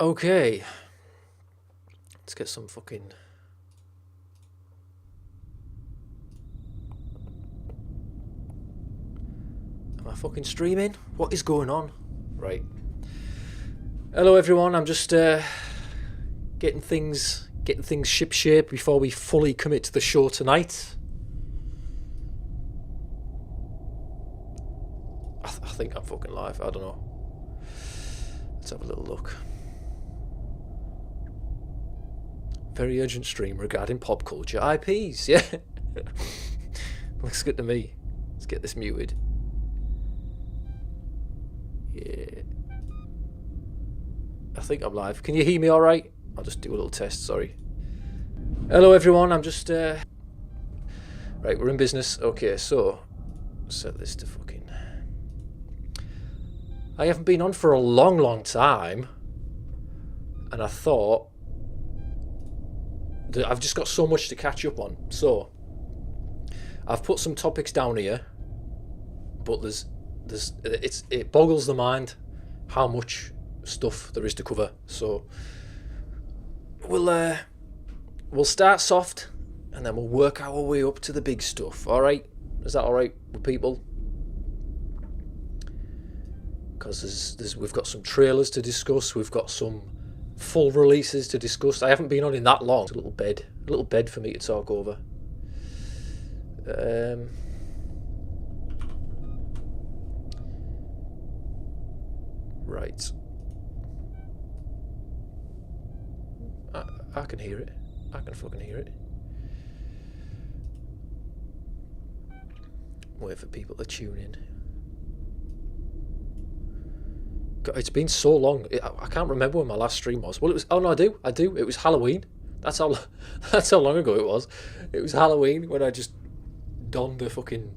Okay. Let's get some fucking... Am I fucking streaming? What is going on? Right. Hello everyone, I'm just getting things shipshape before we fully commit to the show tonight. I think I'm fucking live, I don't know. Let's have a little look. Very urgent stream regarding pop culture IPs, yeah. Looks good to me. Let's get this muted. Yeah. I think I'm live. Can you hear me alright? I'll just do a little test, sorry. Hello everyone, I'm just right, we're in business. Okay, so set this to fucking... I haven't been on for a long time, and I thought that I've just got so much to catch up on. So I've put some topics down here, but it boggles the mind how much stuff there is to cover. So we'll start soft and then we'll work our way up to the big stuff. All right, is that all right with people? Because we've got some trailers to discuss, we've got some full releases to discuss. I haven't been on in that long. It's a little bed for me to talk over. Right. I can hear it. I can fucking hear it. Wait for people to tune in. God, it's been so long. I can't remember when my last stream was. Well, it was. Oh no, I do. It was Halloween. That's how long ago it was. It was Halloween when I just donned a fucking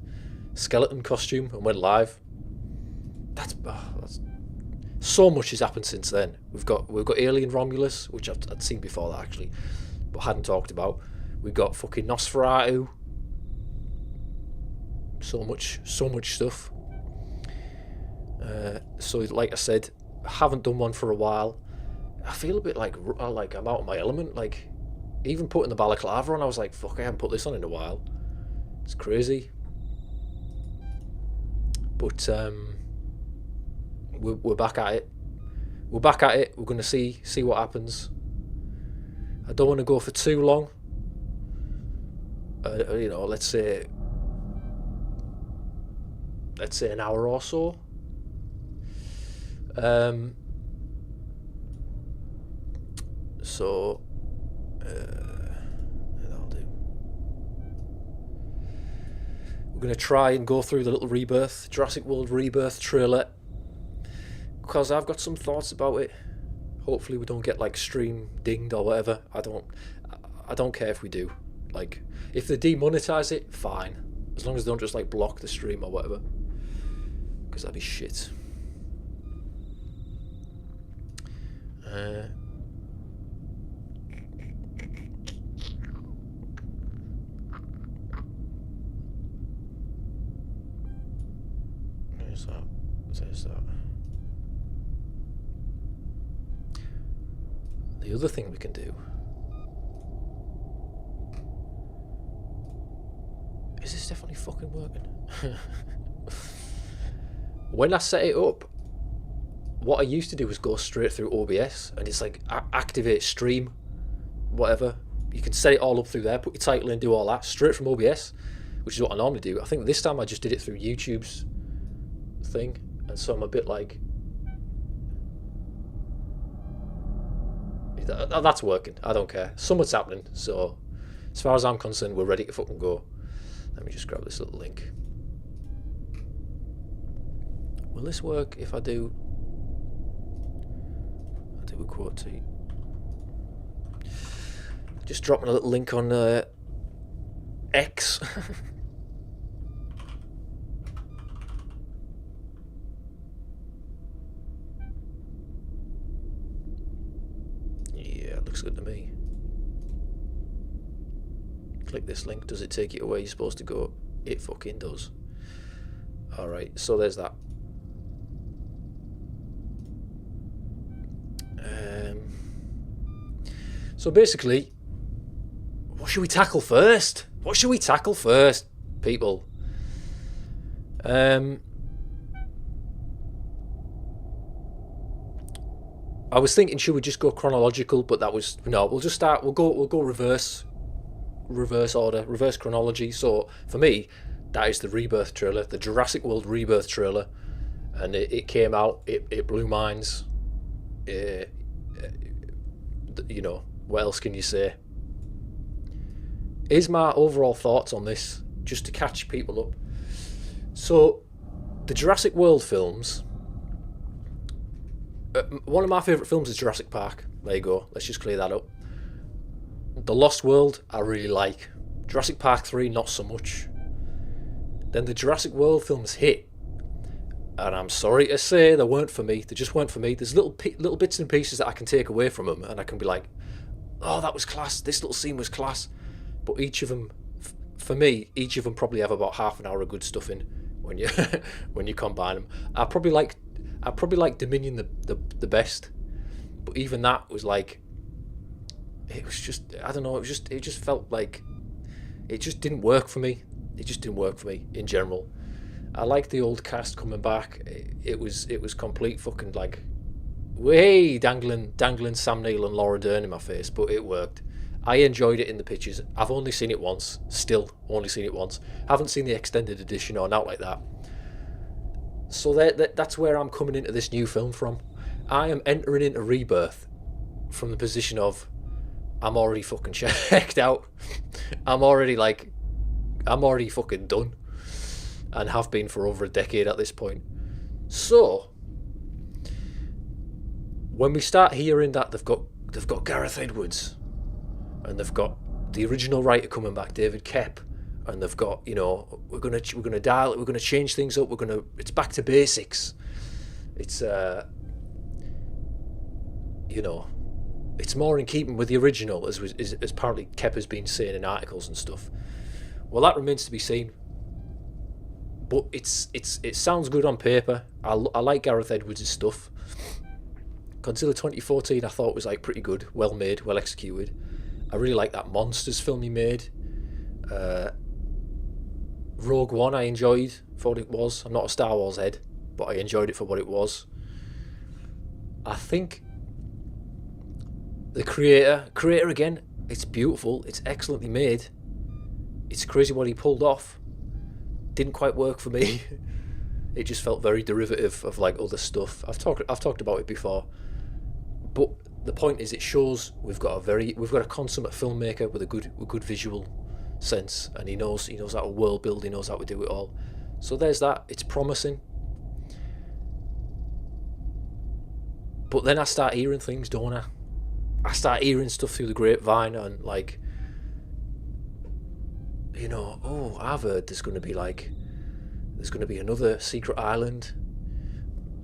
skeleton costume and went live. That's so much has happened since then. We've got Alien Romulus, which I'd seen before that actually, but hadn't talked about. We've got fucking Nosferatu. So much stuff. So like I said, I haven't done one for a while. I feel a bit like I'm out of my element. Like even putting the balaclava on, I was like, fuck, I haven't put this on in a while. It's crazy. But we're back at it. We're back at it. We're gonna see what happens. I don't want to go for too long. You know, let's say an hour or so. So that'll do. We're going to try and go through the little Jurassic World Rebirth trailer, because I've got some thoughts about it. Hopefully we don't get like stream dinged or whatever. I don't care if we do. Like if they demonetize it, fine, as long as they don't just like block the stream or whatever, because that'd be shit. There's that. The other thing we can do is this definitely fucking working? When I set it up, what I used to do was go straight through OBS, and it's like activate stream, whatever. You can set it all up through there, put your title in, do all that straight from OBS, which is what I normally do. I think this time I just did it through YouTube's thing, and so I'm a bit like, that's working. I don't care. Something's happening. So as far as I'm concerned, we're ready to fucking go. Let me just grab this little link. Will this work if I do a quote tweet? Just dropping a little link on X. Yeah, it looks good to me. Click this link. Does it take you where you're supposed to go? It fucking does. Alright, so there's that. So basically, what should we tackle first? What should we tackle first, people? I was thinking, should we just go chronological? But that was no. We'll just start. We'll go reverse order, reverse chronology. So for me, that is the Rebirth trailer, the Jurassic World Rebirth trailer, and it came out. It blew minds. You know, what else can you say? Is my overall thoughts on this, just to catch people up. So, the Jurassic World films. One of my favourite films is Jurassic Park. There you go. Let's just clear that up. The Lost World, I really like. Jurassic Park 3, not so much. Then the Jurassic World films hit. And I'm sorry to say, they weren't for me. They just weren't for me. There's little bits and pieces that I can take away from them, and I can be like, oh, that was class. This little scene was class. But each of them, for me, each of them probably have about half an hour of good stuff in when you when you combine them. I probably like Dominion the best, but even that was like, it was just, I don't know. It just felt like it just didn't work for me. It just didn't work for me in general. I like the old cast coming back. It was complete fucking like, way dangling Sam Neill and Laura Dern in my face, but it worked. I enjoyed it in the pictures. I've only seen it once. Still only seen it once. Haven't seen the extended edition or not like that. So that's where I'm coming into this new film from. I am entering into Rebirth from the position of, I'm already fucking checked out. I'm already fucking done, and have been for over a decade at this point. So when we start hearing that they've got Gareth Edwards, and they've got the original writer coming back, David Koepp, and they've got, you know, we're gonna dial it, we're gonna change things up, it's back to basics. It's you know, it's more in keeping with the original, as apparently Koepp has been saying in articles and stuff. Well, that remains to be seen. But it sounds good on paper. I like Gareth Edwards' stuff. Godzilla 2014 I thought was like pretty good, well made, well executed. I really like that Monsters film he made. Rogue One I enjoyed for what it was. I'm not a Star Wars head, but I enjoyed it for what it was. I think the creator again, it's beautiful, it's excellently made. It's crazy what he pulled off. Didn't quite work for me. It just felt very derivative of like other stuff. I've talked about it before. But the point is, it shows we've got a consummate filmmaker with a good visual sense, and he knows how to world build, he knows how to do it all. So there's that. It's promising. But then I start hearing things, don't I? I start hearing stuff through the grapevine, and like, you know, oh, I've heard there's going to be another secret island.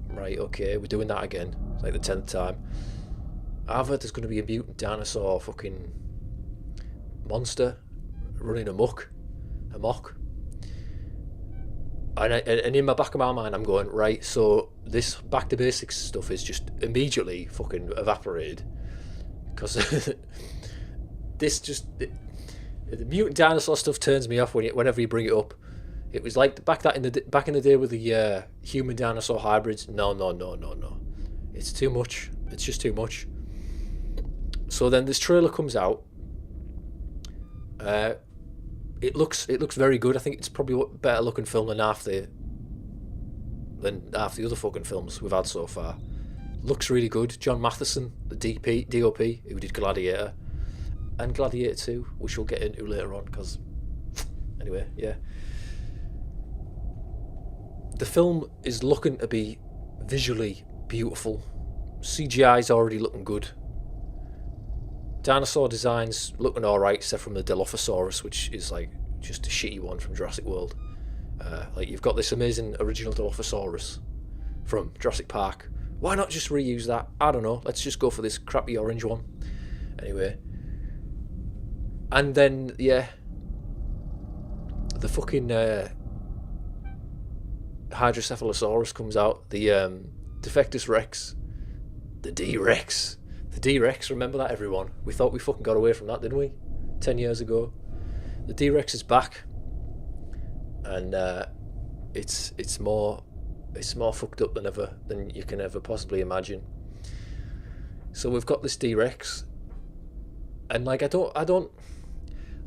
Right, okay, we're doing that again. It's like the 10th time. I've heard there's going to be a mutant dinosaur fucking monster running amok. And in the back of my mind, I'm going, right, so this back to basics stuff is just immediately fucking evaporated. Because the mutant dinosaur stuff turns me off whenever you bring it up. It was like back in the day with the human dinosaur hybrids. No. It's too much. It's just too much. So then this trailer comes out. It looks very good. I think it's probably a better looking film than half the other fucking films we've had so far. Looks really good. John Matheson, the DOP who did Gladiator, and Gladiator 2, which we'll get into later on. Because anyway, yeah. The film is looking to be visually beautiful. CGI's already looking good. Dinosaur designs looking alright, except from the Dilophosaurus, which is like just a shitty one from Jurassic World. Like, you've got this amazing original Dilophosaurus from Jurassic Park. Why not just reuse that? I don't know. Let's just go for this crappy orange one. Anyway. And then, yeah. The fucking Hydrocephalosaurus comes out. The Defectus Rex. The D-Rex. The D-Rex, remember that, everyone? We thought we fucking got away from that, didn't we? 10 years ago. The D-Rex is back. And it's more fucked up than you can ever possibly imagine. So we've got this D-Rex. And like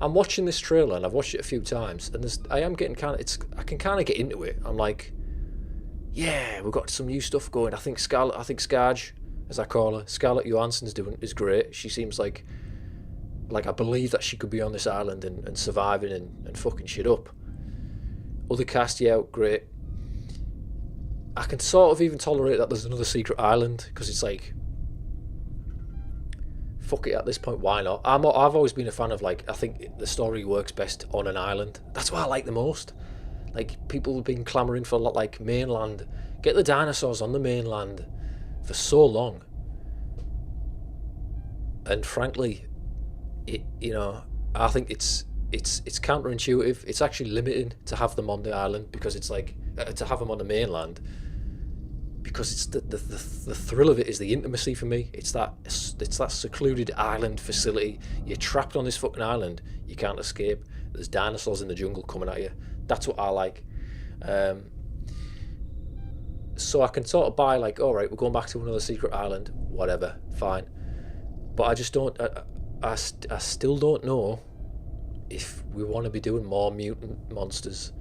I'm watching this trailer, and I've watched it a few times, and I can kind of get into it. I'm like, yeah, we've got some new stuff going. I think Scarj, as I call her, Scarlett Johansson's is great. She seems like I believe that she could be on this island and surviving and fucking shit up. Other cast, yeah, great. I can sort of even tolerate that there's another secret island, because it's like, fuck it, at this point, why not? I've always been a fan of, like, I think the story works best on an island. That's what I like the most. Like, people have been clamouring for a lot, like, mainland. Get the dinosaurs on the mainland for so long. And frankly, I think it's counterintuitive. It's actually limiting to have them on the island, because it's like, to have them on the mainland, because it's the thrill of it is the intimacy for me. It's that secluded island facility. You're trapped on this fucking island. You can't escape. There's dinosaurs in the jungle coming at you. That's what I like. So I can sort of buy, like, all right, we're going back to another secret island. Whatever, fine. But I just don't. I still don't know if we want to be doing more mutant monsters.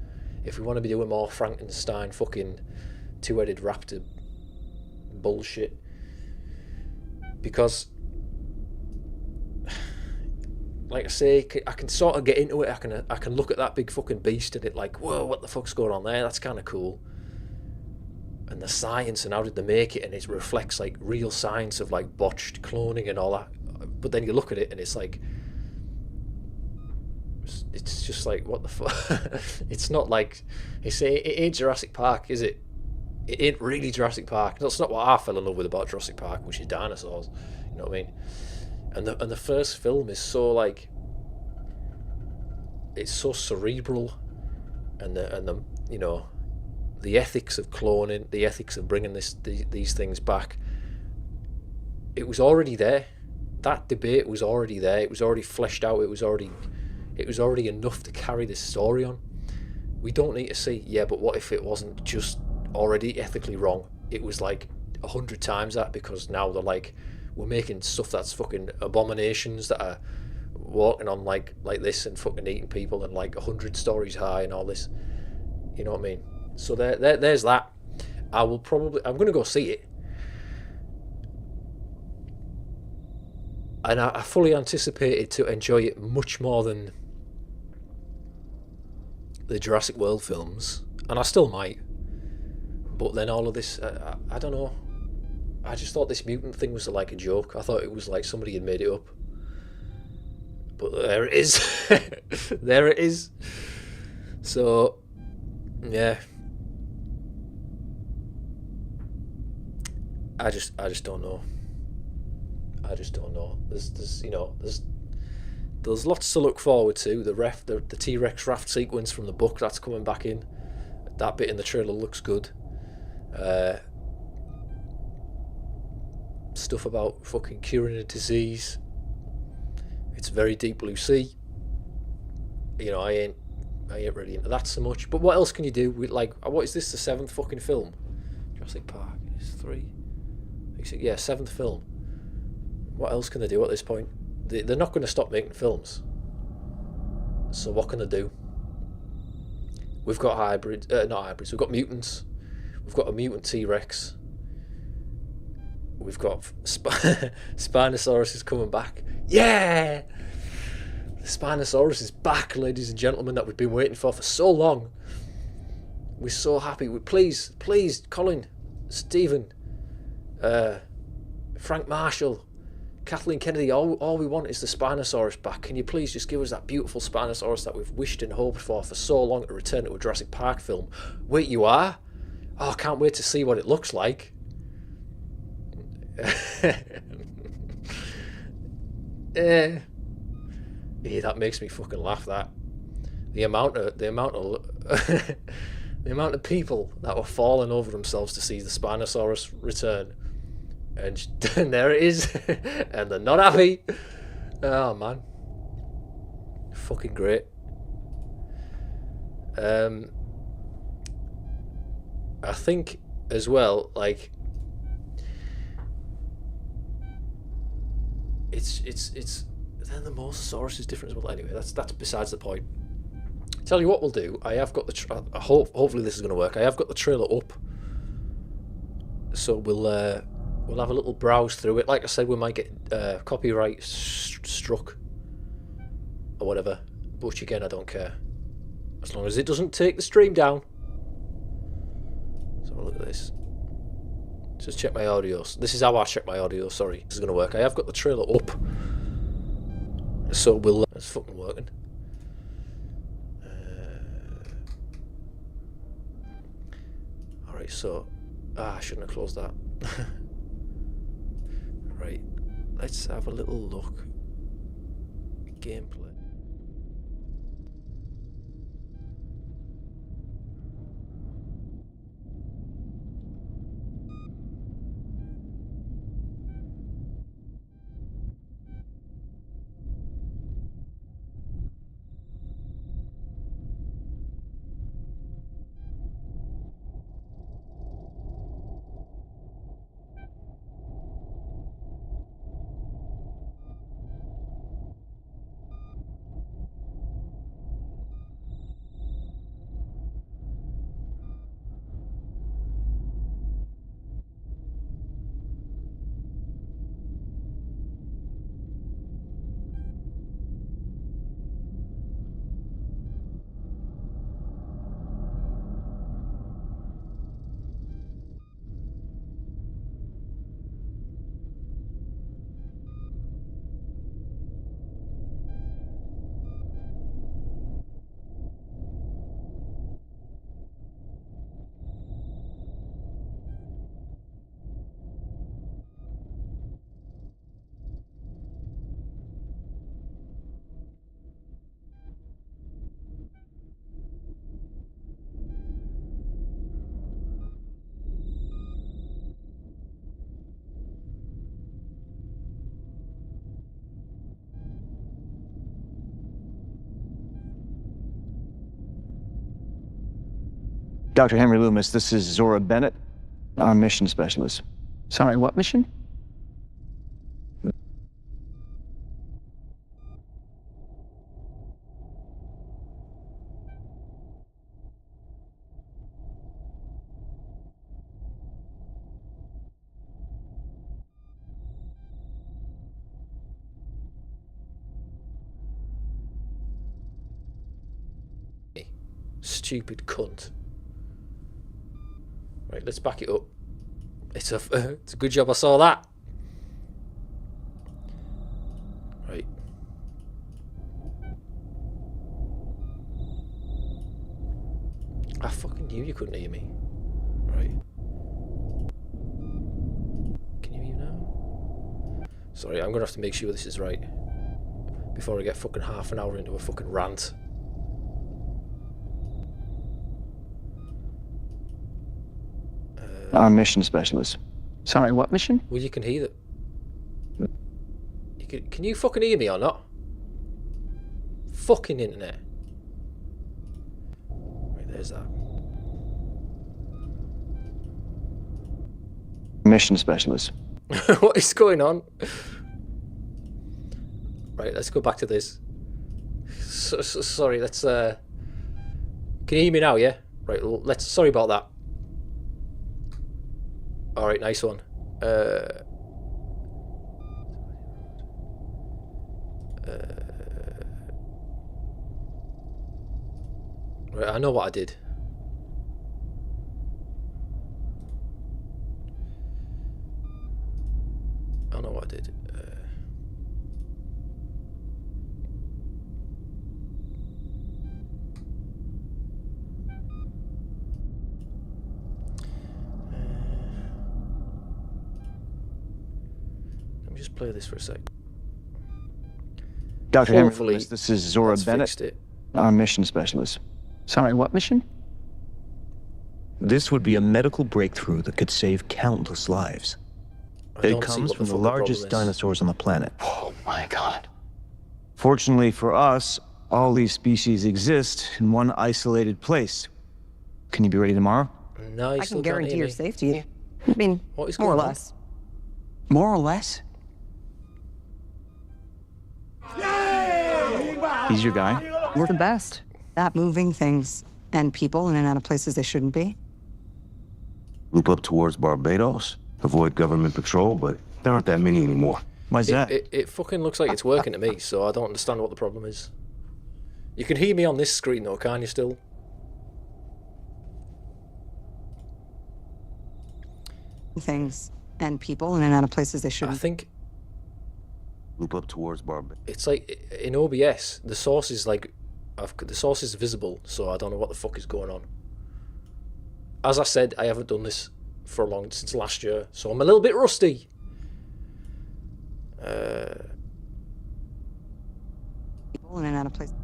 If we want to be doing more Frankenstein fucking two-headed raptor bullshit, because like I say, I can sort of get into it. I can look at that big fucking beast and it like, whoa, what the fuck's going on there? That's kind of cool. And the science and how did they make it, and it reflects like real science of like botched cloning and all that. But then you look at it and it's like, it's just like, what the fuck? It's not like, it ain't Jurassic Park, is it? It ain't really Jurassic Park. That's not what I fell in love with about Jurassic Park, which is dinosaurs. You know what I mean? And the first film is so like, it's so cerebral, and the the ethics of cloning, the ethics of bringing these things back. It was already there. That debate was already there. It was already fleshed out. It was already enough to carry this story on. We don't need to see, yeah, but what if it wasn't just already ethically wrong? It was like 100 times that, because now they're like, we're making stuff that's fucking abominations that are walking on like this and fucking eating people and like 100 stories high and all this. You know what I mean? So there's that. I'm going to go see it. And I fully anticipated to enjoy it much more than the Jurassic World films, and I still might. But then all of this, I don't know. I just thought this mutant thing was like a joke. I thought it was like somebody had made it up. But there it is. There it is. So, yeah. I just don't know. I just don't know. There's lots to look forward to. The T-Rex raft sequence from the book, that's coming back in. That bit in the trailer looks good. Stuff about fucking curing a disease. It's very deep blue sea. I ain't really into that so much. But what else can you do with, like, what is this, the 7th fucking film? Jurassic Park is 3. Yeah, 7th film. What else can they do at this point? They're not going to stop making films. So what can they do? We've got not hybrids, we've got mutants. We've got a mutant T-Rex. We've got Spinosaurus is coming back. Yeah! The Spinosaurus is back, ladies and gentlemen, that we've been waiting for so long. We're so happy. Please, Colin, Stephen, Frank Marshall, Kathleen Kennedy, all we want is the Spinosaurus back. Can you please just give us that beautiful Spinosaurus that we've wished and hoped for so long to return to a Jurassic Park film? Wait, you are? Oh, I can't wait to see what it looks like. Yeah, that makes me fucking laugh. That the amount of the amount of people that were falling over themselves to see the Spinosaurus return And there it is. And they're not happy. Oh, man. Fucking great. I think as well, like, it's then the Mosasaurus is different as well. Anyway, that's besides the point. Tell you what we'll do. I have got the hopefully this is going to work. I have got the trailer up, so we'll have a little browse through it. Like I said, we might get copyright struck or whatever, but again, I don't care as long as it doesn't take the stream down. So look at this. Just check my audio. This is how I check my audio. Sorry, this is going to work. I have got the trailer up, so we'll. It's fucking working. Alright, so I shouldn't have closed that. Right, let's have a little look. Gameplay. Dr. Henry Loomis, this is Zora Bennett, our mission specialist. Sorry, what mission? Stupid cunt. Right, let's back it up. It's a good job I saw that. Right. I fucking knew you couldn't hear me. Right. Can you hear me now? Sorry, I'm gonna have to make sure this is right before I get fucking half an hour into a fucking rant. Our mission specialist. Sorry, what mission? Well, you can hear that. Can you fucking hear me or not? Fucking internet. Right, there's that. Mission specialist. What is going on? Right, let's go back to this. Sorry, let's. Can you hear me now? Yeah. Right. Well, let's. Sorry about that. All right, nice one. Right, I know what I did. I know what I did. Just play this for a sec. Dr. Henry Hopefully, Loomis, this is Zora Bennett, our mission specialist. Sorry, what mission? This would be a medical breakthrough that could save countless lives. I It don't see comes what from the fucking largest problem is. dinosaurs on the planet. Oh my god. Fortunately for us, all these species exist in one isolated place. Can you be ready tomorrow? No, you I still can can't guarantee hear your me. safety. I mean, What is more or going on? less. More or less? He's your guy. We're the best at moving things and people in and out of places they shouldn't be. Loop up towards Barbados. Avoid government patrol, but there aren't that many anymore. Why's that? It fucking looks like it's working to me, so I don't understand what the problem is. You can hear me on this screen though, can't you still? Things and people in and out of places they I shouldn't. think Loop up towards Barbados. it's like in OBS, the source is like, the source is visible, so I don't know what the fuck is going on. As I said, I haven't done this for since last year, so I'm a little bit rusty. People in and out of places.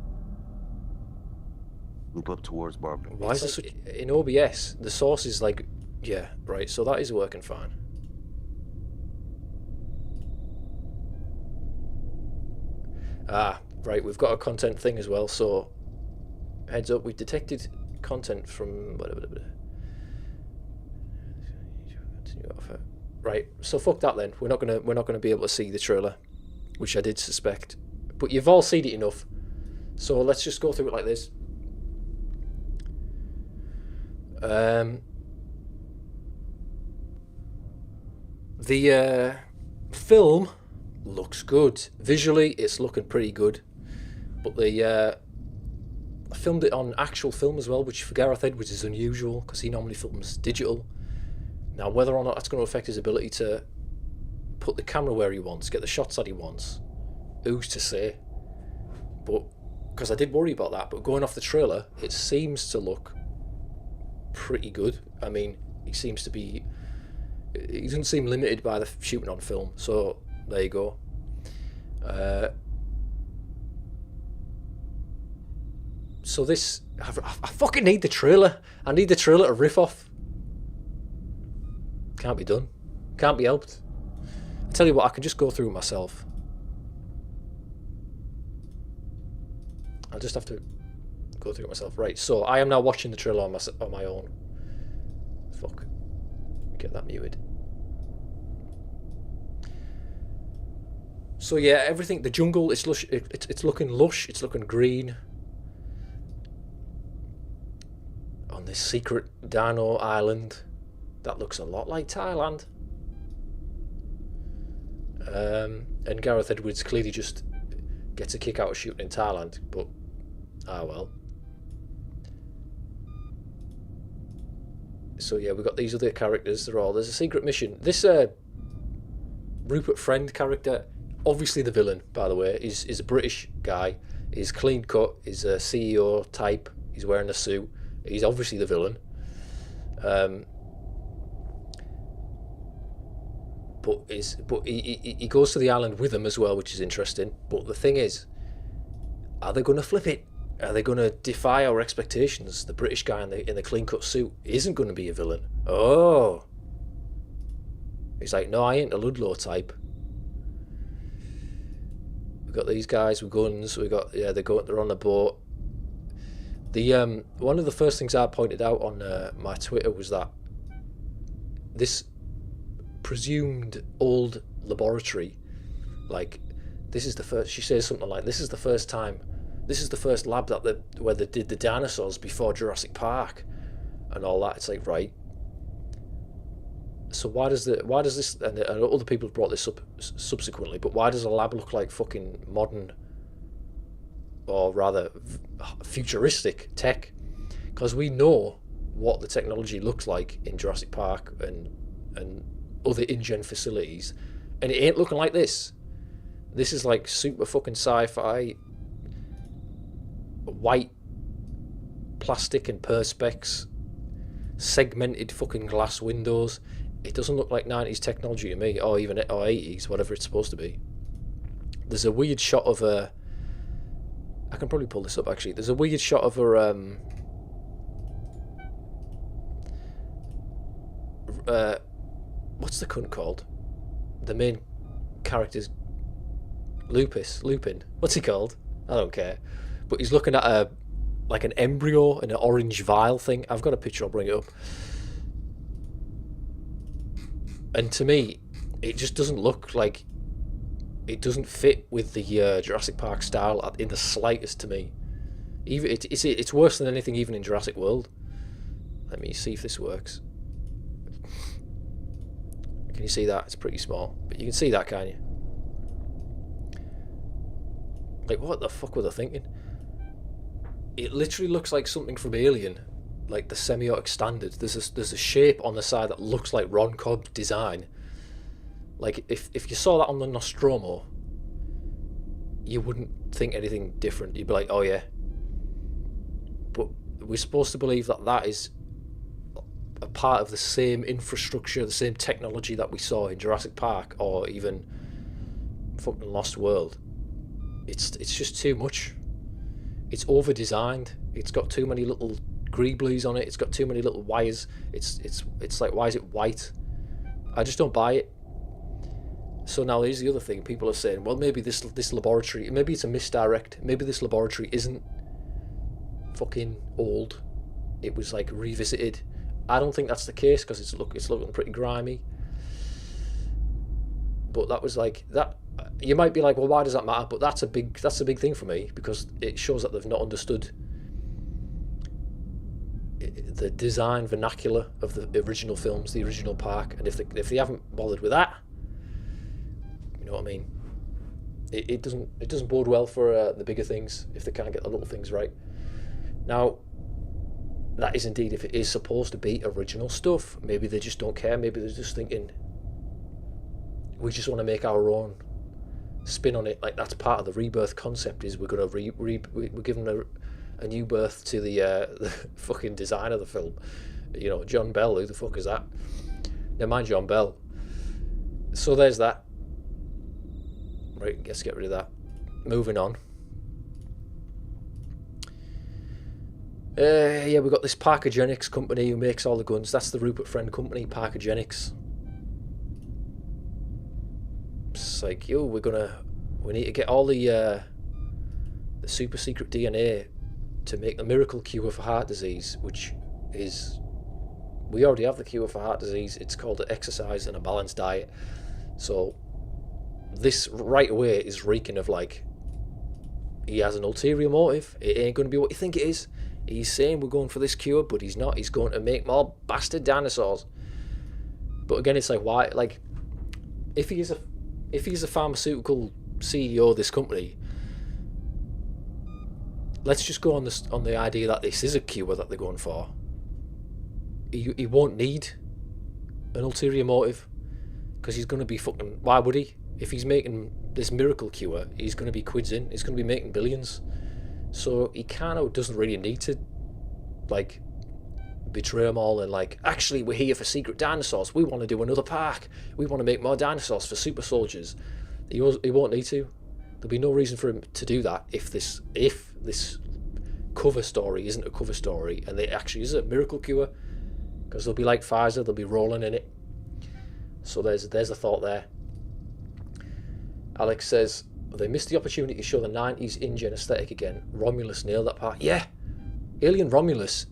Loop up towards Barbados. Why is it such in OBS? The source is like, yeah, right. So that is working fine. Ah, right. We've got a content thing as well. So heads up, we've detected content from whatever. Right. So fuck that then. We're not gonna be able to see the trailer, which I did suspect. But you've all seen it enough. So let's just go through it like this. The film looks good. Visually, it's looking pretty good. But I filmed it on actual film as well, which for Gareth Edwards is unusual because he normally films digital. Now, whether or not that's going to affect his ability to put the camera where he wants, get the shots that he wants, who's to say? But because I did worry about that, but going off the trailer, it seems to look pretty good. I mean, he doesn't seem limited by the shooting on film, so there you go. So this, I fucking need the trailer. I need the trailer to riff off. Can't be done. Can't be helped. I tell you what, I can just go through it myself. I'll just have to go through it myself. Right, so I am now watching the trailer on my own. Fuck. Get that muted. So yeah, everything, the jungle, it's lush, it's looking lush, it's looking green. On this secret dino island, that looks a lot like Thailand. And Gareth Edwards clearly just gets a kick out of shooting in Thailand, but well. So yeah, we've got these other characters. There's a secret mission. This Rupert Friend character, obviously the villain, by the way, is a British guy. He's clean cut. He's a CEO type. He's wearing a suit. He's obviously the villain. But he goes to the island with them as well, which is interesting. But the thing is, are they going to flip it? Are they going to defy our expectations? The British guy in the clean cut suit isn't going to be a villain. Oh, he's like, no, I ain't a Ludlow type. We've got these guys with guns. They're on the boat. The one of the first things I pointed out on my Twitter was that this presumed old laboratory, like, this is the first. She says something like, "This is the first time. This is the first lab where they did the dinosaurs before Jurassic Park, and all that." It's like, right. So why does this? And other people have brought this up subsequently, but why does a lab look like fucking modern, or rather futuristic tech? Because we know what the technology looks like in Jurassic Park and other InGen facilities, and it ain't looking like this. This is like super fucking sci-fi, white plastic and perspex, segmented fucking glass windows. It doesn't look like 90s technology to me, or 80s, whatever it's supposed to be. There's a weird shot of a... I can probably pull this up, actually. There's a weird shot of a... what's the cunt called? the main character's Lupin. What's he called? I don't care. But he's looking at an embryo in an orange vial thing. I've got a picture, I'll bring it up. And to me, it just doesn't look like... It doesn't fit with the Jurassic Park style in the slightest to me. Even it's worse than anything even in Jurassic World. Let me see if this works. Can you see that? It's pretty small. But you can see that, can't you? Like, what the fuck were they thinking? It literally looks like something from Alien. Like the semiotic standard. There's a shape on the side that looks like Ron Cobb design. Like, if you saw that on the Nostromo, you wouldn't think anything different. You'd be like, oh yeah. But we're supposed to believe that that is a part of the same infrastructure, the same technology that we saw in Jurassic Park or even fucking Lost World. It's just too much. It's over-designed. It's got too many little greeblies on it. It's got too many little wires. It's like, why is it white? I just don't buy it. So now here's the other thing. People are saying, well, maybe this laboratory, maybe it's a misdirect. Maybe this laboratory isn't fucking old. It was like revisited. I don't think that's the case because it's looking pretty grimy. But that was like that. You might be like, well, why does that matter? But that's a big thing for me because it shows that they've not understood the design vernacular of the original films, the original park, and if they haven't bothered with that, you know what I mean. It doesn't bode well for the bigger things if they can't get the little things right. Now, that is indeed if it is supposed to be original stuff. Maybe they just don't care. Maybe they're just thinking, we just want to make our own spin on it. Like, that's part of the rebirth concept, is we're going to we're giving a new birth to the fucking design of the film. You know, John Bell, who the fuck is that? Never mind John Bell. So there's that. Right, let's get rid of that. Moving on. Yeah, we've got this Parkogenics company who makes all the guns. That's the Rupert Friend company, Parkogenics. It's like, yo, we need to get all the super secret DNA to make the miracle cure for heart disease, which is, we already have the cure for heart disease. It's called exercise and a balanced diet. So this right away is reeking of like, he has an ulterior motive. It ain't going to be what you think it is. He's saying we're going for this cure, but he's not. He's going to make more bastard dinosaurs. But again, it's like, why? Like, if he's a pharmaceutical CEO of this company, let's just go on the idea that this is a cure that they're going for. He won't need an ulterior motive because he's going to be fucking. Why would he? If he's making this miracle cure, he's going to be quids in. He's going to be making billions. So he kind of doesn't really need to, like, betray them all and like, actually, we're here for secret dinosaurs. We want to do another park. We want to make more dinosaurs for super soldiers. He won't need to. There'll be no reason for him to do that if this cover story isn't a cover story and it actually is a miracle cure, because they'll be like Pfizer. They'll be rolling in it. So there's a thought there. Alex says, they missed the opportunity to show the 90s InGen aesthetic again. Romulus nailed that part. Yeah, Alien Romulus,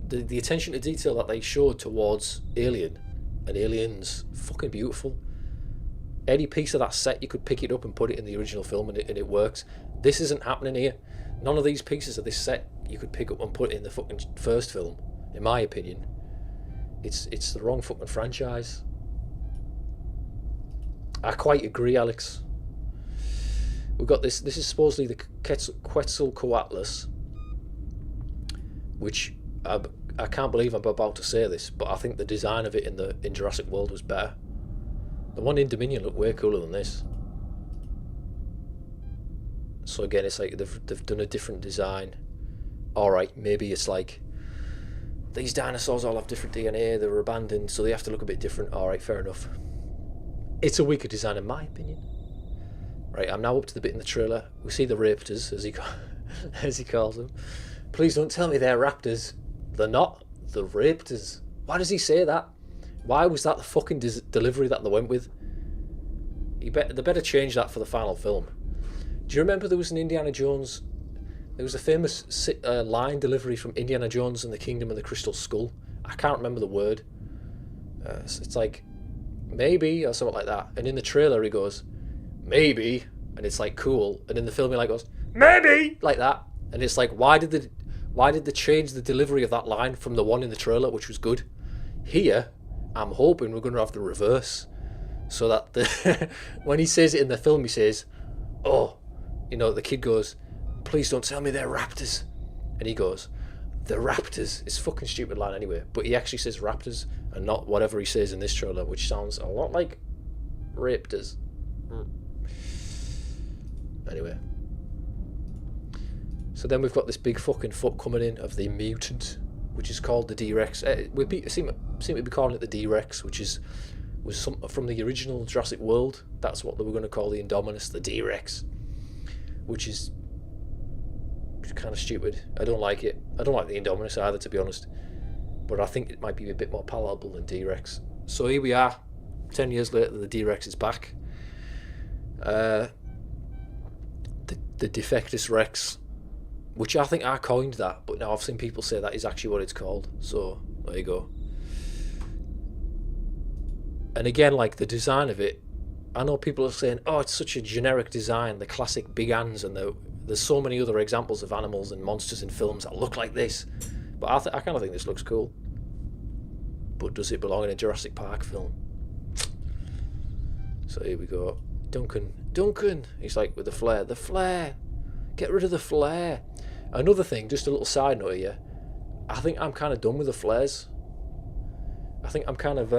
the attention to detail that they showed towards Alien and Aliens, fucking beautiful. Any piece of that set, you could pick it up and put it in the original film and it works. This isn't happening here. None of these pieces of this set you could pick up and put in the fucking first film, in my opinion. It's the wrong fucking franchise. I quite agree, Alex. We've got this is supposedly the Quetzalcoatlus, which I can't believe I'm about to say this, but I think the design of it in Jurassic World was better. The one in Dominion looked way cooler than this. So again, it's like they've done a different design. Alright, maybe it's like, these dinosaurs all have different DNA, they were abandoned, so they have to look a bit different. Alright, fair enough. It's a weaker design in my opinion. Right, I'm now up to the bit in the trailer. We see the raptors, as he calls them. Please don't tell me they're raptors. They're not. The raptors. Why does he say that? Why was that the fucking delivery that they went with? they better change that for the final film. Do you remember there was an Indiana Jones? There was a famous line delivery from Indiana Jones and the Kingdom of the Crystal Skull. I can't remember the word. It's like, maybe, or something like that. And in the trailer he goes, maybe, and it's like cool. And in the film he like goes, maybe, like that. And it's like, why did they change the delivery of that line from the one in the trailer, which was good? Here, I'm hoping we're going to have the reverse, so that when he says it in the film, he says, oh, the kid goes, please don't tell me they're raptors. And he goes, the raptors. It's a fucking stupid line anyway, but he actually says raptors and not whatever he says in this trailer, which sounds a lot like raptors. Anyway. So then we've got this big fucking foot coming in of the mutant, which is called the D-Rex. We seem to be calling it the D-Rex, was from the original Jurassic World. That's what they were going to call the Indominus, the D-Rex, which is kind of stupid. I don't like it. I don't like the Indominus either, to be honest. But I think it might be a bit more palatable than D-Rex. So here we are, 10 years later, the D-Rex is back. The Defectus Rex, which I think I coined that, but now I've seen people say that is actually what it's called. So there you go. And again, like the design of it, I know people are saying, oh, it's such a generic design, the classic big hands, and there's so many other examples of animals and monsters in films that look like this. But I kind of think this looks cool. But does it belong in a Jurassic Park film? So here we go. Duncan, he's like with the flare, get rid of the flare. Another thing, just a little side note here, I think I'm kind of done with the flares. I think I'm kind of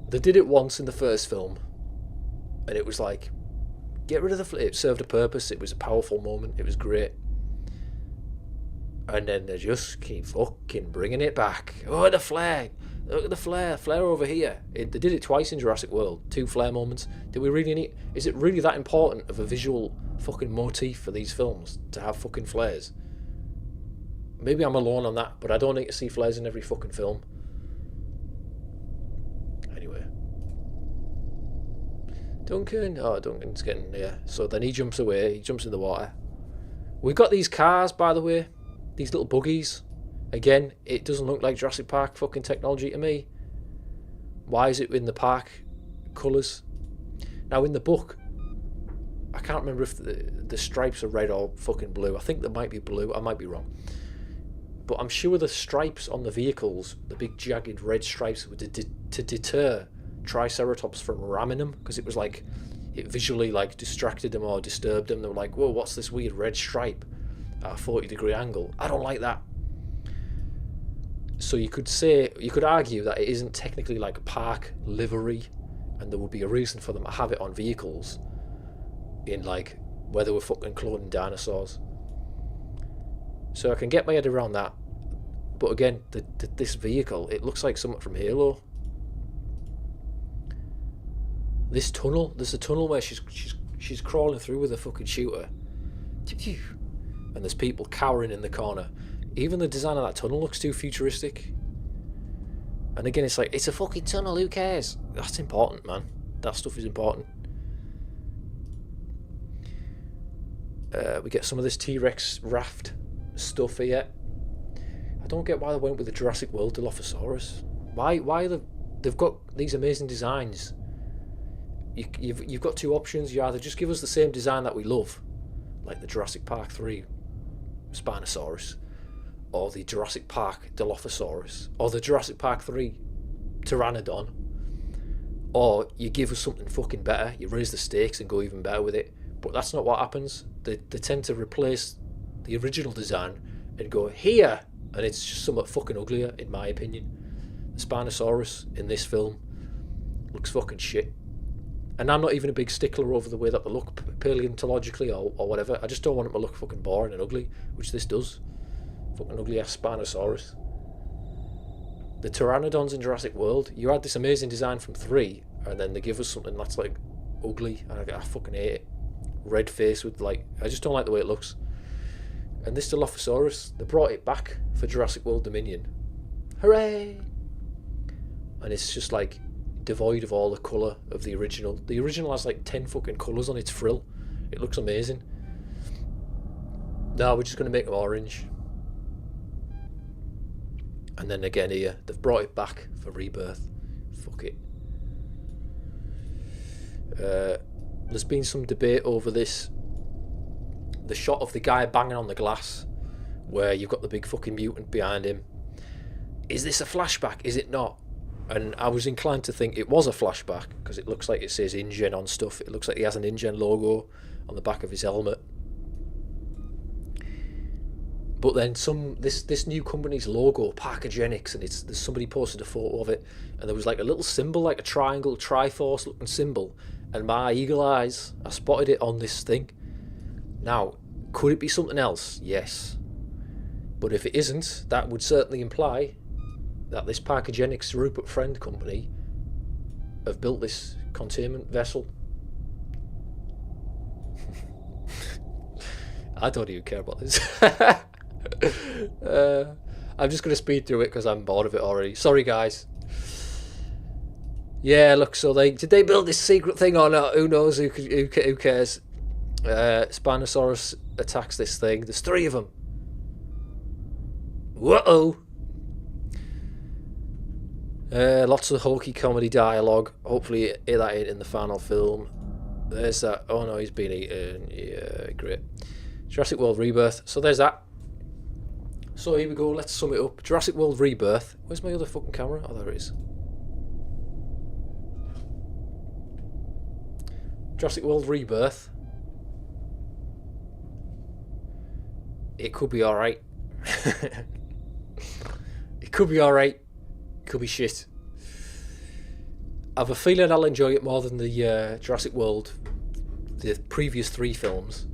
they did it once in the first film and it was like, get rid of the flare. It served a purpose, it was a powerful moment, it was great. And then they just keep fucking bringing it back. Oh, the flare, look at the flare over here. They did it twice in Jurassic World, 2 flare moments. Do we really need, is it really that important of a visual fucking motif for these films to have fucking flares? Maybe I'm alone on that, but I don't need to see flares in every fucking film. Anyway, Duncan's getting there. So then he jumps away, he jumps in the water. We've got these cars, by the way, these little buggies. Again, it doesn't look like Jurassic Park fucking technology to me. Why is it in the park colours? Now in the book, I can't remember if the stripes are red or fucking blue. I think they might be blue, I might be wrong. But I'm sure the stripes on the vehicles, the big jagged red stripes, were to deter Triceratops from ramming them, because it was like, it visually like distracted them or disturbed them. They were like, whoa, what's this weird red stripe at a 40-degree angle? I don't like that. So you could argue that it isn't technically like a park livery, and there would be a reason for them to have it on vehicles in like where they were fucking cloning dinosaurs. So I can get my head around that. But again, this vehicle, it looks like something from Halo. This tunnel, there's a tunnel where she's crawling through with a fucking shooter. And there's people cowering in the corner. Even the design of that tunnel looks too futuristic. And again, it's like, it's a fucking tunnel, who cares? That's important, man. That stuff is important. We get some of this T-Rex raft stuff here. I don't get why they went with the Jurassic World Dilophosaurus. Why they've got these amazing designs. You've got 2 options. You either just give us the same design that we love, like the Jurassic Park 3 Spinosaurus, or the Jurassic Park Dilophosaurus, or the Jurassic Park 3 Pteranodon, or you give us something fucking better, you raise the stakes and go even better with it. But that's not what happens. They tend to replace the original design and go here, and it's just somewhat fucking uglier, in my opinion. The Spinosaurus in this film looks fucking shit. And I'm not even a big stickler over the way that they look paleontologically or whatever. I just don't want them to look fucking boring and ugly, which this does. Fucking ugly ass Spinosaurus. The Pteranodons in Jurassic World, you had this amazing design from 3, and then they give us something that's like ugly, and I fucking hate it. Red face with like, I just don't like the way it looks. And this Dilophosaurus, they brought it back for Jurassic World Dominion. Hooray! And it's just like, devoid of all the colour of the original. The original has like 10 fucking colours on its frill. It looks amazing. Now we're just going to make them orange. And then again here, they've brought it back for Rebirth. Fuck it. There's been some debate over this. The shot of the guy banging on the glass, where you've got the big fucking mutant behind him. Is this a flashback? Is it not? And I was inclined to think it was a flashback, because it looks like it says InGen on stuff. It looks like he has an InGen logo on the back of his helmet. But then this new company's logo, Parkagenics, and there's somebody posted a photo of it, and there was like a little symbol, like a triangle, Triforce looking symbol, and my eagle eyes, I spotted it on this thing. Now, could it be something else? Yes. But if it isn't, that would certainly imply that this Parkagenics Rupert Friend company have built this containment vessel. I don't even care about this. I'm just going to speed through it because I'm bored of it already. Sorry, guys. Yeah, look, so did they build this secret thing or not? Who knows? Who cares? Spinosaurus attacks this thing. There's 3 of them. Whoa! Lots of hokey comedy dialogue. Hopefully that ain't in the final film. There's that. Oh no, he's been eaten. Yeah, great. Jurassic World Rebirth. So there's that. So here we go, let's sum it up. Jurassic World Rebirth. Where's my other fucking camera? Oh, there it is. Jurassic World Rebirth. It could be alright. It could be alright. It could be shit. I have a feeling I'll enjoy it more than the Jurassic World, the previous 3 films.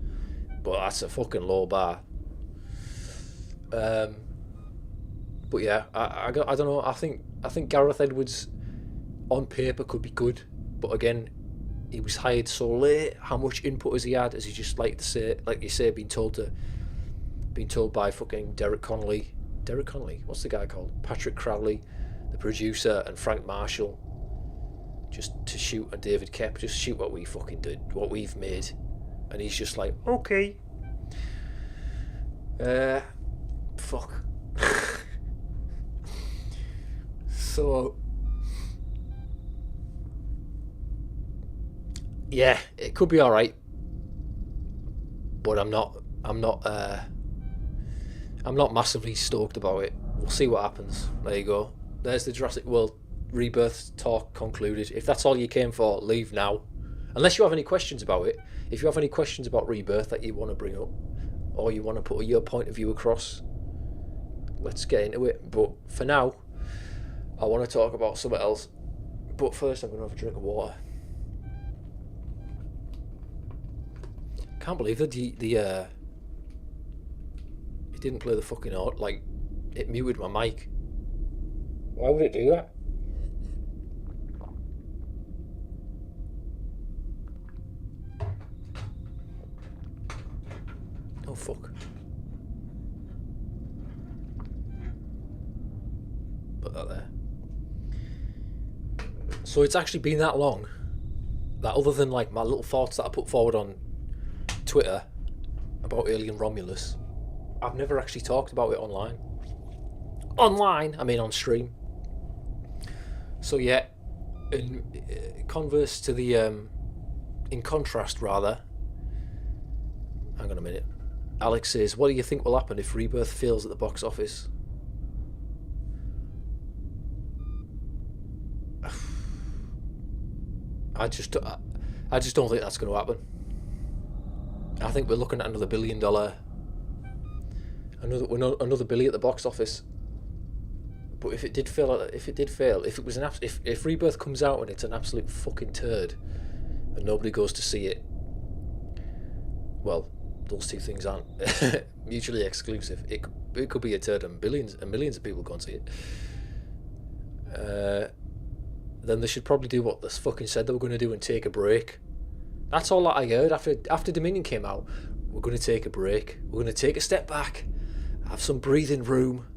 But that's a fucking low bar. But yeah, I don't know. I think Gareth Edwards on paper could be good, but again, he was hired so late. How much input has he had? Has he just like you say, been told by fucking Derek Connolly? Derek Connolly? What's the guy called? Patrick Crowley, the producer, and Frank Marshall, just to shoot, and David Kep, just shoot what we fucking did, what we've made, and he's just like, okay. Fuck. So yeah, it could be alright, but I'm not massively stoked about it. We'll see what happens. There you go. There's the Jurassic World Rebirth talk concluded. If that's all you came for, leave now. Unless you have any questions about it. If you have any questions about Rebirth that you want to bring up, or you want to put your point of view across, let's get into it. But for now, I want to talk about something else. But first, I'm going to have a drink of water. Can't believe that it didn't play the fucking out. Like, it muted my mic. Why would it do that? Oh fuck. Put that there. So it's actually been that long that, other than like my little thoughts that I put forward on Twitter about Alien Romulus, I've never actually talked about it online. I mean on stream. So yeah, in contrast rather, hang on a minute. Alex says, what do you think will happen if Rebirth fails at the box office? I just don't think that's going to happen. I think we're looking at another $1 billion, another billion at the box office. But if it did fail, if it was if Rebirth comes out and it's an absolute fucking turd, and nobody goes to see it, well, those two things aren't mutually exclusive. It could be a turd and millions of people go and see it. Then they should probably do what they fucking said they were going to do and take a break. That's all that I heard after Dominion came out. We're going to take a break. We're going to take a step back, have some breathing room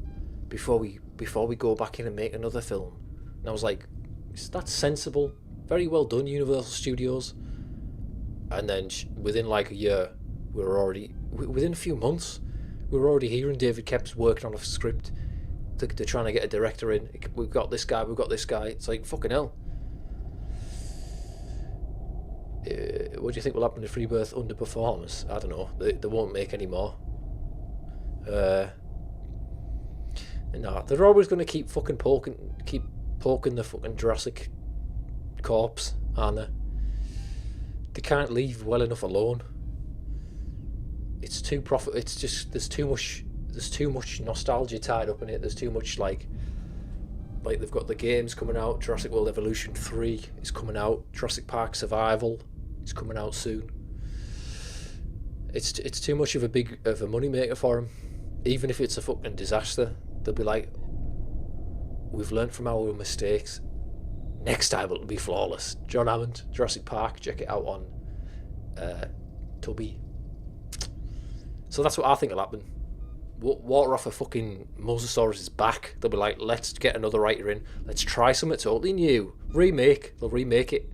before we go back in and make another film. And I was like, That's sensible. Very well done, Universal Studios. And then within like a year, within a few months, we were already hearing David Koepp's working on a script. They're trying to get a director in. We've got this guy. It's like, fucking hell. What do you think will happen if Rebirth underperforms? I don't know. They won't make any more. No, they're always going to keep fucking poking the fucking Jurassic corpse, aren't they? They can't leave well enough alone. It's too profit. It's just there's too much nostalgia tied up in it. There's too much like they've got the games coming out. Jurassic World Evolution 3 is coming out. Jurassic Park Survival is coming out soon. It's too much of a money maker for them. Even if it's a fucking disaster, they'll be like, we've learned from our mistakes. Next time it'll be flawless. John Hammond, Jurassic Park, check it out on Tubi. So that's what I think will happen. Water off a fucking Mosasaurus' back. They'll be like, let's get another writer in. Let's try something totally new. They'll remake it.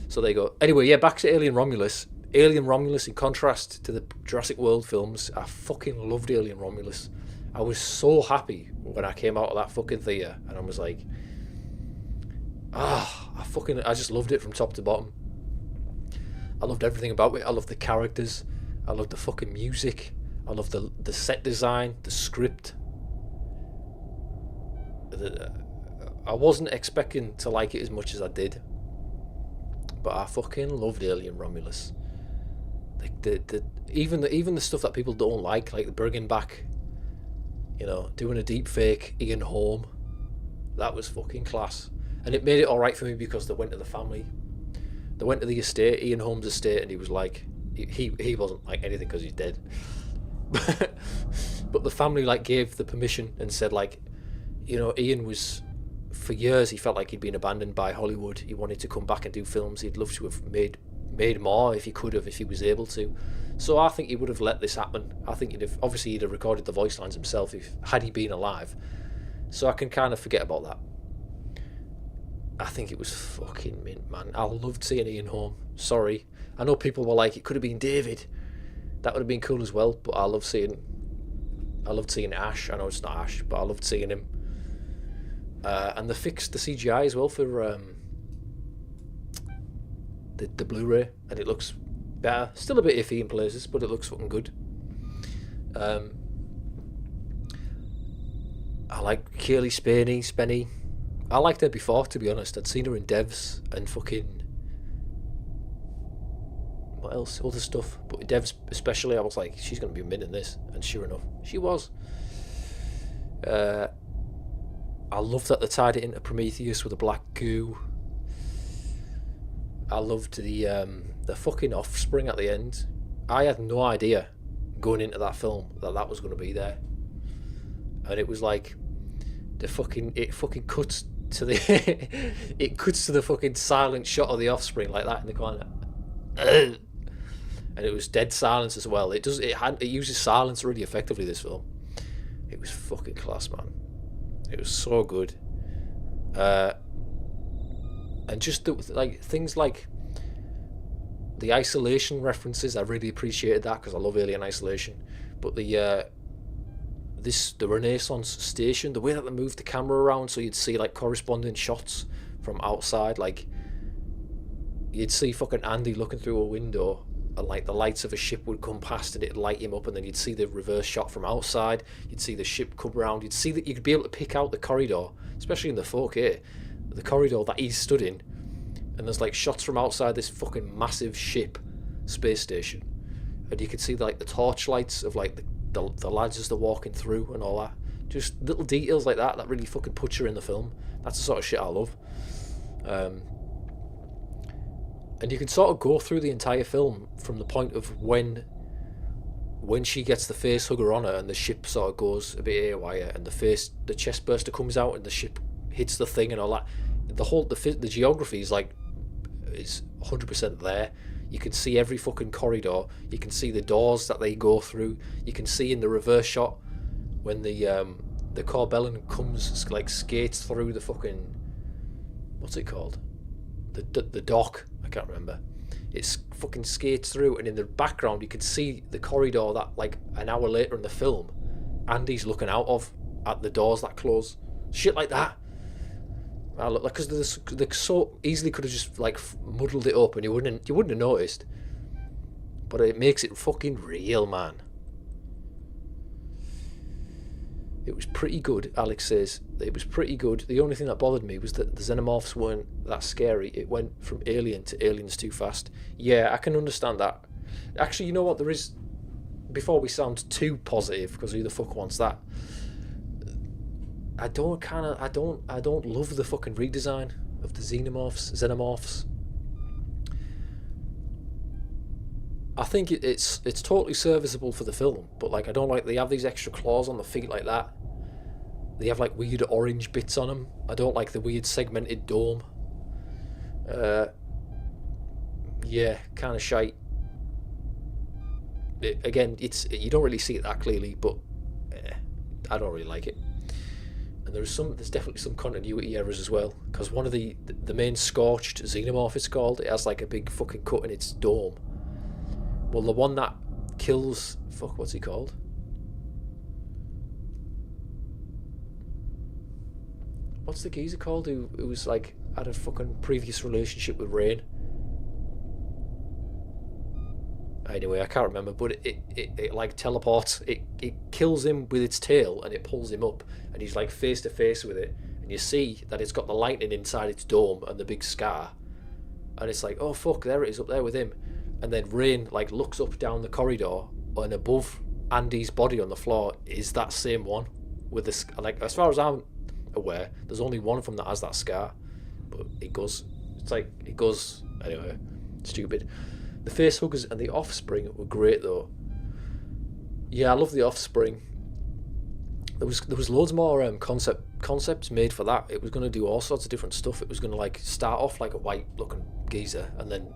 So there you go. Anyway, yeah, back to Alien Romulus. Alien Romulus, in contrast to the Jurassic World films, I fucking loved Alien Romulus. I was so happy when I came out of that fucking theatre, and I was like, I just loved it from top to bottom. I loved everything about it. I loved the characters. I loved the fucking music. I loved the set design, the script. I wasn't expecting to like it as much as I did, but I fucking loved Alien Romulus. Even the stuff that people don't like the bringing back, doing a deep fake Ian Holm, that was fucking class. And it made it alright for me because they went to the family. They went to the estate, Ian Holm's estate, and he was like, he wasn't like anything because he's dead. But the family gave the permission and said Ian was, for years he felt like he'd been abandoned by Hollywood. He wanted to come back and do films. He'd love to have made more if he could have, if he was able to. So I think he would have let this happen. I think he'd have recorded the voice lines himself had he been alive. So I can kind of forget about that. I think it was fucking mint, man. I loved seeing Ian Holm. Sorry. I know people were like, it could have been David. That would have been cool as well, but I loved seeing Ash. I know it's not Ash, but I loved seeing him. And they fixed the CGI as well for the Blu-ray, and it looks better. Still a bit iffy in places, but it looks fucking good. I like Kaylee Spenny. I liked her before, to be honest. I'd seen her in Devs and fucking... what else? Other stuff. But in Devs especially, I was like, she's going to be mint in this. And sure enough, she was. I loved that they tied it into Prometheus with a black goo. I loved the fucking offspring at the end. I had no idea going into that film that was going to be there. And it was like, it fucking cuts to the it cuts to the fucking silent shot of the offspring like that in the corner, and it was dead silence as well. It uses silence really effectively, this film. It was fucking class, man. It was so good. And just things like the isolation references, I really appreciated that because I love Alien Isolation. But the Renaissance station, the way that they moved the camera around, so you'd see corresponding shots from outside, you'd see fucking Andy looking through a window, and the lights of a ship would come past and it'd light him up, and then you'd see the reverse shot from outside, you'd see the ship come around, you'd see that you could be able to pick out the corridor, especially in the 4K, the corridor that he's stood in, and there's shots from outside this fucking massive ship space station, and you could see the torch lights of the lads as they're walking through and all that. Just little details like that really fucking puts you in the film. That's the sort of shit I love. And you can sort of go through the entire film from the point of when she gets the face hugger on her and the ship sort of goes a bit haywire and the chest burster comes out and the ship hits the thing and all that. The geography is 100% there. You can see every fucking corridor. You can see the doors that they go through. You can see in the reverse shot when the Corbellin comes, skates through the fucking what's it called? The dock. I can't remember. It fucking skates through, and in the background you can see the corridor that, like, an hour later in the film, Andy's looking out of at the doors that close. Shit like that. I look like, because they so easily could have just like muddled it up and you wouldn't have noticed. But it makes it fucking real, man. It was pretty good, Alex says. It was pretty good. The only thing that bothered me was that the xenomorphs weren't that scary. It went from Alien to Aliens too fast. Yeah, I can understand that. Actually, you know what? There is... Before we sound too positive, because who the fuck wants that? I don't love the fucking redesign of the xenomorphs. I think it's totally serviceable for the film, but like I don't like they have these extra claws on the feet like that. They have like weird orange bits on them. I don't like the weird segmented dome. Yeah, kind of shite. Again, you don't really see it that clearly, but I don't really like it. And there's definitely some continuity errors as well, because one of the main scorched xenomorph, it's called, it has like a big fucking cut in its dome. Well, the one that kills... Fuck, what's he called? What's the geezer called who was like had a fucking previous relationship with Rain? Anyway, I can't remember, but it like teleports. It kills him with its tail and it pulls him up, and he's like face to face with it, and you see that it's got the lightning inside its dome and the big scar, and it's like, oh fuck, there it is up there with him. And then Rain like looks up down the corridor, and above Andy's body on the floor is that same one with this. Like, as far as I'm aware, there's only one of them that has that scar, but it goes. It's like it goes anyway. Stupid. The facehuggers and the Offspring were great though. Yeah, I love the Offspring. There was loads more concepts made for that. It was going to do all sorts of different stuff. It was going to like start off like a white looking geezer, and then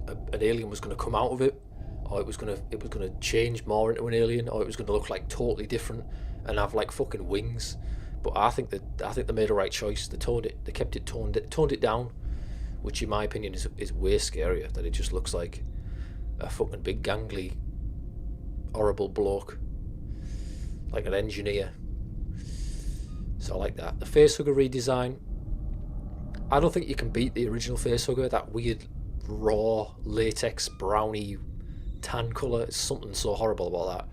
an alien was going to come out of it, or it was going to change more into an alien, or it was going to look like totally different and have like fucking wings. But I think they made a right choice. They toned it down, which in my opinion is way scarier. That it just looks like a fucking big gangly horrible bloke, like an engineer. So I like that. The facehugger redesign, I don't think you can beat the original facehugger. That weird raw latex browny tan colour is something so horrible about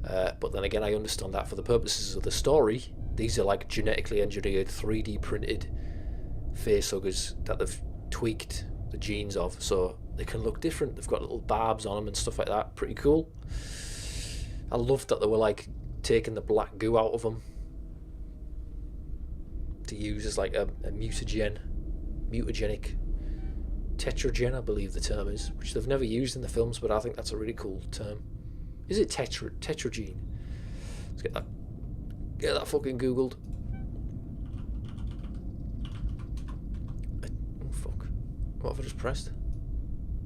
that. But then again, I understand that for the purposes of the story, these are like genetically engineered 3D printed facehuggers that they've tweaked the genes of, so they can look different. They've got little barbs on them and stuff like that. Pretty cool. I loved that they were like taking the black goo out of them to use as like a mutagenic tetragen, I believe the term is, which they've never used in the films, but I think that's a really cool term. Is it tetragene? Let's get that fucking googled. Oh fuck! What have I just pressed?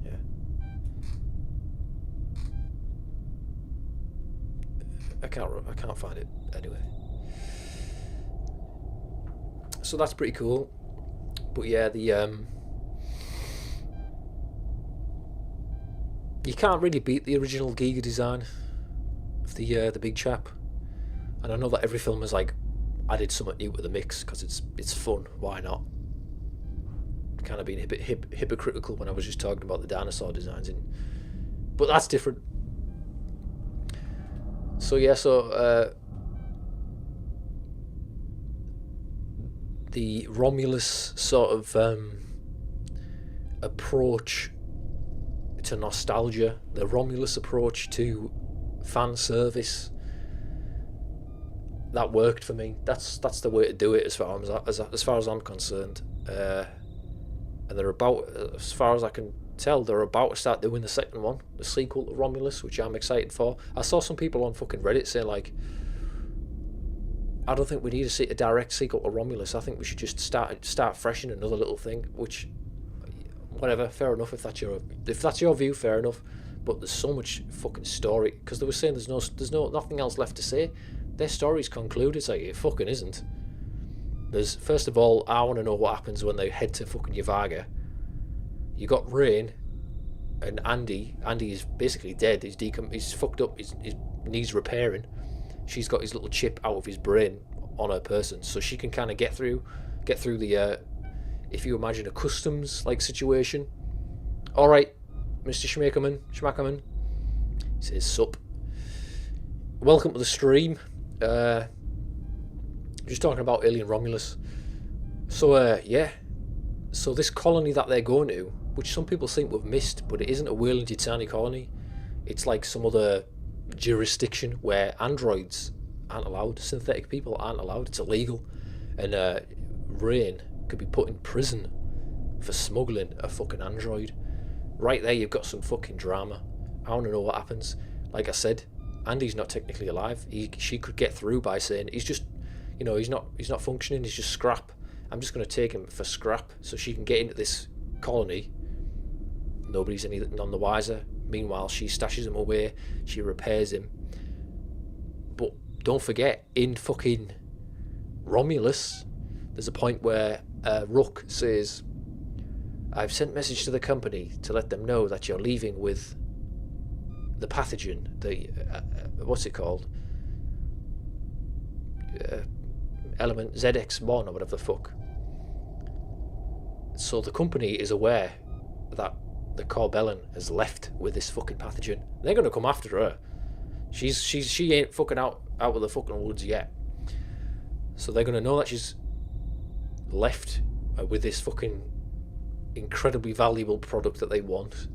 Yeah. I can't find it anyway. So that's pretty cool. But yeah, you can't really beat the original Giga design of the big chap. And I know that every film has like added something new to the mix because it's fun. Why not? Kind of being a bit hypocritical when I was just talking about the dinosaur designs, but that's different. So yeah, the Romulus sort of approach to nostalgia, the Romulus approach to fan service, that worked for me. That's the way to do it as far as I'm concerned. And they're about, as far as I can tell, they're about to start doing the second one, the sequel to Romulus, which I'm excited for. I saw some people on fucking Reddit say like, I don't think we need a direct sequel to Romulus. I think we should just start fresh in another little thing. Which, whatever, fair enough. If that's your view, fair enough. But there's so much fucking story, because they were saying there's nothing else left to say. Their story's concluded. It's like, it fucking isn't. There's, first of all, I want to know what happens when they head to fucking Yavaga. You got Rain and Andy. Andy is basically dead. He's fucked up. He needs repairing. She's got his little chip out of his brain on her person, so she can kind of get through the. If you imagine a customs like situation. All right, Mr. Schmackerman. He says, "Sup. Welcome to the stream. Just talking about Alien Romulus. So, yeah. So this colony that they're going to, which some people seem to have missed, but it isn't a Weyland-Yutani colony. It's like some other jurisdiction where androids aren't allowed, synthetic people aren't allowed. It's illegal. And Rain could be put in prison for smuggling a fucking android. Right there, you've got some fucking drama. I want to know what happens. Like I said, Andy's not technically alive. She could get through by saying he's just, he's not functioning. He's just scrap. I'm just going to take him for scrap so she can get into this colony. Nobody's none the wiser. Meanwhile, she stashes him away. She repairs him. But don't forget, in fucking Romulus, there's a point where Rook says, "I've sent message to the company to let them know that you're leaving with the pathogen, the what's it called? Element ZX1 or whatever the fuck." So the company is aware that the Corbellan has left with this fucking pathogen. They're gonna come after her. She ain't fucking out of the fucking woods yet. So they're gonna know that she's left with this fucking incredibly valuable product that they want.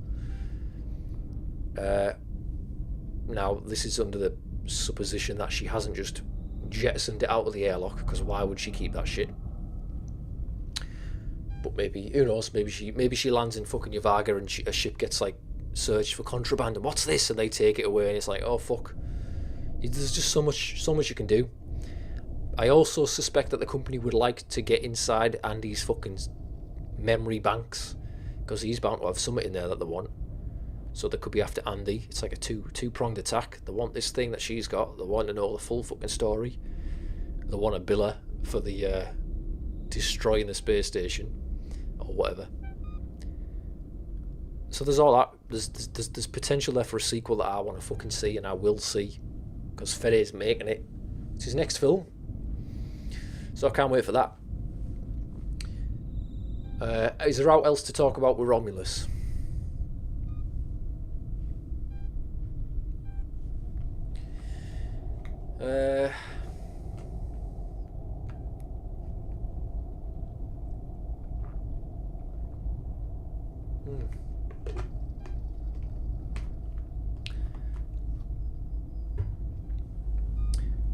Now, this is under the supposition that she hasn't just jettisoned it out of the airlock, because why would she keep that shit? But maybe, who knows, maybe she lands in fucking Yavaga and a ship gets like searched for contraband and what's this, and they take it away and it's like, oh fuck. There's just so much you can do. I also suspect that the company would like to get inside Andy's fucking memory banks, because he's bound to have something in there that they want. So they could be after Andy. It's like a two-pronged attack. They want this thing that she's got. They want to know the full fucking story. They want to bill her for the destroying the space station or whatever. So there's all that. There's potential there for a sequel that I want to fucking see, and I will see, because Fede's making it. It's his next film. So I can't wait for that. Is there out else to talk about with Romulus?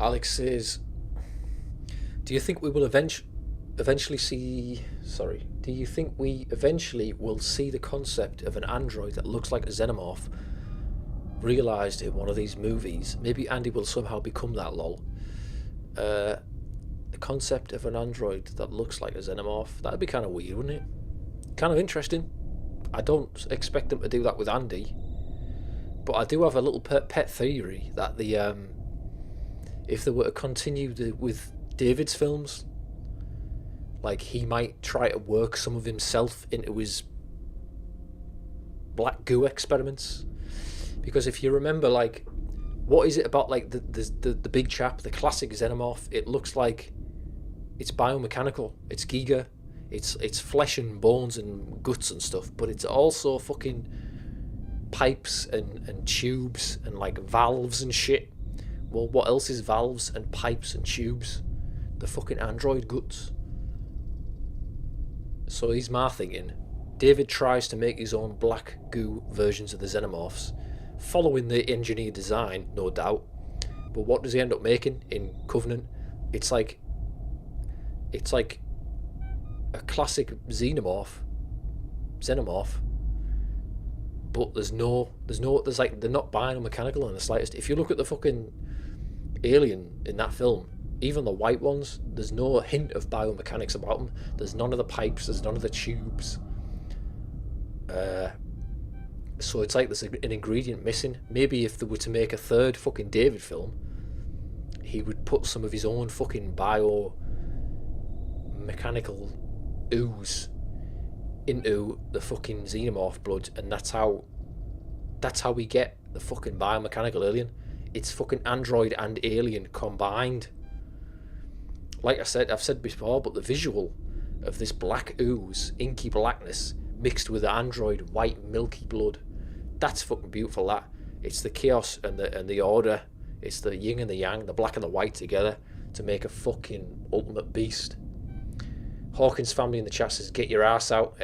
Alex says, do you think we eventually see the concept of an android that looks like a xenomorph realised in one of these movies? Maybe Andy will somehow become that, lol. The concept of an android that looks like a xenomorph, that'd be kind of weird, wouldn't it? Kind of interesting. I don't expect them to do that with Andy, but I do have a little pet theory that if they were to continue with David's films, like, he might try to work some of himself into his black goo experiments. Because if you remember, like, what is it about, like, the big chap, the classic xenomorph? It looks like it's biomechanical. It's Giga. It's flesh and bones and guts and stuff, but it's also fucking pipes and tubes and, like, valves and shit. Well, what else is valves and pipes and tubes? The fucking android guts. So here's my thinking. David tries to make his own black goo versions of the xenomorphs, following the engineered design, no doubt. But what does he end up making in Covenant? It's like a classic xenomorph, but there's like, they're not biomechanical in the slightest. If you look at the fucking alien in that film, even the white ones, there's no hint of biomechanics about them. There's none of the pipes, there's none of the tubes. So it's like there's an ingredient missing. Maybe if they were to make a third fucking David film, he would put some of his own fucking mechanical ooze into the fucking xenomorph blood, and that's how we get the fucking biomechanical alien. It's fucking android and alien combined. Like I said, I've said before, but the visual of this black ooze, inky blackness, mixed with the android white milky blood, that's fucking beautiful. That it's the chaos and the order. It's the yin and the yang, the black and the white together to make a fucking ultimate beast. Hawkins family in the chat says, get your ass out.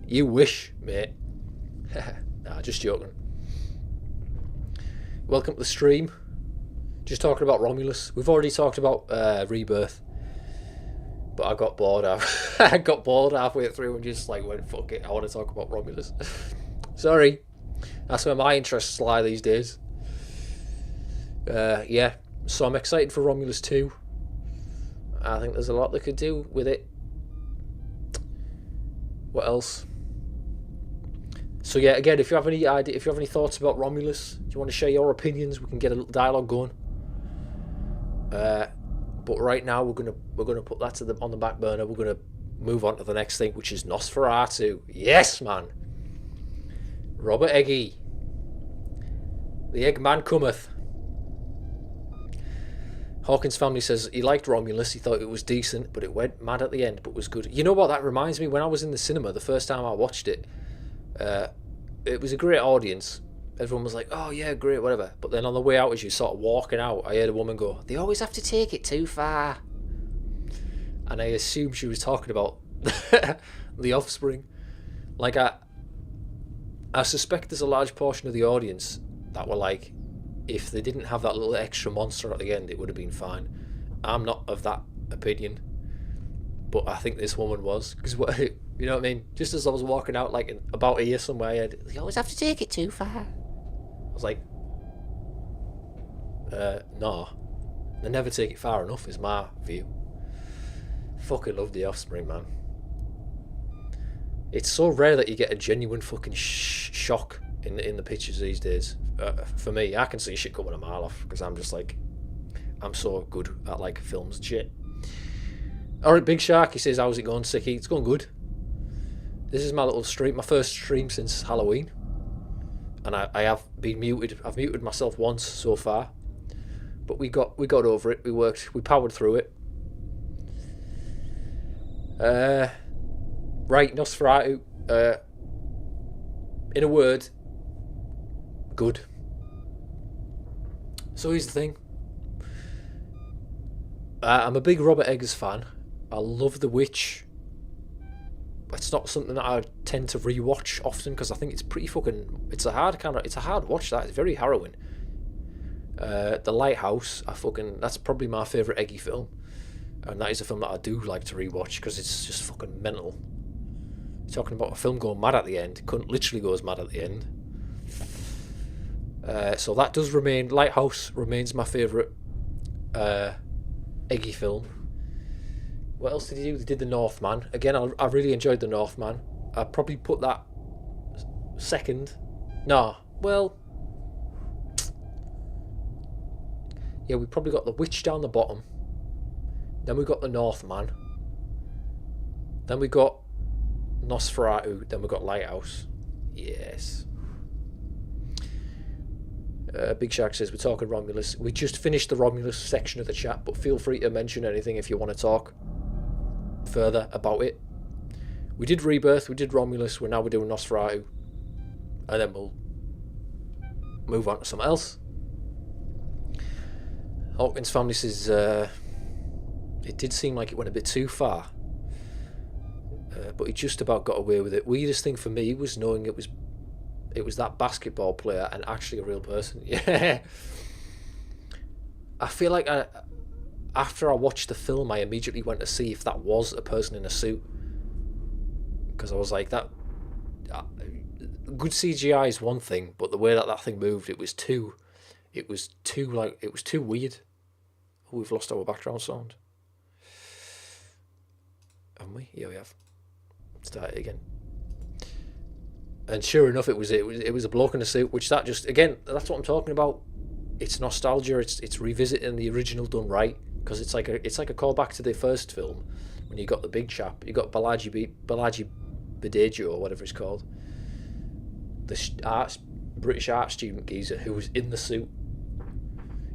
You wish, mate. Nah, just joking. Welcome to the stream. Just talking about Romulus. We've already talked about Rebirth. But I got bored I got bored halfway through and just like went, fuck it, I want to talk about Romulus. Sorry. That's where my interests lie these days. Yeah. So I'm excited for Romulus 2. I think there's a lot they could do with it. What else? So yeah, again, if you have any idea, if you have any thoughts about Romulus, do you want to share your opinions, we can get a little dialogue going. But right now we're gonna put that on the back burner. We're gonna move on to the next thing, which is Nosferatu. Yes, man. Robert Eggy. The Eggman cometh. Hawkins family says he liked Romulus. He thought it was decent, but it went mad at the end, but was good. You know what that reminds me? When I was in the cinema the first time I watched it, it was a great audience. Everyone was like, oh yeah, great, whatever. But then on the way out, as you sort of walking out, I heard a woman go, they always have to take it too far. And I assumed she was talking about The Offspring. Like, I suspect there's a large portion of the audience that were like, if they didn't have that little extra monster at the end, it would have been fine. I'm not of that opinion, but I think this woman was, because what, you know what I mean? Just as I was walking out, like about here somewhere, I had, you always have to take it too far. I was like, no, they never take it far enough, is my view. Fucking love The Offspring, man. It's so rare that you get a genuine fucking shock in the pictures these days. For me, I can see shit coming a mile off because I'm just like, I'm so good at like films and shit. Alright, Big Shark, he says, how's it going, Sicky? It's going good. This is my little stream, my first stream since Halloween, and I have been muted. I've muted myself once so far, but we got over it. We powered through it. Right, Nosferatu. In a word, good. So here's the thing. I'm a big Robert Eggers fan. I love The Witch. It's not something that I tend to rewatch often because I think it's pretty fucking. It's a hard watch. That it's very harrowing. The Lighthouse. That's probably my favourite Eggy film, and that is a film that I do like to rewatch because it's just fucking mental. You're talking about a film going mad at the end. It literally goes mad at the end. So that does remain. Lighthouse remains my favourite Eggy film. What else did he do? They did The Northman. Again, I really enjoyed The Northman. I'd probably put that second. No, well, yeah, we probably got The Witch down the bottom. Then we got The Northman. Then we got Nosferatu. Then we got Lighthouse. Yes. Big Shark says, we're talking Romulus. We just finished the Romulus section of the chat, but feel free to mention anything if you want to talk further about it. We did Rebirth, we did Romulus, we're doing Nosferatu, and then we'll move on to something else. Hawkins family says, it did seem like it went a bit too far, but he just about got away with it. Weirdest thing for me was knowing it was that basketball player and actually a real person. Yeah. I feel like after I watched the film, I immediately went to see if that was a person in a suit. Because I was like, that good CGI is one thing, but the way that thing moved, it was too weird. Oh, we've lost our background sound. Haven't we? Yeah, we have. Start it again. And sure enough, it was a bloke in a suit, which that's what I'm talking about. It's nostalgia. It's revisiting the original done right. because it's like a callback to the first film when you got the big chap, you got Balaji Badejo or whatever it's called, the British art student geezer who was in the suit.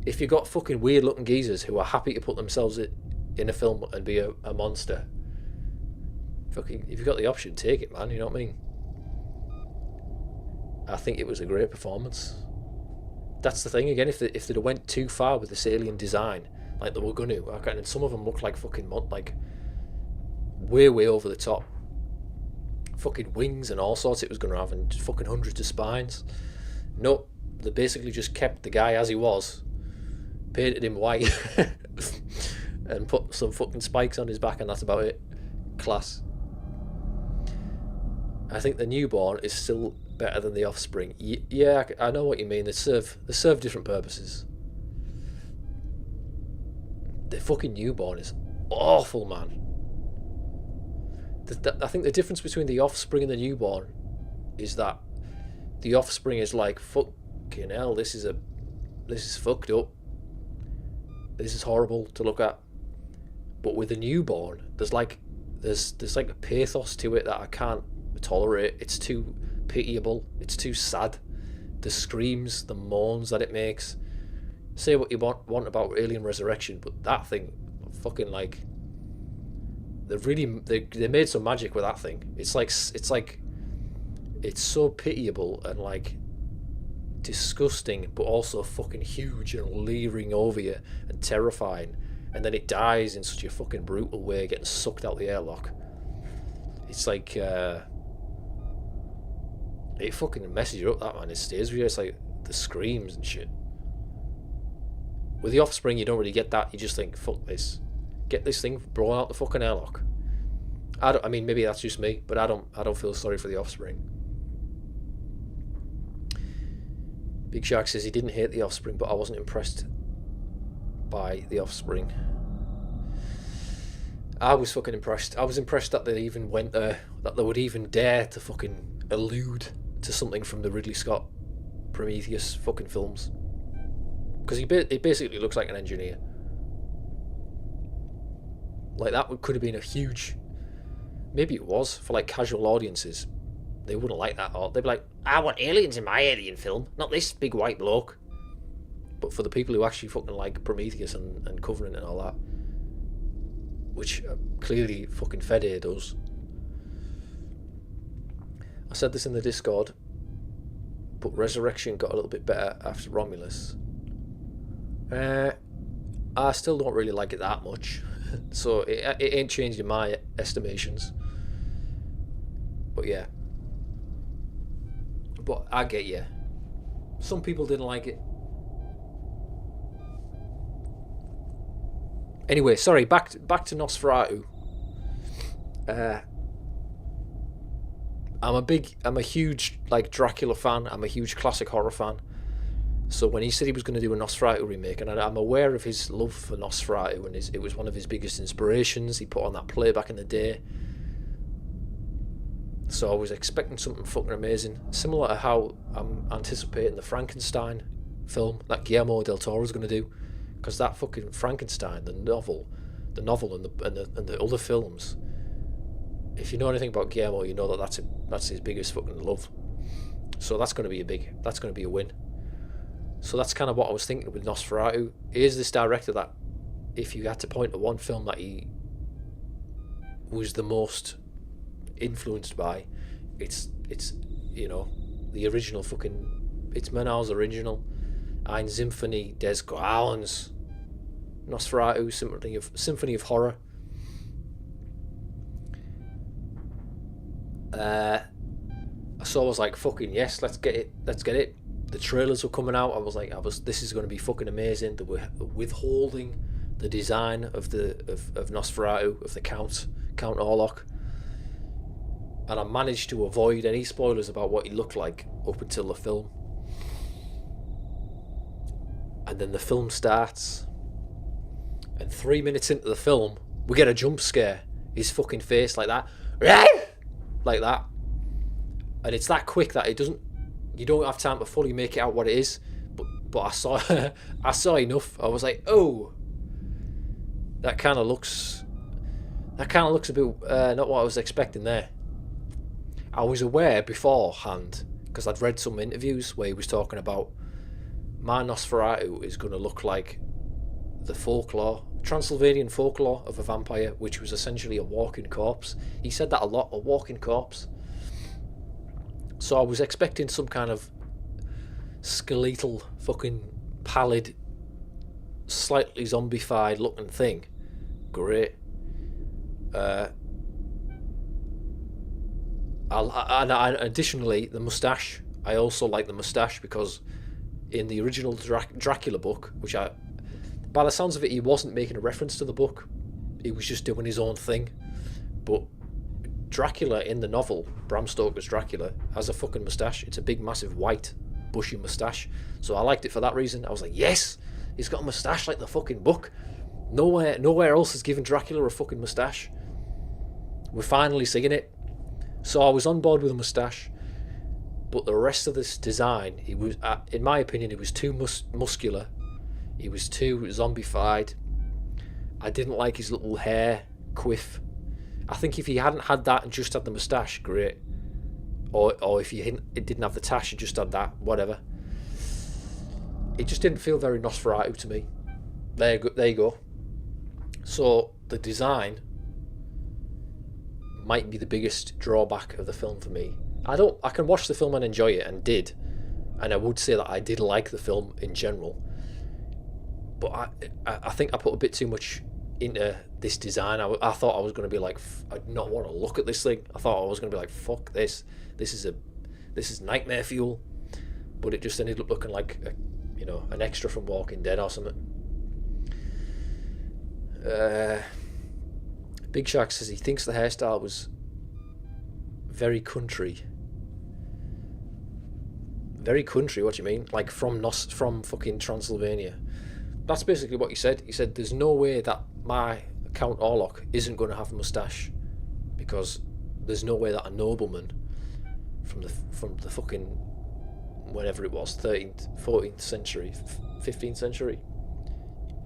If you got fucking weird looking geezers who are happy to put themselves in a film and be a monster, fucking, if you've got the option, take it, man. You know what I mean? I think it was a great performance. That's the thing again. If they'd have went too far with this alien design, like they were going to, and some of them looked like fucking like way over the top, fucking wings and all sorts it was going to have, and fucking hundreds of spines. No, they basically just kept the guy as he was, painted him white, and put some fucking spikes on his back, and that's about it. Class. I think the newborn is still better than the offspring. Yeah, I know what you mean. They serve different purposes. The fucking newborn is awful, man. I think the difference between the offspring and the newborn is that the offspring is like, fucking hell, this is fucked up. This is horrible to look at. But with the newborn, there's like a pathos to it that I can't tolerate. It's too pitiable. It's too sad. The screams, the moans that it makes. Say what you want about Alien Resurrection, but that thing, fucking like, they made some magic with that thing. It's so pitiable and like disgusting, but also fucking huge and leering over you and terrifying. And then it dies in such a fucking brutal way, getting sucked out the airlock. It's like it fucking messes you up, that, man. It stays with you. It's like the screams and shit. With the offspring, you don't really get that. You just think, fuck this. Get this thing blown out the fucking airlock. I mean, maybe that's just me, but I don't feel sorry for the offspring. Big Shark says he didn't hate the offspring, but I wasn't impressed by the offspring. I was fucking impressed. I was impressed that they even went there, that they would even dare to fucking allude to something from the Ridley Scott Prometheus fucking films. Because he basically looks like an engineer. Like, that could have been a huge... Maybe it was, for like casual audiences. They wouldn't like that. Or they'd be like, I want aliens in my alien film, not this big white bloke. But for the people who actually fucking like Prometheus and Covenant and all that, which clearly fucking Fede does. I said this in the Discord, but Resurrection got a little bit better after Romulus. I still don't really like it that much, so it ain't changed in my estimations. But yeah. But I get you. Some people didn't like it. Anyway, sorry, back to Nosferatu. I'm a huge like Dracula fan. I'm a huge classic horror fan. So when he said he was going to do a Nosferatu remake, and I'm aware of his love for Nosferatu, and it was one of his biggest inspirations. He put on that play back in the day. So I was expecting something fucking amazing, similar to how I'm anticipating the Frankenstein film that Guillermo del Toro is going to do. Because that fucking Frankenstein, the novel and the other films, if you know anything about Guillermo, you know that that's his biggest fucking love. So that's going to be a win. So that's kind of what I was thinking with Nosferatu. Is this director that, if you had to point to one film that he was the most influenced by, it's you know, the original fucking, it's Murnau's original. Ein Symphony des Grauens, Nosferatu, Symphony of Horror. So I was like, fucking yes, let's get it. The trailers were coming out. This is going to be fucking amazing. They were withholding the design of Nosferatu, of the Count Orlok, and I managed to avoid any spoilers about what he looked like up until the film. And then the film starts, and 3 minutes into the film, we get a jump scare. His fucking face like that, like that, and it's that quick that you don't have time to fully make it out what it is. But I saw I saw enough. I was like, oh, that kind of looks a bit not what I was expecting there. I was aware beforehand, because I'd read some interviews where he was talking about my Nosferatu is going to look like the folklore, Transylvanian folklore of a vampire, which was essentially a walking corpse. He said that a lot, a walking corpse. So I was expecting some kind of skeletal, fucking pallid, slightly zombified looking thing. Great. And additionally, the moustache. I also like the moustache because in the original Dracula book, which by the sounds of it, he wasn't making a reference to the book. He was just doing his own thing. But Dracula in the novel, Bram Stoker's Dracula, has a fucking moustache. It's a big, massive, white, bushy moustache. So I liked it for that reason. I was like, yes, he's got a moustache like the fucking book. Nowhere else has given Dracula a fucking moustache. We're finally seeing it. So I was on board with a moustache. But the rest of this design, he was, in my opinion, he was too muscular. He was too zombified. I didn't like his little hair quiff. I think if he hadn't had that and just had the moustache, great. Or if it didn't have the tash and just had that, whatever. It just didn't feel very Nosferatu to me. There you go. So the design might be the biggest drawback of the film for me. I can watch the film and enjoy it, and did. And I would say that I did like the film in general. But I think I put a bit too much into this design. I thought I was going to be like, I'd not want to look at this thing. I thought I was going to be like, fuck this. This is nightmare fuel. But it just ended up looking like an extra from Walking Dead or something. Big Shaq says he thinks the hairstyle was very country. Very country, what do you mean? Like from fucking Transylvania. That's basically what he said. He said there's no way that my Count Orlok isn't going to have a moustache, because there's no way that a nobleman from the fucking whatever it was, 13th, 14th century, 15th century,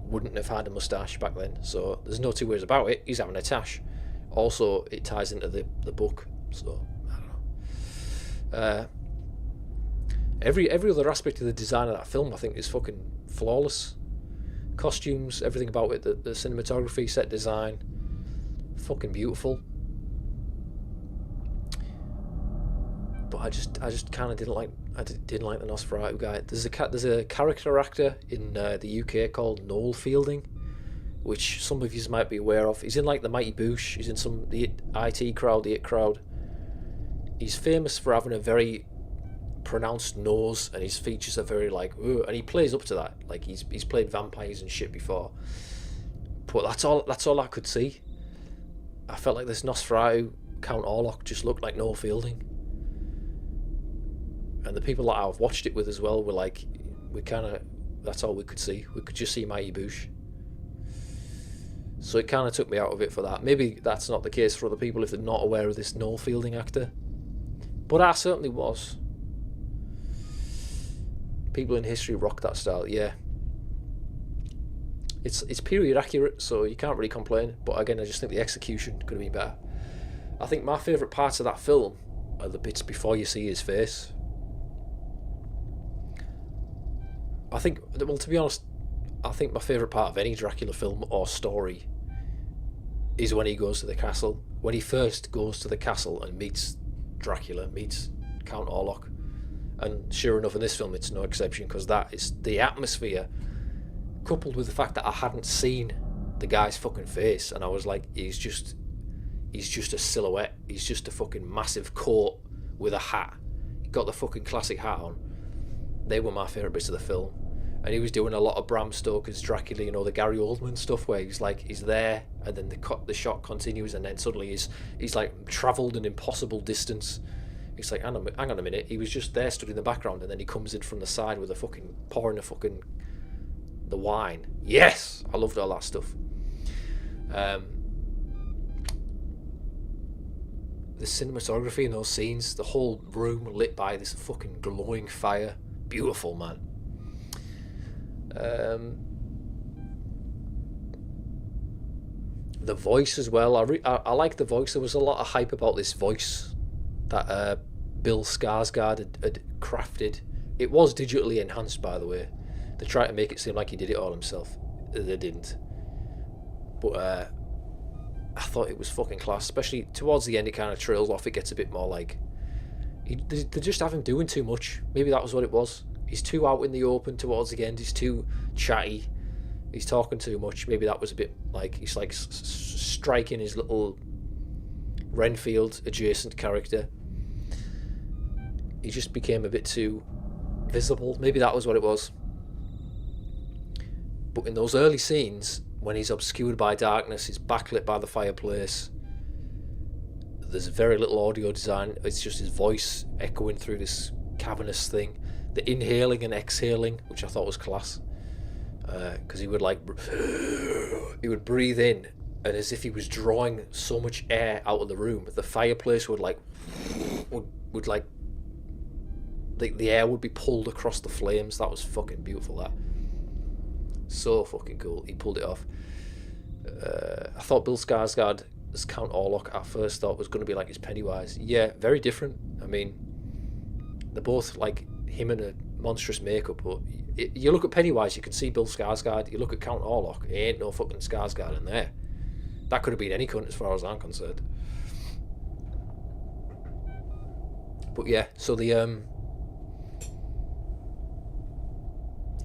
wouldn't have had a moustache back then. So there's no two ways about it. He's having a tash. Also, it ties into the book. So I don't know. Every other aspect of the design of that film, I think, is fucking flawless. Costumes, everything about it, the cinematography, set design, fucking beautiful. But I just kind of didn't like the Nosferatu guy. There's a character actor in the UK called Noel Fielding, which some of you might be aware of. He's in like the Mighty Boosh. He's in the IT crowd, the It crowd. He's famous for having a very pronounced nose, and his features are very like, ugh, and he plays up to that. Like he's played vampires and shit before. But that's all I could see. I felt like this Nosferatu Count Orlok just looked like Noel Fielding. And the people that I've watched it with as well were like, that's all we could see. We could just see Mighty Boosh. So it kind of took me out of it for that. Maybe that's not the case for other people if they're not aware of this Noel Fielding actor. But I certainly was. People in history rock that style, yeah. It's period accurate, so you can't really complain. But again, I just think the execution could have been better. I think my favourite parts of that film are the bits before you see his face. I think, well, to be honest, I think my favourite part of any Dracula film or story is when he goes to the castle. When he first goes to the castle and meets Dracula, meets Count Orlok. And sure enough, in this film, it's no exception, because that is the atmosphere, coupled with the fact that I hadn't seen the guy's fucking face, and I was like, he's just a silhouette. He's just a fucking massive coat with a hat. He got the fucking classic hat on. They were my favourite bits of the film. And he was doing a lot of Bram Stoker's Dracula, the Gary Oldman stuff, where he's there, and then the shot continues, and then suddenly he's like travelled an impossible distance. It's like, hang on a minute, he was just there stood in the background, and then he comes in from the side with pouring the wine. Yes! I loved all that stuff. The cinematography in those scenes, the whole room lit by this fucking glowing fire. Beautiful, man. The voice as well. I like the voice. There was a lot of hype about this voice that Bill Skarsgård had crafted. It was digitally enhanced, by the way. They tried to make it seem like he did it all himself. They didn't. But I thought it was fucking class. Especially towards the end, it kind of trails off. It gets a bit more like... They just have him doing too much. Maybe that was what it was. He's too out in the open towards the end. He's too chatty. He's talking too much. Maybe that was a bit like... He's like striking his little Renfield adjacent character. He just became a bit too visible. Maybe that was what it was. But in those early scenes, when he's obscured by darkness, he's backlit by the fireplace, there's very little audio design. It's just his voice echoing through this cavernous thing. The inhaling and exhaling, which I thought was class. Because he would he would breathe in, and as if he was drawing so much air out of the room, the fireplace would the air would be pulled across the flames. That was fucking beautiful, that. So fucking cool. He pulled it off. I thought Bill Skarsgård as Count Orlok at first thought was going to be like his Pennywise. Yeah, very different. I mean, they're both like him in a monstrous makeup, but you look at Pennywise, you can see Bill Skarsgård. You look at Count Orlok, ain't no fucking Skarsgård in there. That could have been any cunt as far as I'm concerned. But yeah, so the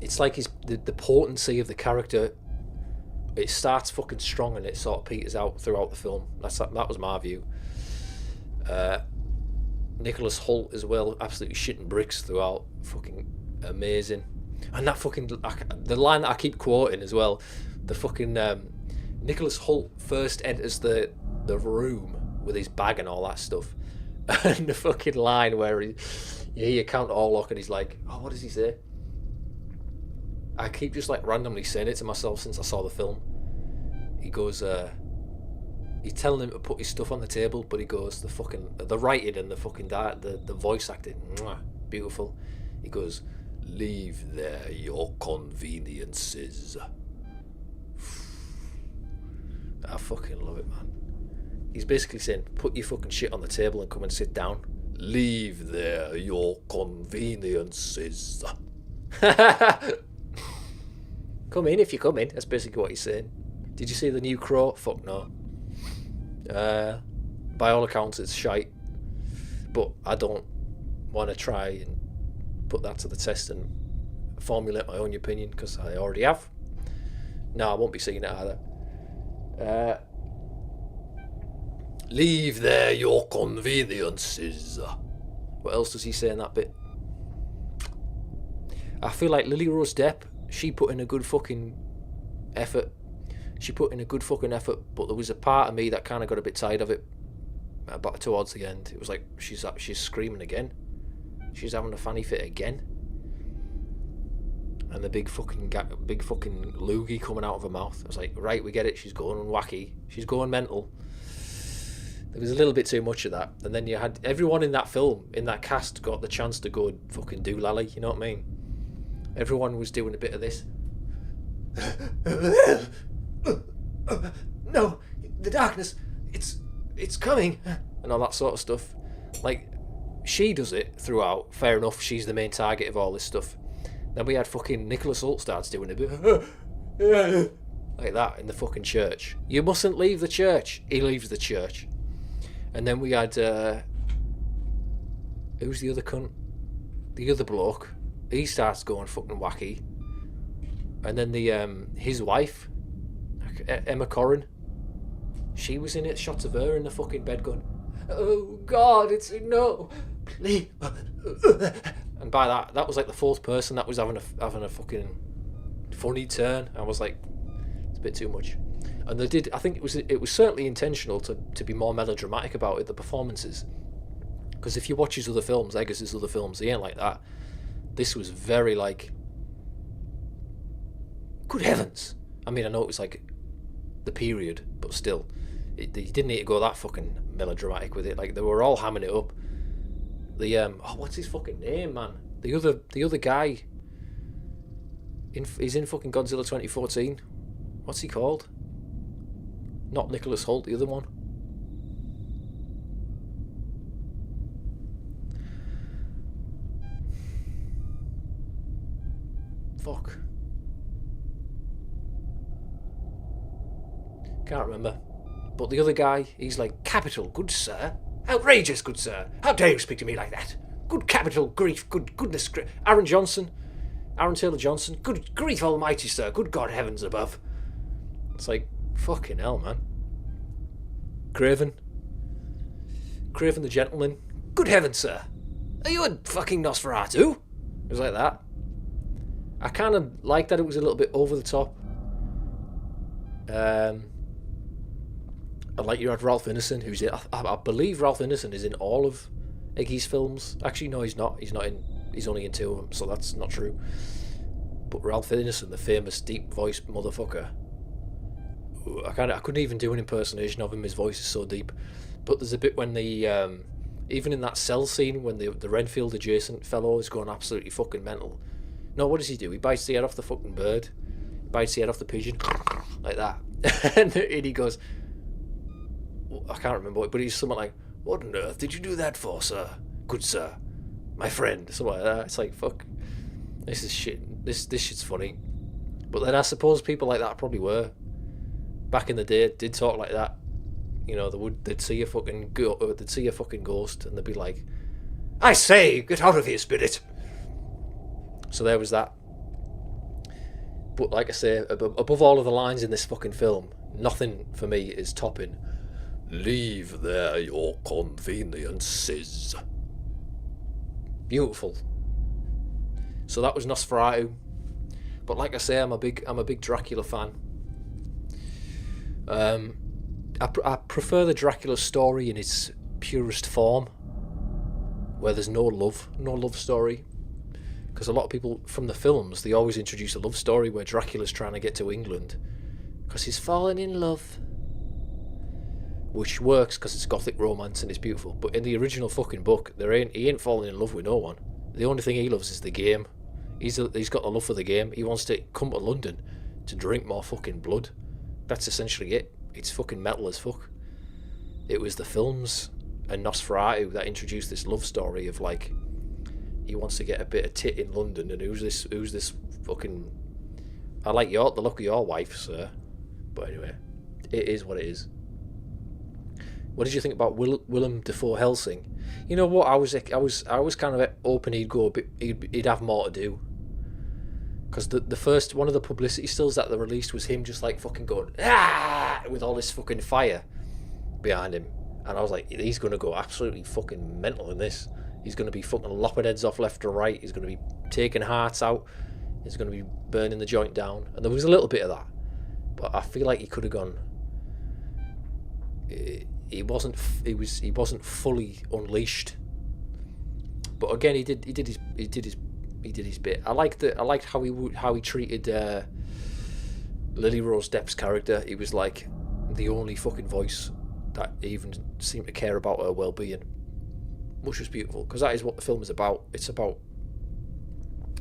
it's like the potency of the character. It starts fucking strong and it sort of peters out throughout the film. That was my view. Nicholas Hoult as well, absolutely shitting bricks throughout. Fucking amazing. And that fucking the line that I keep quoting as well. The fucking Nicholas Hoult first enters the room with his bag and all that stuff, and the fucking line where you hear Count Orlok and he's like, oh, what does he say? I keep just like randomly saying it to myself since I saw the film. He goes, he's telling him to put his stuff on the table, but he goes, the writing and the fucking the voice acting, beautiful. He goes, leave there your conveniences. I fucking love it, man. He's basically saying, put your fucking shit on the table and come and sit down. Leave there your conveniences. Come in if you come in. That's basically what he's saying. Did you see the new Crow? Fuck no. By all accounts, it's shite. But I don't want to try and put that to the test and formulate my own opinion, because I already have. No, I won't be seeing it either. Leave there your conveniences. What else does he say in that bit? I feel like Lily Rose Depp, she put in a good fucking effort. But there was a part of me that kind of got a bit tired of it. But towards the end, it was like she's screaming again. She's having a fanny fit again. And the big fucking loogie coming out of her mouth. I was like, right, we get it. She's going wacky. She's going mental. There was a little bit too much of that. And then you had everyone in that film, in that cast, got the chance to go fucking do lally. You know what I mean? Everyone was doing a bit of this. No, the darkness, it's coming, and all that sort of stuff. Like, she does it throughout. Fair enough, she's the main target of all this stuff. Then we had fucking Nicholas Hoult starts doing a bit like that in the fucking church. You mustn't leave the church. He leaves the church. And then we had who's the other cunt? The other bloke. He starts going fucking wacky. And then the his wife, Emma Corrin, she was in it. Shots of her in the fucking bed going, oh God, it's no, please. And by that was like the fourth person that was having a fucking funny turn. I was like, it's a bit too much. And they did. I think it was certainly intentional to be more melodramatic about it. The performances, because if you watch his other films, Eggers' other films, he ain't like that. This was very like, good heavens. I mean, I know it was like the period, but still, he didn't need to go that fucking melodramatic with it. Like, they were all hamming it up. The what's his fucking name, man? The other guy. He's in fucking Godzilla 2014. What's he called? Not Nicholas Hoult, the other one. Fuck. Can't remember. But the other guy, he's like, capital, good sir. Outrageous, good sir. How dare you speak to me like that? Good capital grief, good goodness. Aaron Taylor Johnson. Good grief almighty, sir. Good God heavens above. It's like, fucking hell, man. Craven the gentleman. Good heavens, sir. Are you a fucking Nosferatu? It was like that. I kind of like that it was a little bit over the top. I like you had Ralph Ineson, who's in, I believe Ralph Ineson is in all of Iggy's films. Actually, no, he's not. He's only in 2 of them, so that's not true. But Ralph Ineson, the famous deep voiced motherfucker, I couldn't even do an impersonation of him. His voice is so deep. But there's a bit when the even in that cell scene when the Renfield adjacent fellow is going absolutely fucking mental. No, what does he do? He bites the head off the fucking bird, bites the head off the pigeon, like that, and he goes, I can't remember it, but he's something like, "What on earth did you do that for, sir? Good sir, my friend," something like that. It's like, fuck, this is shit. This shit's funny. But then I suppose people like that probably were back in the day, did talk like that. You know, they'd see a fucking ghost, and they'd be like, "I say, get out of here, spirit." So there was that. But like I say, above all of the lines in this fucking film, nothing for me is topping "Leave there your conveniences." Beautiful. So that was Nosferatu. But like I say, I'm a big Dracula fan. I prefer the Dracula story in its purest form, where there's no love story. Because a lot of people from the films, they always introduce a love story where Dracula's trying to get to England because he's fallen in love, which works because it's gothic romance and it's beautiful. But in the original fucking book, he ain't falling in love with no one. The only thing he loves is the game. He's got a love for the game. He wants to come to London to drink more fucking blood. That's essentially it. It's fucking metal as fuck. It was the films and Nosferatu that introduced this love story of like, he wants to get a bit of tit in London, and who's this fucking, I like the look of your wife, sir. But anyway, it is what it is. What did you think about Willem Dafoe Helsing? You know what, I was kind of hoping he'd have more to do. Because the first one of the publicity stills that they released was him just like fucking going with all this fucking fire behind him, and I was like, he's gonna go absolutely fucking mental in this. He's gonna be fucking lopping heads off left to right. He's gonna be taking hearts out. He's gonna be burning the joint down, and there was a little bit of that, but I feel like he could have gone. He wasn't fully unleashed. But again, he did his bit. I liked how he treated Lily Rose Depp's character. He was like the only fucking voice that even seemed to care about her well-being, which was beautiful, because that is what the film is about. It's about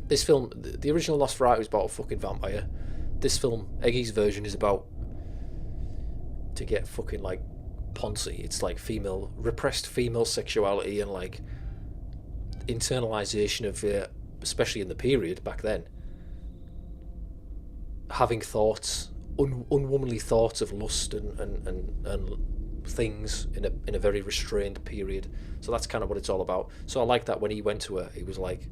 this film. The original Nosferatu is about a fucking vampire. This film, Eggy's version, is about to get fucking like Ponzi. It's like repressed female sexuality and like internalization of especially in the period back then, having thoughts, unwomanly thoughts of lust and things in a very restrained period. So that's kind of what it's all about. So I like that when he went to her, he was like,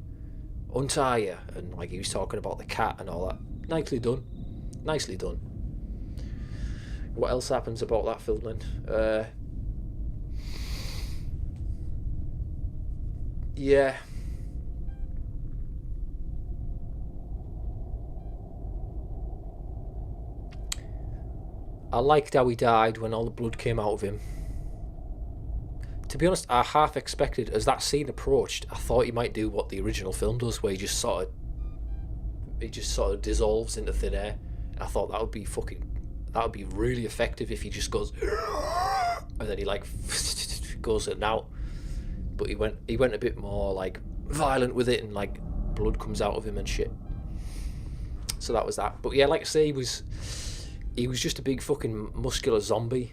untie her, and like he was talking about the cat and all that. Nicely done. What else happens about that film then? Yeah. I liked how he died when all the blood came out of him. To be honest, I half expected, as that scene approached, I thought he might do what the original film does, where he just sort of dissolves into thin air. I thought that would be really effective if he just goes and then he like goes in and out. But he went a bit more like violent with it, and like blood comes out of him and shit. So that was that. But yeah, like I say, he was just a big fucking muscular zombie.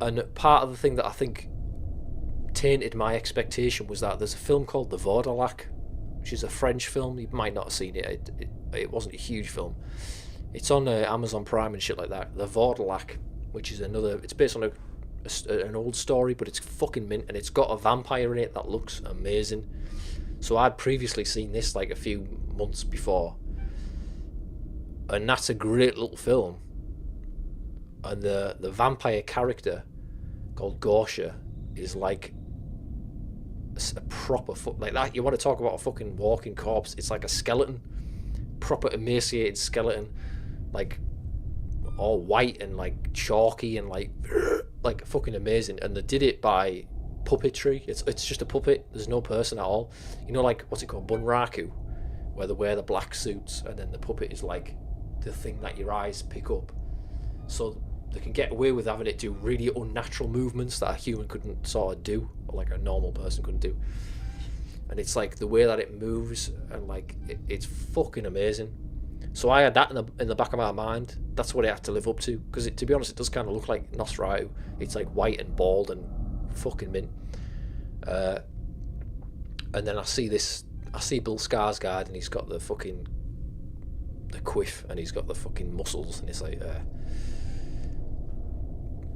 And part of the thing that I think tainted my expectation was that there's a film called The Vordelak, which is a French film. You might not have seen it. It wasn't a huge film. It's on Amazon Prime and shit like that. The Vordelak, which is another... It's based on an old story, but it's fucking mint, and it's got a vampire in it that looks amazing. So I'd previously seen this like a few months before, and that's a great little film. And the vampire character called Gorsha is like a proper like that. You want to talk about a fucking walking corpse? It's like a skeleton, proper emaciated skeleton, like all white and like chalky and like fucking amazing. And they did it by puppetry. It's just a puppet. There's no person at all. You know, like what's it called, bunraku, where they wear the black suits and then the puppet is like the thing that your eyes pick up. So they can get away with having it do really unnatural movements that a human couldn't sort of do, or like a normal person couldn't do. And it's like the way that it moves, and like it's fucking amazing. So I had that in the back of my mind. That's what it had to live up to, because to be honest, it does kind of look like Nosferatu. It's like white and bald and fucking mint. And then I see Bill Skarsgård, and he's got the quiff, and he's got the fucking muscles, and it's like,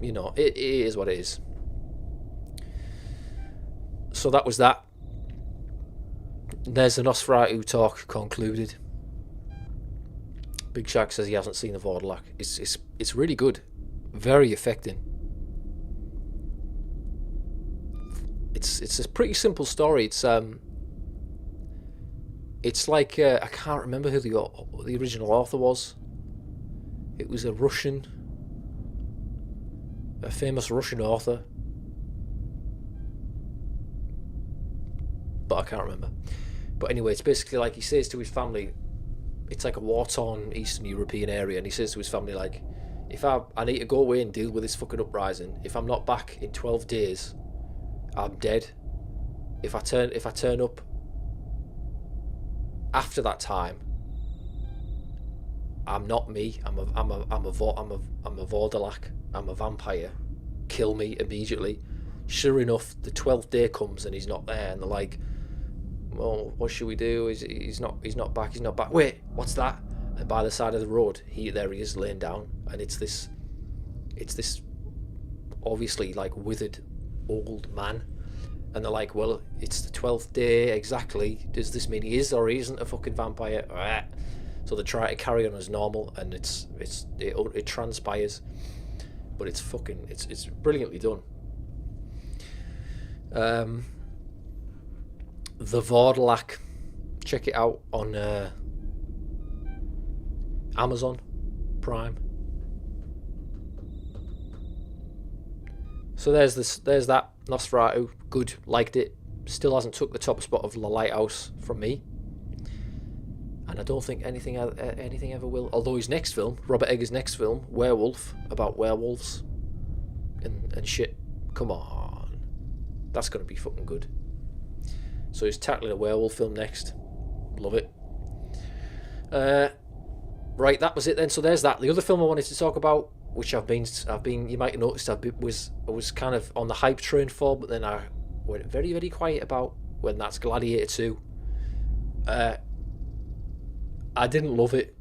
you know, it is what it is. So that was that. There's the Nosferatu talk concluded. Big Shaq says he hasn't seen the Vordelak. It's really good, very affecting. It's a pretty simple story. It's like I can't remember who the original author was. It was a famous Russian author, but I can't remember. But anyway, it's basically like he says to his family, it's like a war-torn Eastern European area, and he says to his family, like, if I need to go away and deal with this fucking uprising, if I'm not back in 12 days, I'm dead. If I turn up after that time, I'm not me. I'm a Vordelak. I'm a vampire. Kill me immediately. Sure enough, the 12th day comes and he's not there, and they're like, well, what should we do? He's not back. He's not back. Wait, what's that? And by the side of the road, there he is laying down, and it's this obviously like withered old man. And they're like, well, it's the 12th day exactly. Does this mean he is or he isn't a fucking vampire? So they try to carry on as normal, and it transpires, but it's brilliantly done. The Vordelak, check it out on Amazon Prime. So there's that Nosferatu. Good, liked it. Still hasn't took the top spot of The Lighthouse from me, and I don't think anything ever will. Although his next film, Robert Eggers' next film, Werewolf, about werewolves and shit, come on, that's gonna be fucking good. So he's tackling a werewolf film next. Love it. Right, that was it then. So there's that. The other film I wanted to talk about, which I've been, you might have noticed, I was kind of on the hype train for, but then I went very, very quiet about when that's Gladiator 2. I didn't love it.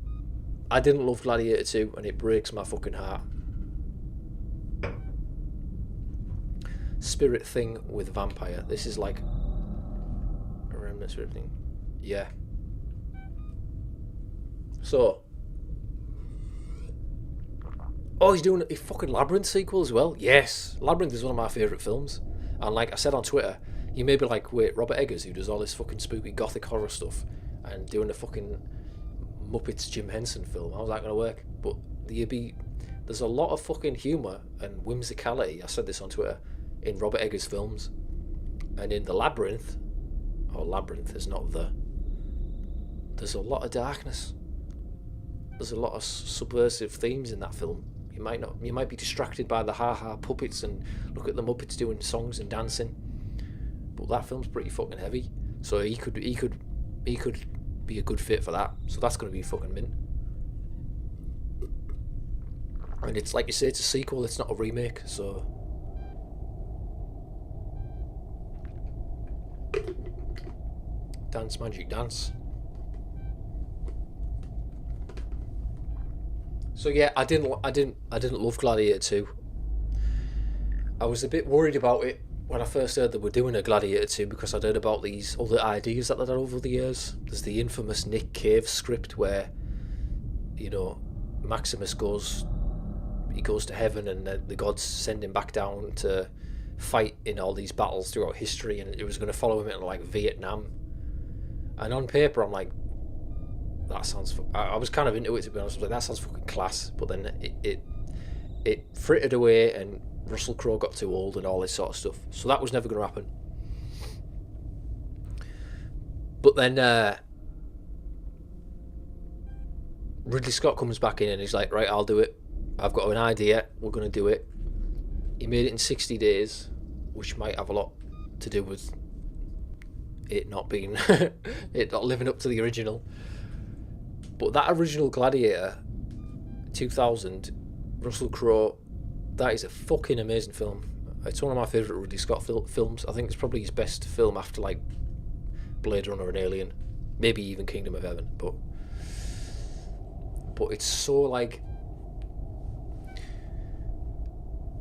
I didn't love Gladiator 2, and it breaks my fucking heart. Spirit thing with vampire. This is like a remnant spirit thing. Yeah. So. Oh, he's doing a fucking Labyrinth sequel as well. Yes, Labyrinth is one of my favourite films. And like I said on Twitter, you may be like, wait, Robert Eggers, who does all this fucking spooky gothic horror stuff, and doing a fucking Muppets Jim Henson film, how's that going to work? But there's a lot of fucking humour and whimsicality, I said this on Twitter, in Robert Eggers films. And in the Labyrinth, is not there's a lot of darkness. There's a lot of subversive themes in that film. You might be distracted by the ha-ha puppets and look at the Muppets doing songs and dancing, but that film's pretty fucking heavy. So he could be a good fit for that. So that's going to be fucking mint. And it's like you say, it's a sequel, it's not a remake, so... Dance, magic, dance. So yeah, I didn't love Gladiator 2. I was a bit worried about it when I first heard they were doing a Gladiator 2 because I'd heard about these other ideas that they'd had over the years. There's the infamous Nick Cave script where, you know, Maximus goes to heaven and the gods send him back down to fight in all these battles throughout history, and it was going to follow him into like Vietnam. And on paper, I'm like, that sounds. I was kind of into it, to be honest. I was like, that sounds fucking class. But then it frittered away, and Russell Crowe got too old and all this sort of stuff. So that was never going to happen. But then Ridley Scott comes back in and he's like, right, I'll do it. I've got an idea. We're going to do it. He made it in 60 days, which might have a lot to do with it not being, it not living up to the original. But that original Gladiator, 2000, Russell Crowe, that is a fucking amazing film. It's one of my favourite Ridley Scott films. I think it's probably his best film after like Blade Runner and Alien, maybe even Kingdom of Heaven. But it's so like,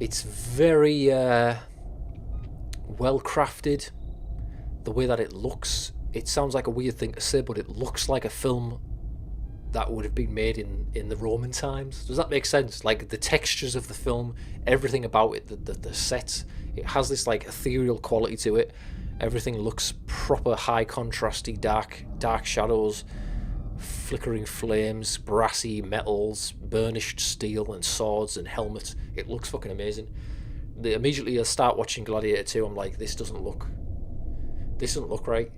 it's very well crafted. The way that it looks, it sounds like a weird thing to say, but it looks like a film that would have been made in the Roman times. Does that make sense? Like the textures of the film, everything about it, the sets, it has this like ethereal quality to it. Everything looks proper high contrasty, dark shadows, flickering flames, brassy metals, burnished steel and swords and helmets. It looks fucking amazing. Immediately I start watching Gladiator 2, I'm like, this doesn't look right.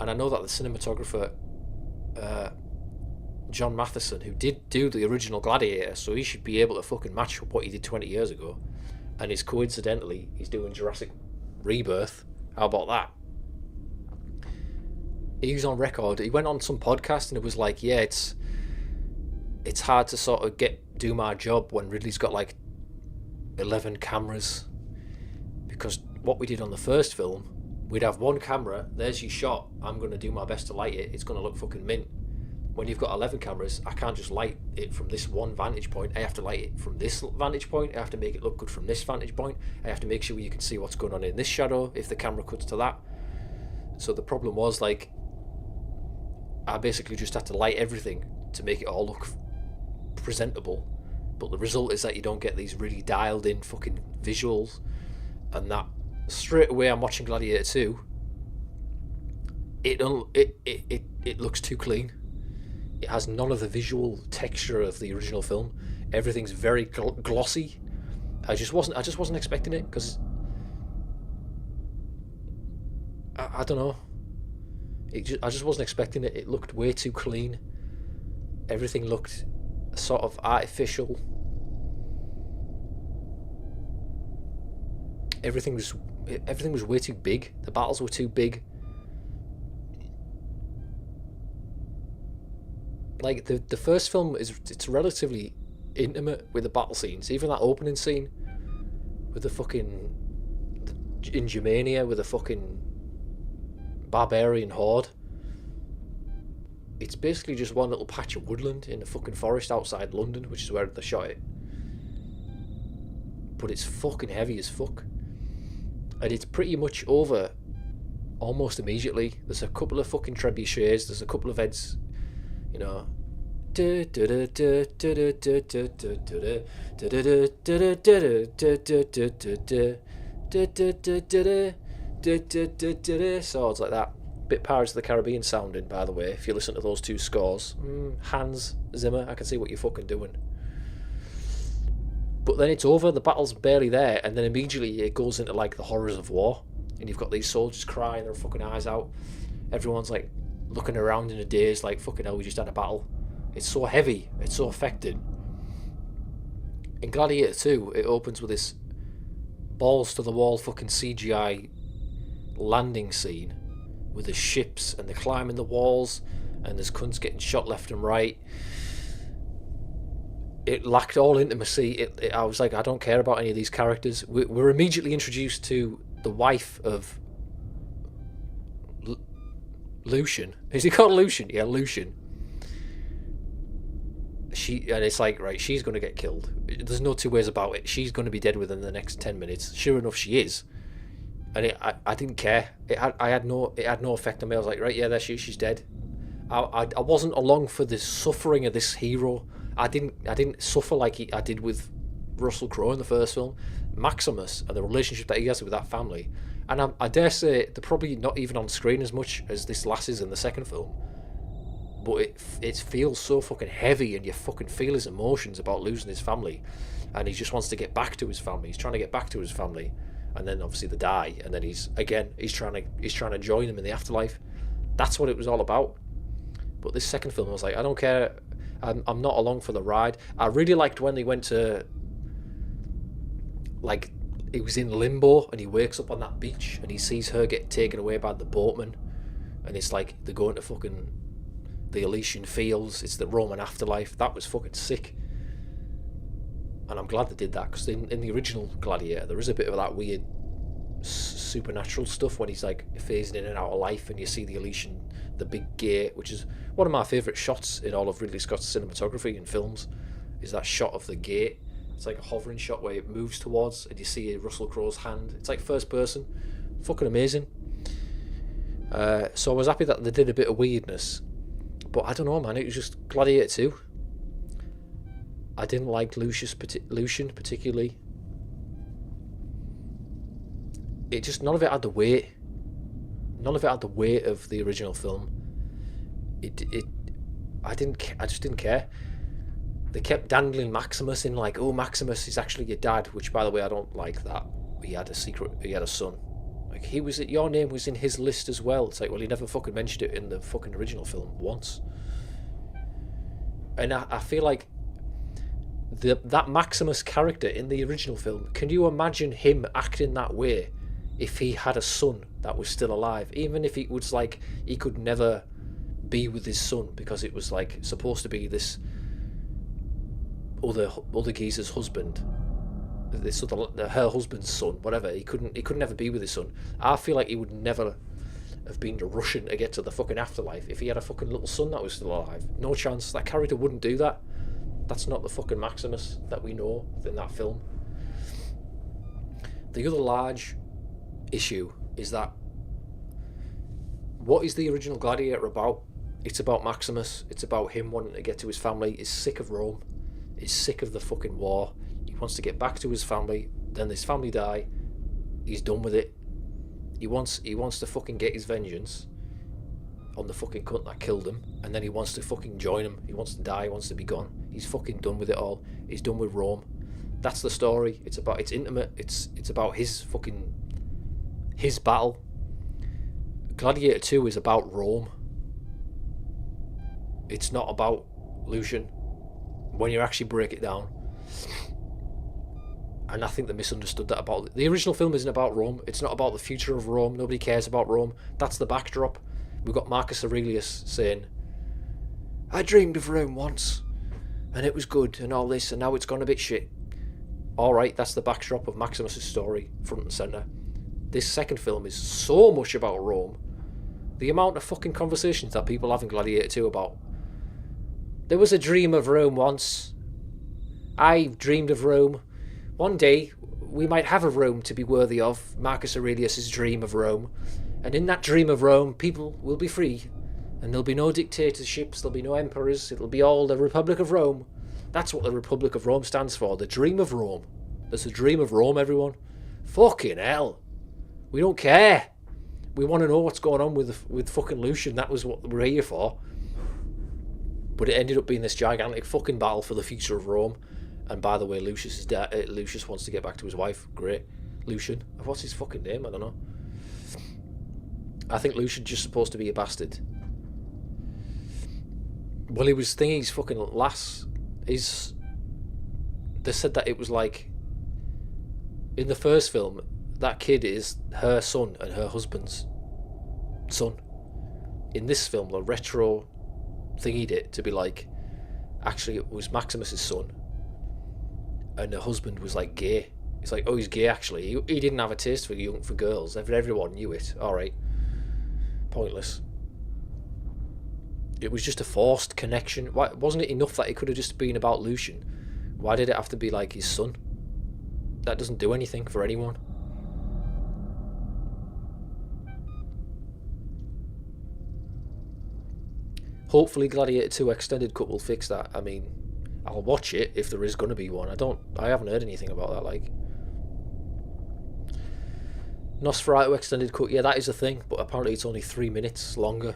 And I know that the cinematographer John Matheson, who did do the original Gladiator, so he should be able to fucking match what he did 20 years ago. And he's doing Jurassic Rebirth. How about that? He was on record. He went on some podcast and it was like, yeah, it's hard to sort of do my job when Ridley's got like 11 cameras, because what we did on the first film, we'd have one camera, there's your shot, I'm going to do my best to light it, it's going to look fucking mint. When you've got 11 cameras, I can't just light it from this one vantage point. I have to light it from this vantage point. I have to make it look good from this vantage point. I have to make sure you can see what's going on in this shadow if the camera cuts to that. So the problem was, like, I basically just had to light everything to make it all look presentable. But the result is that you don't get these really dialed in fucking visuals. And that straight away I'm watching Gladiator 2. It looks too clean. It has none of the visual texture of the original film. Everything's very glossy. I just wasn't expecting it, because I don't know. I just wasn't expecting it. It looked way too clean. Everything looked sort of artificial. Everything was way too big. The battles were too big. Like the first film it's relatively intimate with the battle scenes. Even that opening scene with the fucking in Germania with the fucking barbarian horde. It's basically just one little patch of woodland in a fucking forest outside London, which is where they shot it. But it's fucking heavy as fuck. And it's pretty much over almost immediately. There's a couple of fucking trebuchets, there's a couple of heads, you know. Swords like that. Bit Pirates of the Caribbean sounding, by the way, if you listen to those two scores. Hans Zimmer, I can see what you're fucking doing. But then it's over, the battle's barely there, and then immediately it goes into like the horrors of war, and you've got these soldiers crying their fucking eyes out. Everyone's like looking around in a daze like, fucking hell, we just had a battle. It's so heavy, it's so affected. In Gladiator 2, it opens with this balls to the wall fucking CGI landing scene with the ships and they're climbing the walls and there's cunts getting shot left and right. it lacked all intimacy. I was like, I don't care about any of these characters. We're immediately introduced to the wife of Lucian. Is he called Lucian? Yeah, Lucian. And it's like, right, she's going to get killed. There's no two ways about it. She's going to be dead within the next 10 minutes. Sure enough, she is. And I didn't care. It had no effect on me. I was like, right, yeah, there she's dead. I wasn't along for the suffering of this hero. I didn't suffer like I did with Russell Crowe in the first film. Maximus and the relationship that he has with that family. And I dare say they're probably not even on screen as much as this lass is in the second film. But it feels so fucking heavy, and you fucking feel his emotions about losing his family. And he just wants to get back to his family. He's trying to get back to his family. And then obviously they die. And then he's trying to join them in the afterlife. That's what it was all about. But this second film, I was like, I don't care. I'm not along for the ride. I really liked when they went to, like, he was in limbo and he wakes up on that beach and he sees her get taken away by the boatman, and it's like they're going to fucking the Elysian fields. It's the Roman afterlife. That was fucking sick. And I'm glad they did that, because in the original Gladiator there is a bit of that weird supernatural stuff when he's like phasing in and out of life, and you see the Elysian, the big gate, which is one of my favourite shots in all of Ridley Scott's cinematography in films, is that shot of the gate. It's like a hovering shot where it moves towards and you see Russell Crowe's hand. It's like first person. Fucking amazing. So I was happy that they did a bit of weirdness. But I don't know, man, it was just Gladiator 2. I didn't like Lucian particularly. It just, none of it had the weight. None of it had the weight of the original film. I just didn't care. They kept dangling Maximus in, like, oh, Maximus is actually your dad, which, by the way, I don't like that. He had a son. Like, your name was in his list as well. It's like, well, he never fucking mentioned it in the fucking original film once. And I feel like that Maximus character in the original film, can you imagine him acting that way if he had a son that was still alive? Even if it was like he could never be with his son because it was like supposed to be this other geezer's husband, her husband's son, whatever. He couldn't ever be with his son. I feel like he would never have been rushing to get to the fucking afterlife if he had a fucking little son that was still alive. No chance. That character wouldn't do that. That's not the fucking Maximus that we know in that film. The other large issue is that, what is the original Gladiator about? It's about Maximus. It's about him wanting to get to his family. He's sick of Rome. He's sick of the fucking war. He wants to get back to his family. Then his family die. He's done with it. He wants to fucking get his vengeance on the fucking cunt that killed him, and then he wants to fucking join him. He wants to die. He wants to be gone. He's fucking done with it all. He's done with Rome. That's the story. It's intimate. It's about his battle. Gladiator 2 is about Rome. It's not about Lucian when you actually break it down. And I think they misunderstood that about the original film. Isn't about Rome. It's not about the future of Rome. Nobody cares about Rome. That's the backdrop. We've got Marcus Aurelius saying, I dreamed of Rome once and it was good and all this, and now it's gone a bit shit. Alright, that's the backdrop of Maximus' story, front and centre. This second film is so much about Rome. The amount of fucking conversations that people have in Gladiator 2 about, there was a dream of Rome once. I dreamed of Rome. One day, we might have a Rome to be worthy of, Marcus Aurelius' dream of Rome. And in that dream of Rome, people will be free. And there'll be no dictatorships, there'll be no emperors, it'll be all the Republic of Rome. That's what the Republic of Rome stands for, the dream of Rome. There's a dream of Rome, everyone. Fucking hell. We don't care. We want to know what's going on with fucking Lucian. That was what we're here for. But it ended up being this gigantic fucking battle for the future of Rome. And by the way, Lucius wants to get back to his wife. Great. Lucian. What's his fucking name? I don't know. I think Lucian's just supposed to be a bastard. Well, he was thinking his fucking lass. They said that it was like, in the first film, that kid is her son and her husband's son. In this film, the retro thingied it to be like, actually it was Maximus's son and her husband was like gay. It's like, oh, he's gay actually. He didn't have a taste for girls. Everyone knew it. All right, pointless. It was just a forced connection. Why wasn't it enough that it could have just been about Lucian? Why did it have to be like his son? That doesn't do anything for anyone. Hopefully Gladiator 2 Extended Cut will fix that. I mean, I'll watch it if there is going to be one. I haven't heard anything about that, like. Nosferatu Extended Cut, yeah, that is a thing, but apparently it's only 3 minutes longer.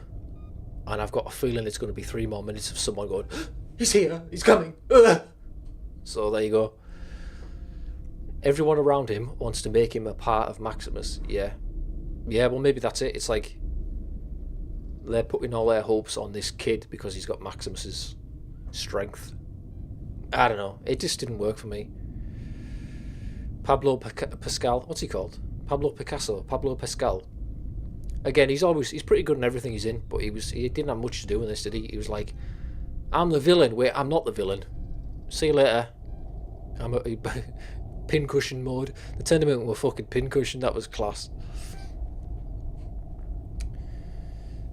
And I've got a feeling it's going to be 3 more minutes of someone going, he's here, he's coming. Ugh. So there you go. Everyone around him wants to make him a part of Maximus, yeah. Yeah, well maybe that's it. It's like they're putting all their hopes on this kid because he's got Maximus's strength. I don't know. It just didn't work for me. Pablo Pascal, what's he called? Pablo Pascal. Again, he's pretty good in everything he's in, but he didn't have much to do in this, did he? He was like, I'm the villain. Wait, I'm not the villain. See you later. I'm a pincushion mode. They turned him into a fucking pincushion. That was class.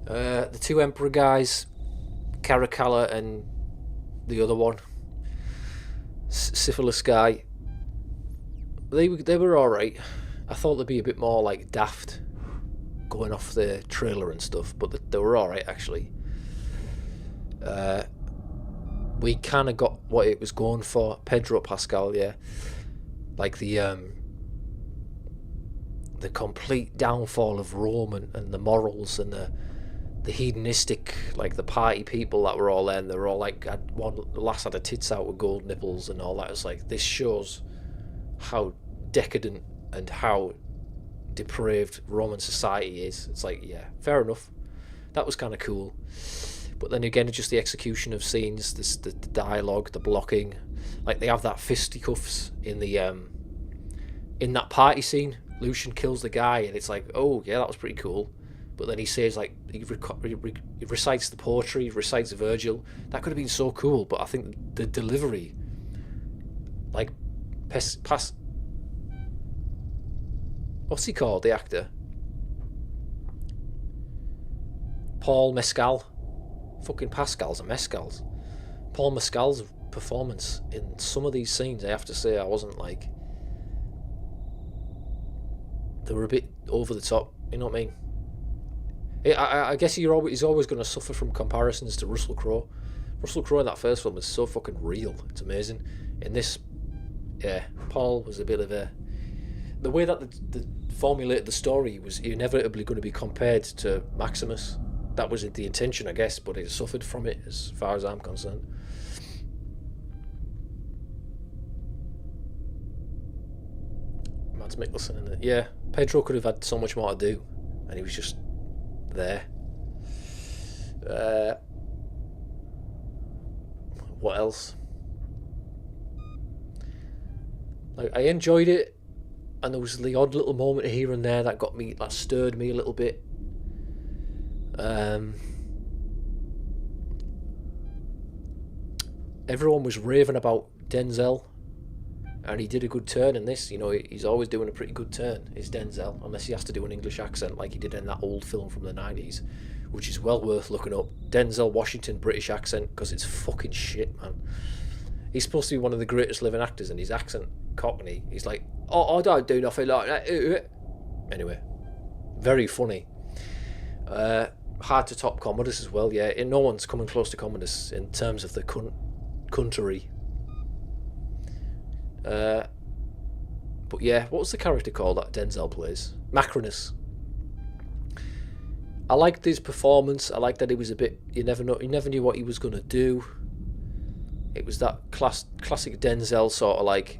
The two Emperor guys, Caracalla and the other one, Syphilis guy. They were all right. I thought they'd be a bit more like daft, going off the trailer and stuff, but they were all right actually. We kind of got what it was going for. Pedro Pascal, yeah, like the complete downfall of Rome and the morals and the hedonistic, like the party people that were all there, and they were all like, the lass had her tits out with gold nipples and all that. It's like, this shows how decadent and how depraved Roman society is. It's like, yeah, fair enough. That was kind of cool. But then again, it's just the execution of scenes, the dialogue, the blocking. Like they have that fisticuffs in the in that party scene. Lucian kills the guy, and it's like, oh yeah, that was pretty cool. But then he says, like, he recites the poetry, he recites Virgil. That could have been so cool, but I think the delivery, like, what's he called, the actor? Paul Mescal. Fucking Pascals and Mescals. Paul Mescal's performance in some of these scenes, I have to say, I wasn't like... They were a bit over the top, you know what I mean? I guess he's always going to suffer from comparisons to Russell Crowe. Russell Crowe in that first film is so fucking real. It's amazing. In this, yeah, Paul was a bit of a... The way that the formulated the story was inevitably going to be compared to Maximus. That was the intention, I guess, but it suffered from it as far as I'm concerned. Mads Mikkelsen in it. Yeah, Pedro could have had so much more to do, and he was just there. What else? Like, I enjoyed it, and there was the odd little moment here and there that stirred me a little bit. Everyone was raving about Denzel, and he did a good turn in this. You know, he's always doing a pretty good turn, is Denzel, unless he has to do an English accent like he did in that old film from the 90s, which is well worth looking up. Denzel Washington British accent, because it's fucking shit, man. He's supposed to be one of the greatest living actors, and his accent, Cockney, he's like, oh, I don't do nothing like that. Anyway, very funny. Hard to top Commodus as well, yeah. No one's coming close to Commodus in terms of the country. But yeah, what was the character called that Denzel plays? Macronus. I liked his performance. I liked that he was a bit... You never knew what he was going to do. It was that classic Denzel sort of like...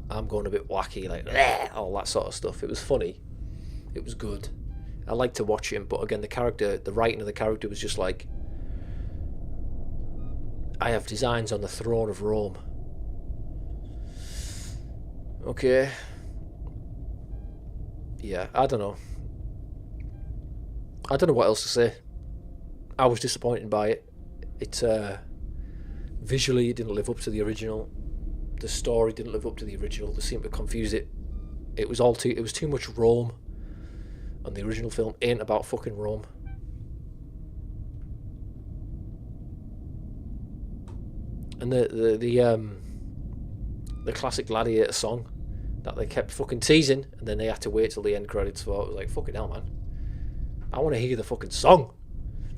I'm going a bit wacky, like... all that sort of stuff. It was funny. It was good. I liked to watch him, but again, the writing of the character was just like... I have designs on the throne of Rome. Okay. Yeah, I don't know. I don't know what else to say. I was disappointed by it. It Visually, it didn't live up to the original. The story didn't live up to the original. They seemed to confuse it. It was too much Rome. And the original film ain't about fucking Rome. And the classic Gladiator song that they kept fucking teasing, and then they had to wait till the end credits for. It was like, fucking hell, man. I want to hear the fucking song.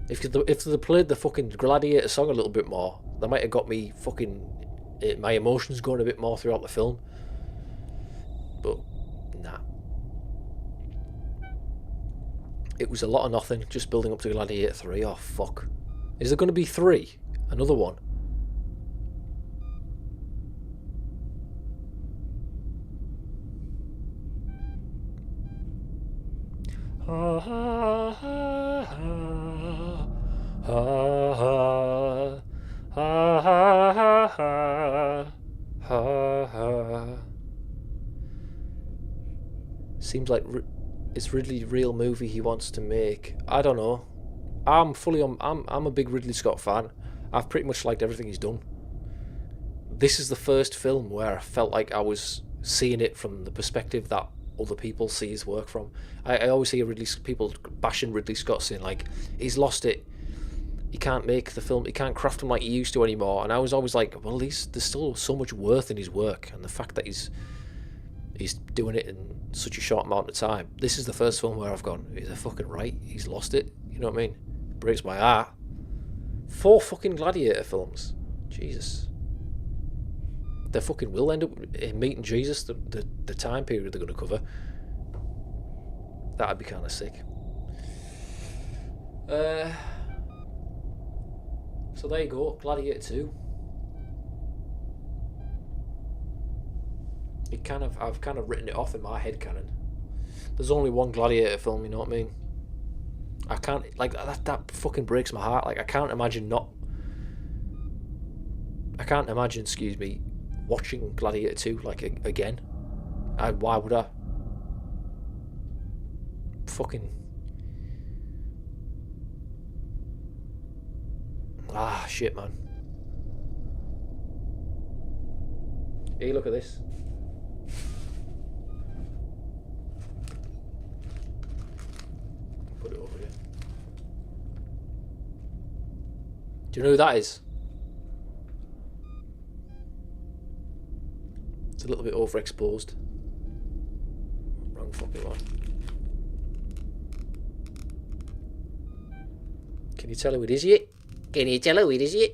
If they played the fucking Gladiator song a little bit more, they might have got me fucking my emotions going a bit more throughout the film. But nah, it was a lot of nothing, just building up to Gladiator 3. Oh fuck, is there going to be 3? Another one? Ha ha ha ha ha ha ha ha ha ha. Seems like it's Ridley's real movie he wants to make. I don't know. I'm a big Ridley Scott fan. I've pretty much liked everything he's done. This is the first film where I felt like I was seeing it from the perspective that other people see his work from. I always hear people bashing Ridley Scott, saying like he's lost it, he can't make the film, he can't craft them like he used to anymore. And I was always like, well, there's still so much worth in his work, and the fact that he's doing it in such a short amount of time. This is the first film where I've gone, is it fucking right? He's lost it. You know what I mean? It breaks my heart. 4 fucking Gladiator films. Jesus. They fucking will end up meeting Jesus, the time period they're going to cover. That'd be kind of sick. So there you go, Gladiator 2. I've kind of written it off in my head canon. There's only one Gladiator film, you know what I mean? I can't, like, that fucking breaks my heart. Like, I can't imagine, excuse me, watching Gladiator 2 like again. Why would I? Fucking shit, man. Hey, look at this. Put it over here. Do you know who that is? A little bit overexposed. Wrong fucking one. Can you tell who it is yet? Can you tell who it is yet?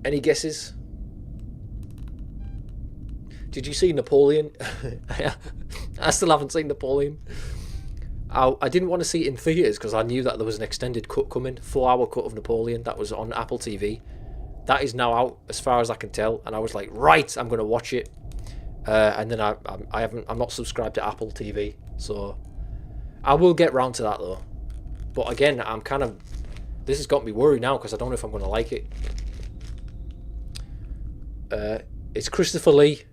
Any guesses? Did you see Napoleon? I still haven't seen Napoleon. I didn't want to see it in theatres because I knew that there was an extended cut coming, 4-hour cut of Napoleon that was on Apple TV. That is now out, as far as I can tell, and I was like, right, I'm going to watch it. And then I'm not subscribed to Apple TV, so I will get round to that though. But again, this has got me worried now because I don't know if I'm going to like it. It's Christopher Lee.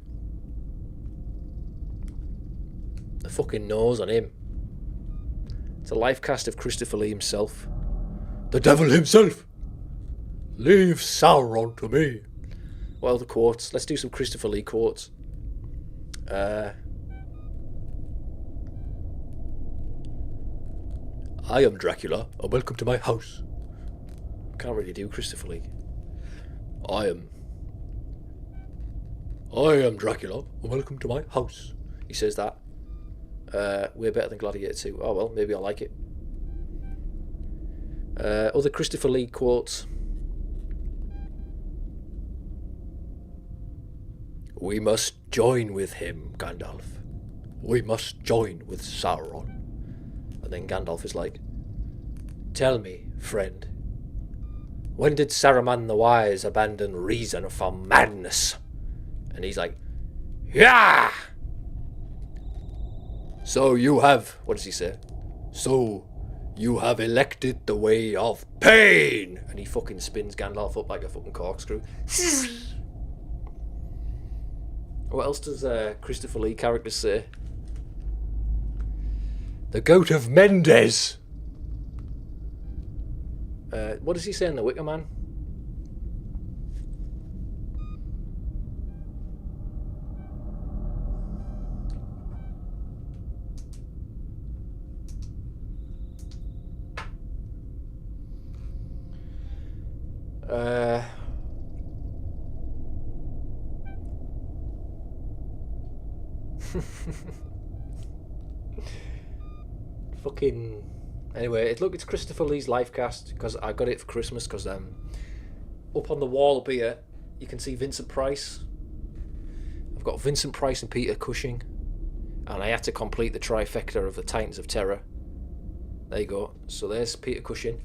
The fucking nose on him. It's a life cast of Christopher Lee himself. The devil himself. Leave Sauron to me. Well, the quotes. Let's do some Christopher Lee quotes. I am Dracula, and welcome to my house. Can't really do Christopher Lee. I am Dracula, and welcome to my house. He says that. Way better than Gladiator 2. Oh well, maybe I like it. Other Christopher Lee quotes. We must join with him, Gandalf. We must join with Sauron. And then Gandalf is like, tell me, friend, when did Saruman the Wise abandon reason for madness? And he's like, yeah! So you have, what does he say? So you have elected the way of pain! And he fucking spins Gandalf up like a fucking corkscrew. What else does Christopher Lee characters say? The goat of Mendes. What does he say in The Wicker Man? Fucking anyway, it's Christopher Lee's Lifecast, because I got it for Christmas, because up on the wall up here you can see Vincent Price. I've got Vincent Price and Peter Cushing, and I had to complete the trifecta of the Titans of Terror. There you go. So there's Peter Cushing,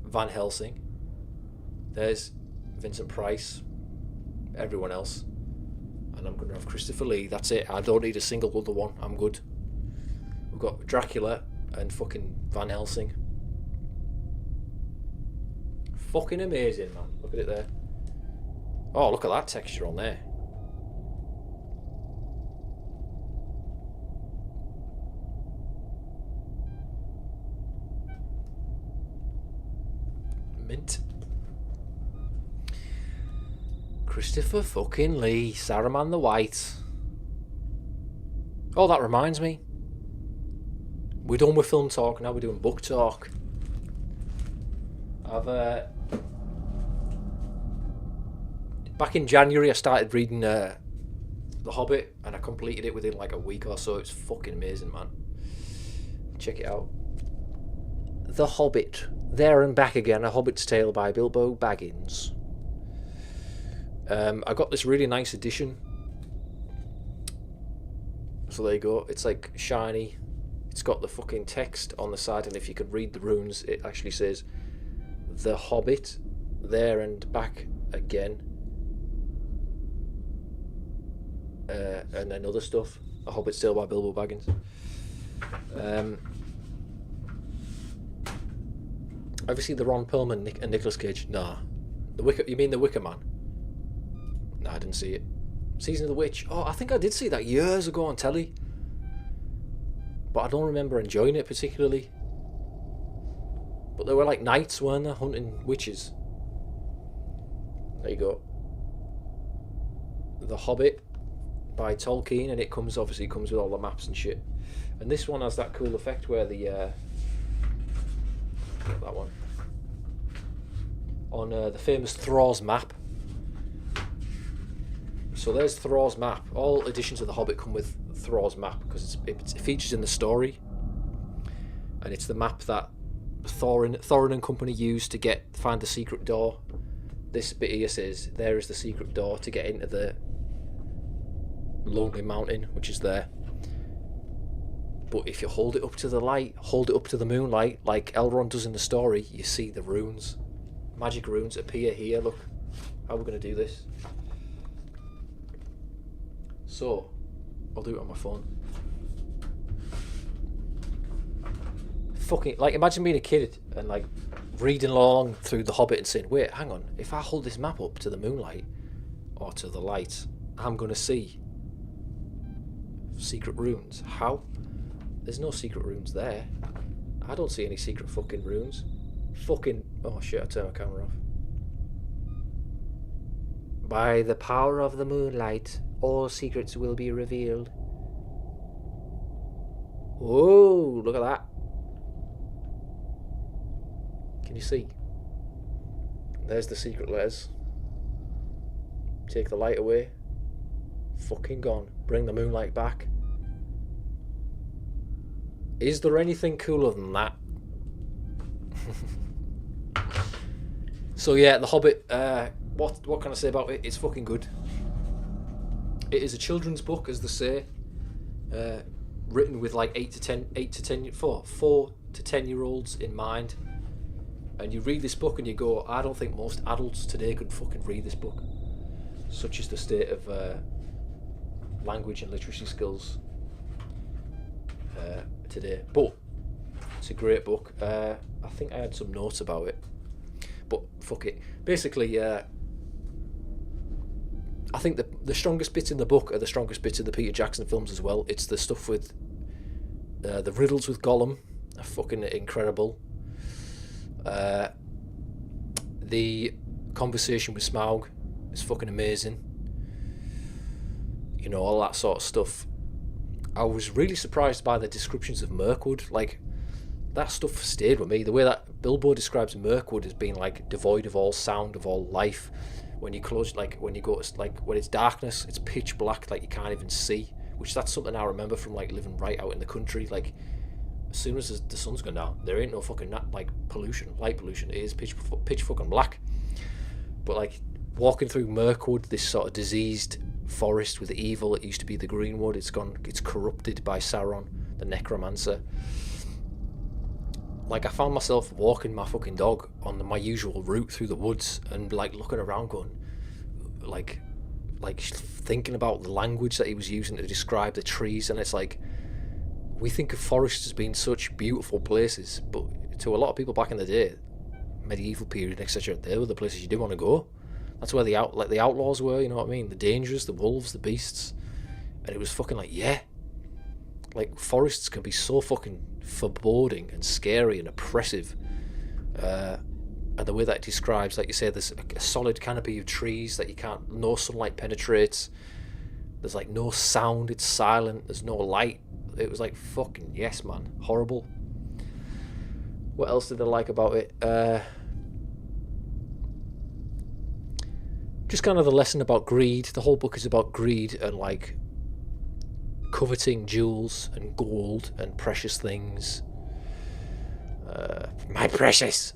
Van Helsing, there's Vincent Price, everyone else, and I'm going to have Christopher Lee. That's it. I don't need a single other one. I'm good. We've got Dracula and fucking Van Helsing. Fucking amazing, man. Look at it there. Oh, look at that texture on there. Mint. Christopher fucking Lee, Saruman the White. Oh, that reminds me. We're done with film talk, now we're doing book talk. Back in January I started reading The Hobbit, and I completed it within like a week or so. It's fucking amazing, man. Check it out. The Hobbit, There and Back Again, A Hobbit's Tale by Bilbo Baggins. I got this really nice edition. So there you go. It's like shiny. It's got the fucking text on the side, and if you could read the runes, it actually says The Hobbit, There and Back Again. And then other stuff. A Hobbit's Tale by Bilbo Baggins. Have you seen the Ron Perlman and Nicolas Cage? Nah. You mean The Wicker Man? Nah, I didn't see it. Season of the Witch. Oh, I think I did see that years ago on telly. But I don't remember enjoying it particularly. But they were like knights, weren't they? Hunting witches. There you go. The Hobbit by Tolkien, and it comes with all the maps and shit. And this one has that cool effect where that one on the famous Thror's map. So there's Thror's map. All editions of The Hobbit come with Thror's map because it features in the story, and it's the map that Thorin and company used to find the secret door. This bit here says there is the secret door to get into the Lonely Mountain, which is there. But if you hold it up to the light, hold it up to the moonlight, like Elrond does in the story, you see the runes. Magic runes appear here. Look how we're going to do this. So, I'll do it on my phone. Fucking, like, imagine being a kid and, like, reading along through The Hobbit and saying, wait, hang on, if I hold this map up to the moonlight or to the light, I'm going to see secret runes. How? There's no secret runes there. I don't see any secret fucking runes. Fucking, oh shit, I turned my camera off. By the power of the moonlight, all secrets will be revealed. Whoa, look at that. Can you see? There's the secret letters. Take the light away. Fucking gone. Bring the moonlight back. Is there anything cooler than that? So yeah, The Hobbit, what can I say about it? It's fucking good. It is a children's book, as they say, written with like 4 to 10 year olds in mind. And you read this book and you go, I don't think most adults today could fucking read this book. Such is the state of language and literacy skills today. But it's a great book. I think I had some notes about it, but fuck it. Basically, I think the strongest bits in the book are the strongest bits in the Peter Jackson films as well. It's the stuff with the riddles with Gollum are fucking incredible. The conversation with Smaug is fucking amazing. You know, all that sort of stuff. I was really surprised by the descriptions of Mirkwood. Like, that stuff stayed with me. The way that Bilbo describes Mirkwood as being like devoid of all sound, of all life. When you close, like when you go to, like when it's darkness, it's pitch black, like you can't even see. Which that's something I remember from like living right out in the country. Like, as soon as the sun's gone down, there ain't no fucking like pollution, light pollution. It is pitch fucking black. But like walking through Mirkwood, this sort of diseased forest with the evil that used to be the Greenwood, it's corrupted by Sauron, the necromancer. Like, I found myself walking my fucking dog on my usual route through the woods and like looking around going, like thinking about the language that he was using to describe the trees. And it's like, we think of forests as being such beautiful places, but to a lot of people back in the day, medieval period, etc., they were the places you didn't want to go. That's where the outlaws were, you know what I mean? The dangers, the wolves, the beasts. And it was fucking like, yeah. Like, forests can be so fucking foreboding and scary and oppressive. And the way that it describes, like you say, there's a solid canopy of trees that no sunlight penetrates. There's like no sound, it's silent, there's no light. It was like, fucking yes, man. Horrible. What else did I like about it? Just kind of the lesson about greed. The whole book is about greed and like coveting jewels and gold and precious things. My precious,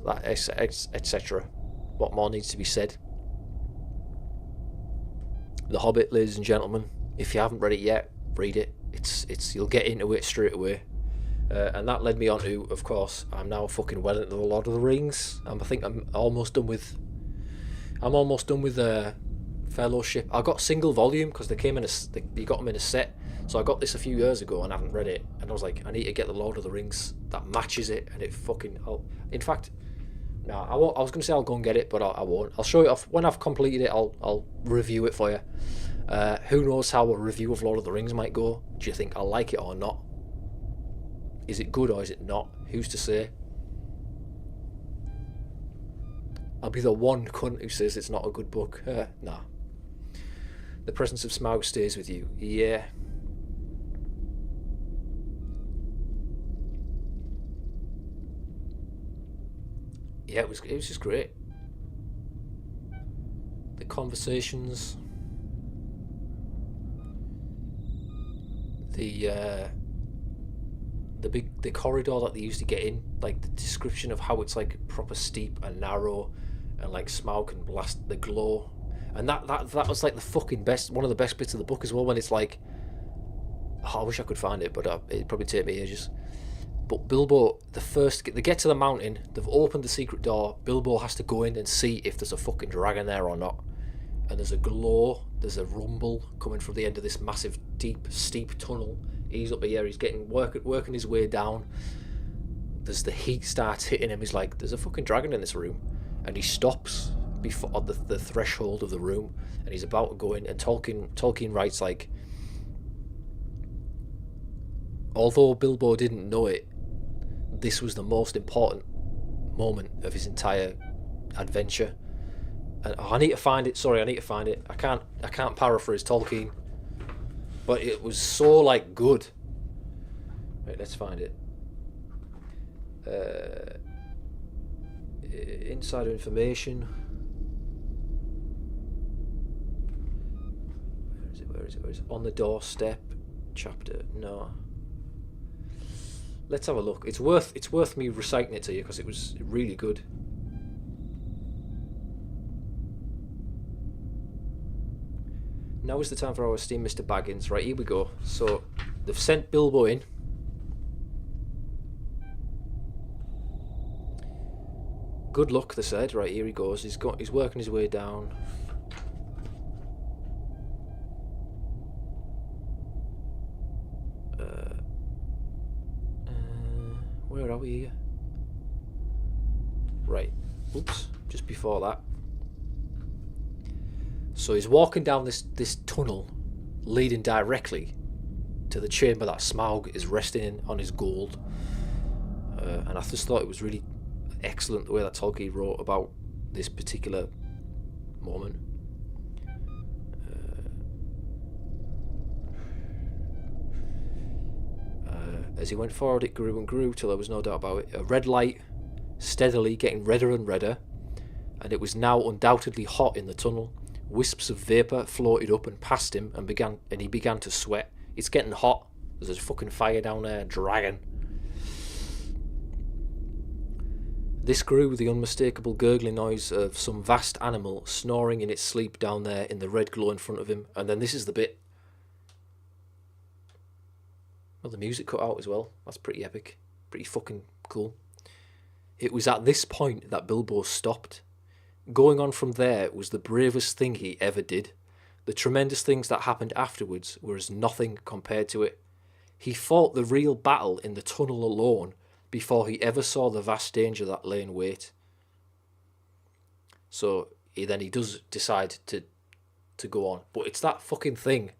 etc. What more needs to be said? The Hobbit, ladies and gentlemen. If you haven't read it yet, read it. It's you'll get into it straight away. And that led me on to, of course, I'm now fucking well into the Lord of the Rings. I think I'm almost done with Fellowship. I got single volume because they came in you got them in a set. So I got this a few years ago and I haven't read it. And I was like, I need to get the Lord of the Rings that matches it. And it fucking... in fact, no, I won't. I was going to say I'll go and get it, but I won't. I'll show it off. When I've completed it, I'll review it for you. Who knows how a review of Lord of the Rings might go? Do you think I'll like it or not? Is it good or is it not? Who's to say? I'll be the one cunt who says it's not a good book. Nah. The presence of Smaug stays with you. Yeah. Yeah, it was just great. The conversations, the corridor that they used to get in, like the description of how it's like proper steep and narrow, and like Smaug can blast the glow, and that was like the fucking best, one of the best bits of the book as well. When it's like, oh, I wish I could find it, but it'd probably take me ages. But Bilbo, they get to the mountain, they've opened the secret door, Bilbo has to go in and see if there's a fucking dragon there or not. And there's a glow, there's a rumble coming from the end of this massive, deep, steep tunnel. He's up here, he's working his way down. There's the heat starts hitting him, he's like, there's a fucking dragon in this room. And he stops before the threshold of the room, and he's about to go in, and Tolkien writes like, although Bilbo didn't know it, this was the most important moment of his entire adventure. And I need to find it. Sorry, I need to find it. I can't paraphrase Tolkien, but it was so like good. Right, let's find it. Insider information. Where is it? On the doorstep. Chapter. No. Let's have a look. It's worth me reciting it to you because it was really good. Now is the time for our esteemed Mr. Baggins. Right, here we go. So they've sent Bilbo in. Good luck, they said. Right, here he goes. He's working his way down. Where are we here? Right. Oops. Just before that. So he's walking down this tunnel leading directly to the chamber that Smaug is resting in on his gold. And I just thought it was really... excellent the way that Tolkien wrote about this particular moment. As he went forward, it grew and grew till there was no doubt about it. A red light, steadily getting redder and redder, and it was now undoubtedly hot in the tunnel. Wisps of vapour floated up and past him, and he began to sweat. It's getting hot. There's a fucking fire down there, dragon. This grew with the unmistakable gurgling noise of some vast animal snoring in its sleep down there in the red glow in front of him. And then this is the bit. Well, the music cut out as well. That's pretty epic. Pretty fucking cool. It was at this point that Bilbo stopped. Going on from there was the bravest thing he ever did. The tremendous things that happened afterwards were as nothing compared to it. He fought the real battle in the tunnel alone before he ever saw the vast danger that lay in wait. So he does decide to go on. But it's that fucking thing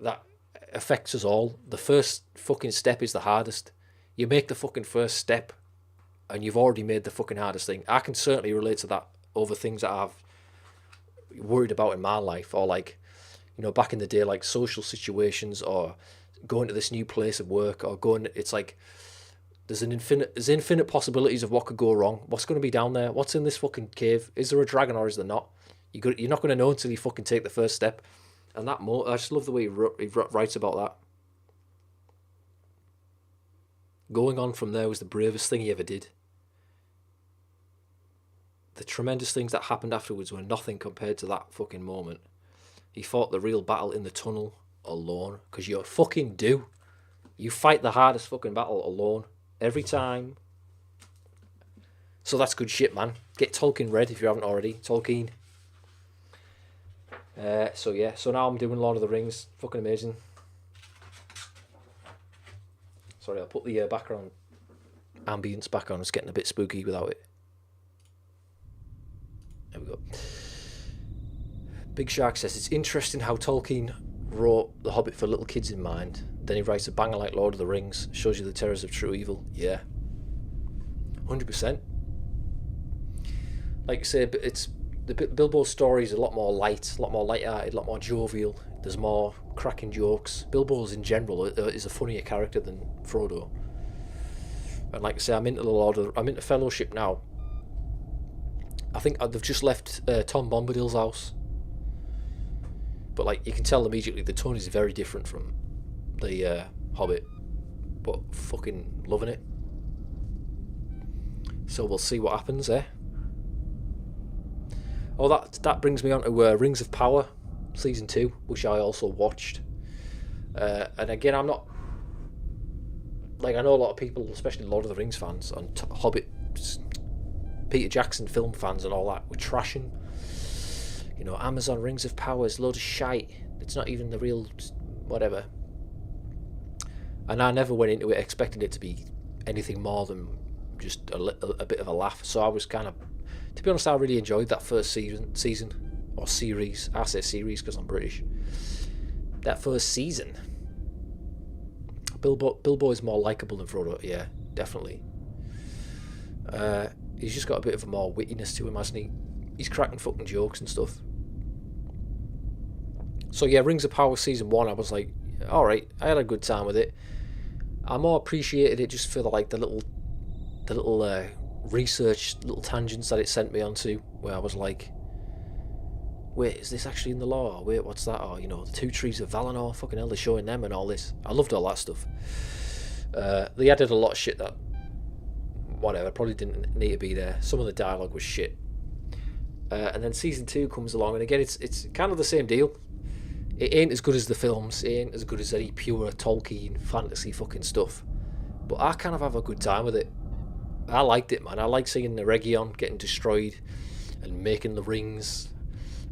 that affects us all. The first fucking step is the hardest. You make the fucking first step and you've already made the fucking hardest thing. I can certainly relate to that over things that I've worried about in my life, or like, you know, back in the day, like social situations, or going to this new place of work, or going, it's like there's infinite possibilities of what could go wrong. What's going to be down there? What's in this fucking cave? Is there a dragon or is there not? You're not going to know until you fucking take the first step. And that I just love the way he writes about that. Going on from there was the bravest thing he ever did. The tremendous things that happened afterwards were nothing compared to that fucking moment. He fought the real battle in the tunnel alone, because you fucking do. You fight the hardest fucking battle alone every time. So that's good shit, man. Get Tolkien read if you haven't already. Tolkien. So now I'm doing Lord of the Rings. Fucking amazing. Sorry, I'll put the background ambience back on. It's getting a bit spooky without it. There we go. Big Shark says, it's interesting how Tolkien wrote The Hobbit for little kids in mind. Then he writes a banger like Lord of the Rings. Shows you the terrors of true evil. Yeah. 100%. Like I say, it's the Bilbo's story is a lot more light, a lot more light-hearted, a lot more jovial. There's more cracking jokes. Bilbo's in general is a funnier character than Frodo. And like I say, I'm into Fellowship now. I think they've just left Tom Bombadil's house, but like you can tell immediately the tone is very different from the Hobbit. But fucking loving it. So we'll see what happens there. Oh, that brings me on to Rings of Power, Season 2, which I also watched. And again, I'm not... Like, I know a lot of people, especially Lord of the Rings fans, and Hobbit, Peter Jackson film fans and all that, were trashing. You know, Amazon Rings of Power is a load of shite. It's not even the real... whatever. And I never went into it expecting it to be anything more than just a bit of a laugh. So I was kind of... To be honest, I really enjoyed that first season or series. I say series because I'm British. That first season. Bilbo is more likeable than Frodo. Yeah, definitely. He's just got a bit of a more wittiness to him, hasn't he? He's cracking fucking jokes and stuff. So yeah, Rings of Power Season 1, I was like, alright, I had a good time with it. I more appreciated it just for the little research, little tangents that it sent me onto, where I was like, wait, is this actually in the lore? Wait, what's that? Or, you know, the two trees of Valinor, fucking hell, they're showing them and all this. I loved all that stuff. They added a lot of shit that, whatever, probably didn't need to be there. Some of the dialogue was shit. And then Season 2 comes along, and again, it's kind of the same deal. It ain't as good as the films, it ain't as good as any pure Tolkien fantasy fucking stuff. But I kind of have a good time with it. I liked it, man. I like seeing the Region getting destroyed and making the rings,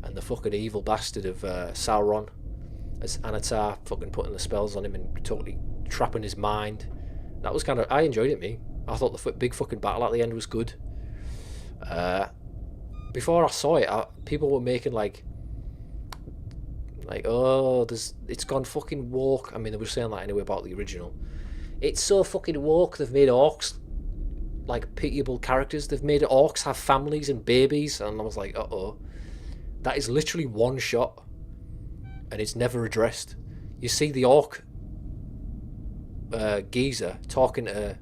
and the fucking evil bastard of Sauron as Anatar fucking putting the spells on him and totally trapping his mind. That was kind of... I enjoyed it, me. I thought the big fucking battle at the end was good. Before I saw it, people were making like, oh, it's gone fucking woke. I mean, they were saying that anyway about the original. It's so fucking woke, they've made orcs like pitiable characters. They've made orcs have families and babies, and I was like, uh-oh. That is literally one shot, and it's never addressed. You see the orc geezer talking to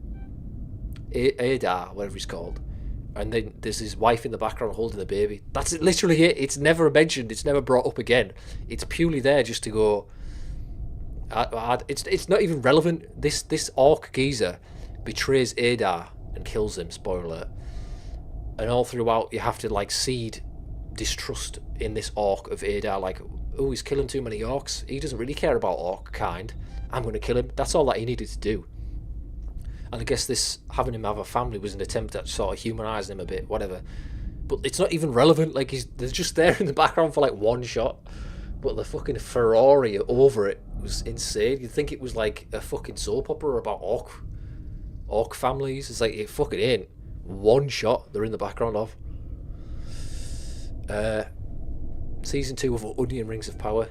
Adar, whatever he's called, and then there's his wife in the background holding the baby. That's literally it. It's never mentioned. It's never brought up again. It's purely there just to go. It's not even relevant. This orc geezer betrays Adar and kills him. Spoiler alert. And all throughout, you have to like seed distrust in this orc of Adar. Like, oh, he's killing too many orcs. He doesn't really care about orc kind. I'm going to kill him. That's all that he needed to do. And I guess this having him have a family was an attempt at sort of humanising him a bit, whatever. But it's not even relevant. Like, they're just there in the background for like one shot. But the fucking Ferrari over it was insane. You'd think it was like a fucking soap opera about orc families. It's like, it fucking ain't. One shot they're in the background of. Season 2 of Onion Rings of Power.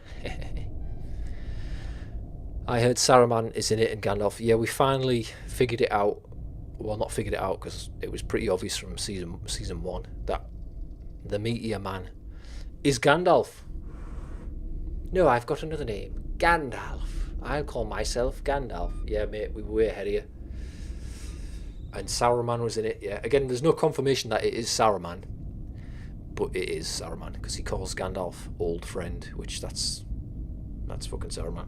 I heard Saruman is in it and Gandalf. Yeah, we finally figured it out. Well, not figured it out because it was pretty obvious from season 1 that the meteor man is Gandalf. No, I've got another name. Gandalf. I'll call myself Gandalf. Yeah, mate, we were way ahead of you. And Saruman was in it, yeah. Again, there's no confirmation that it is Saruman. But it is Saruman, because he calls Gandalf old friend, which that's fucking Saruman.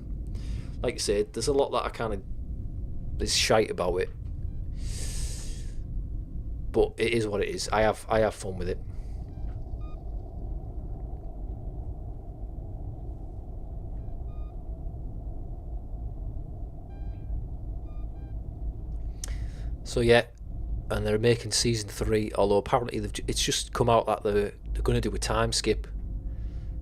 Like I said, there's a lot that I kind of... There's shite about it. But it is what it is. I have fun with it. So yeah, and they're making season 3, although apparently it's just come out that they're going to do a time skip.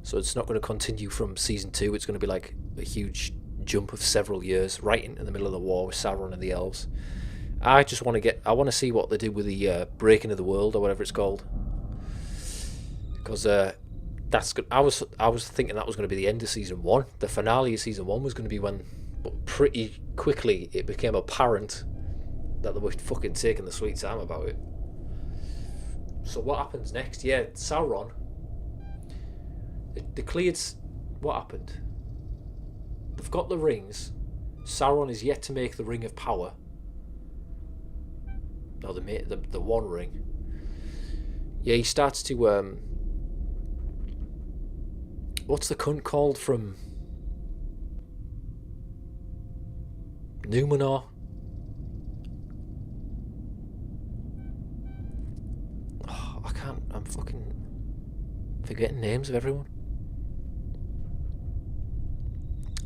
So it's not going to continue from season 2, it's going to be like a huge jump of several years, right into the middle of the war with Sauron and the elves. I just want to I want to see what they do with the breaking of the world, or whatever it's called. Because that's good. I was thinking that was going to be the end of season 1. The finale of season 1 was going to be when, but pretty quickly it became apparent that they were fucking taking the sweet time about it. So what happens next? Yeah, Sauron. They cleared... What happened? They've got the rings. Sauron is yet to make the Ring of Power. No, they made the One Ring. Yeah, he starts to... what's the cunt called from... Numenor? I'm fucking forgetting names of everyone.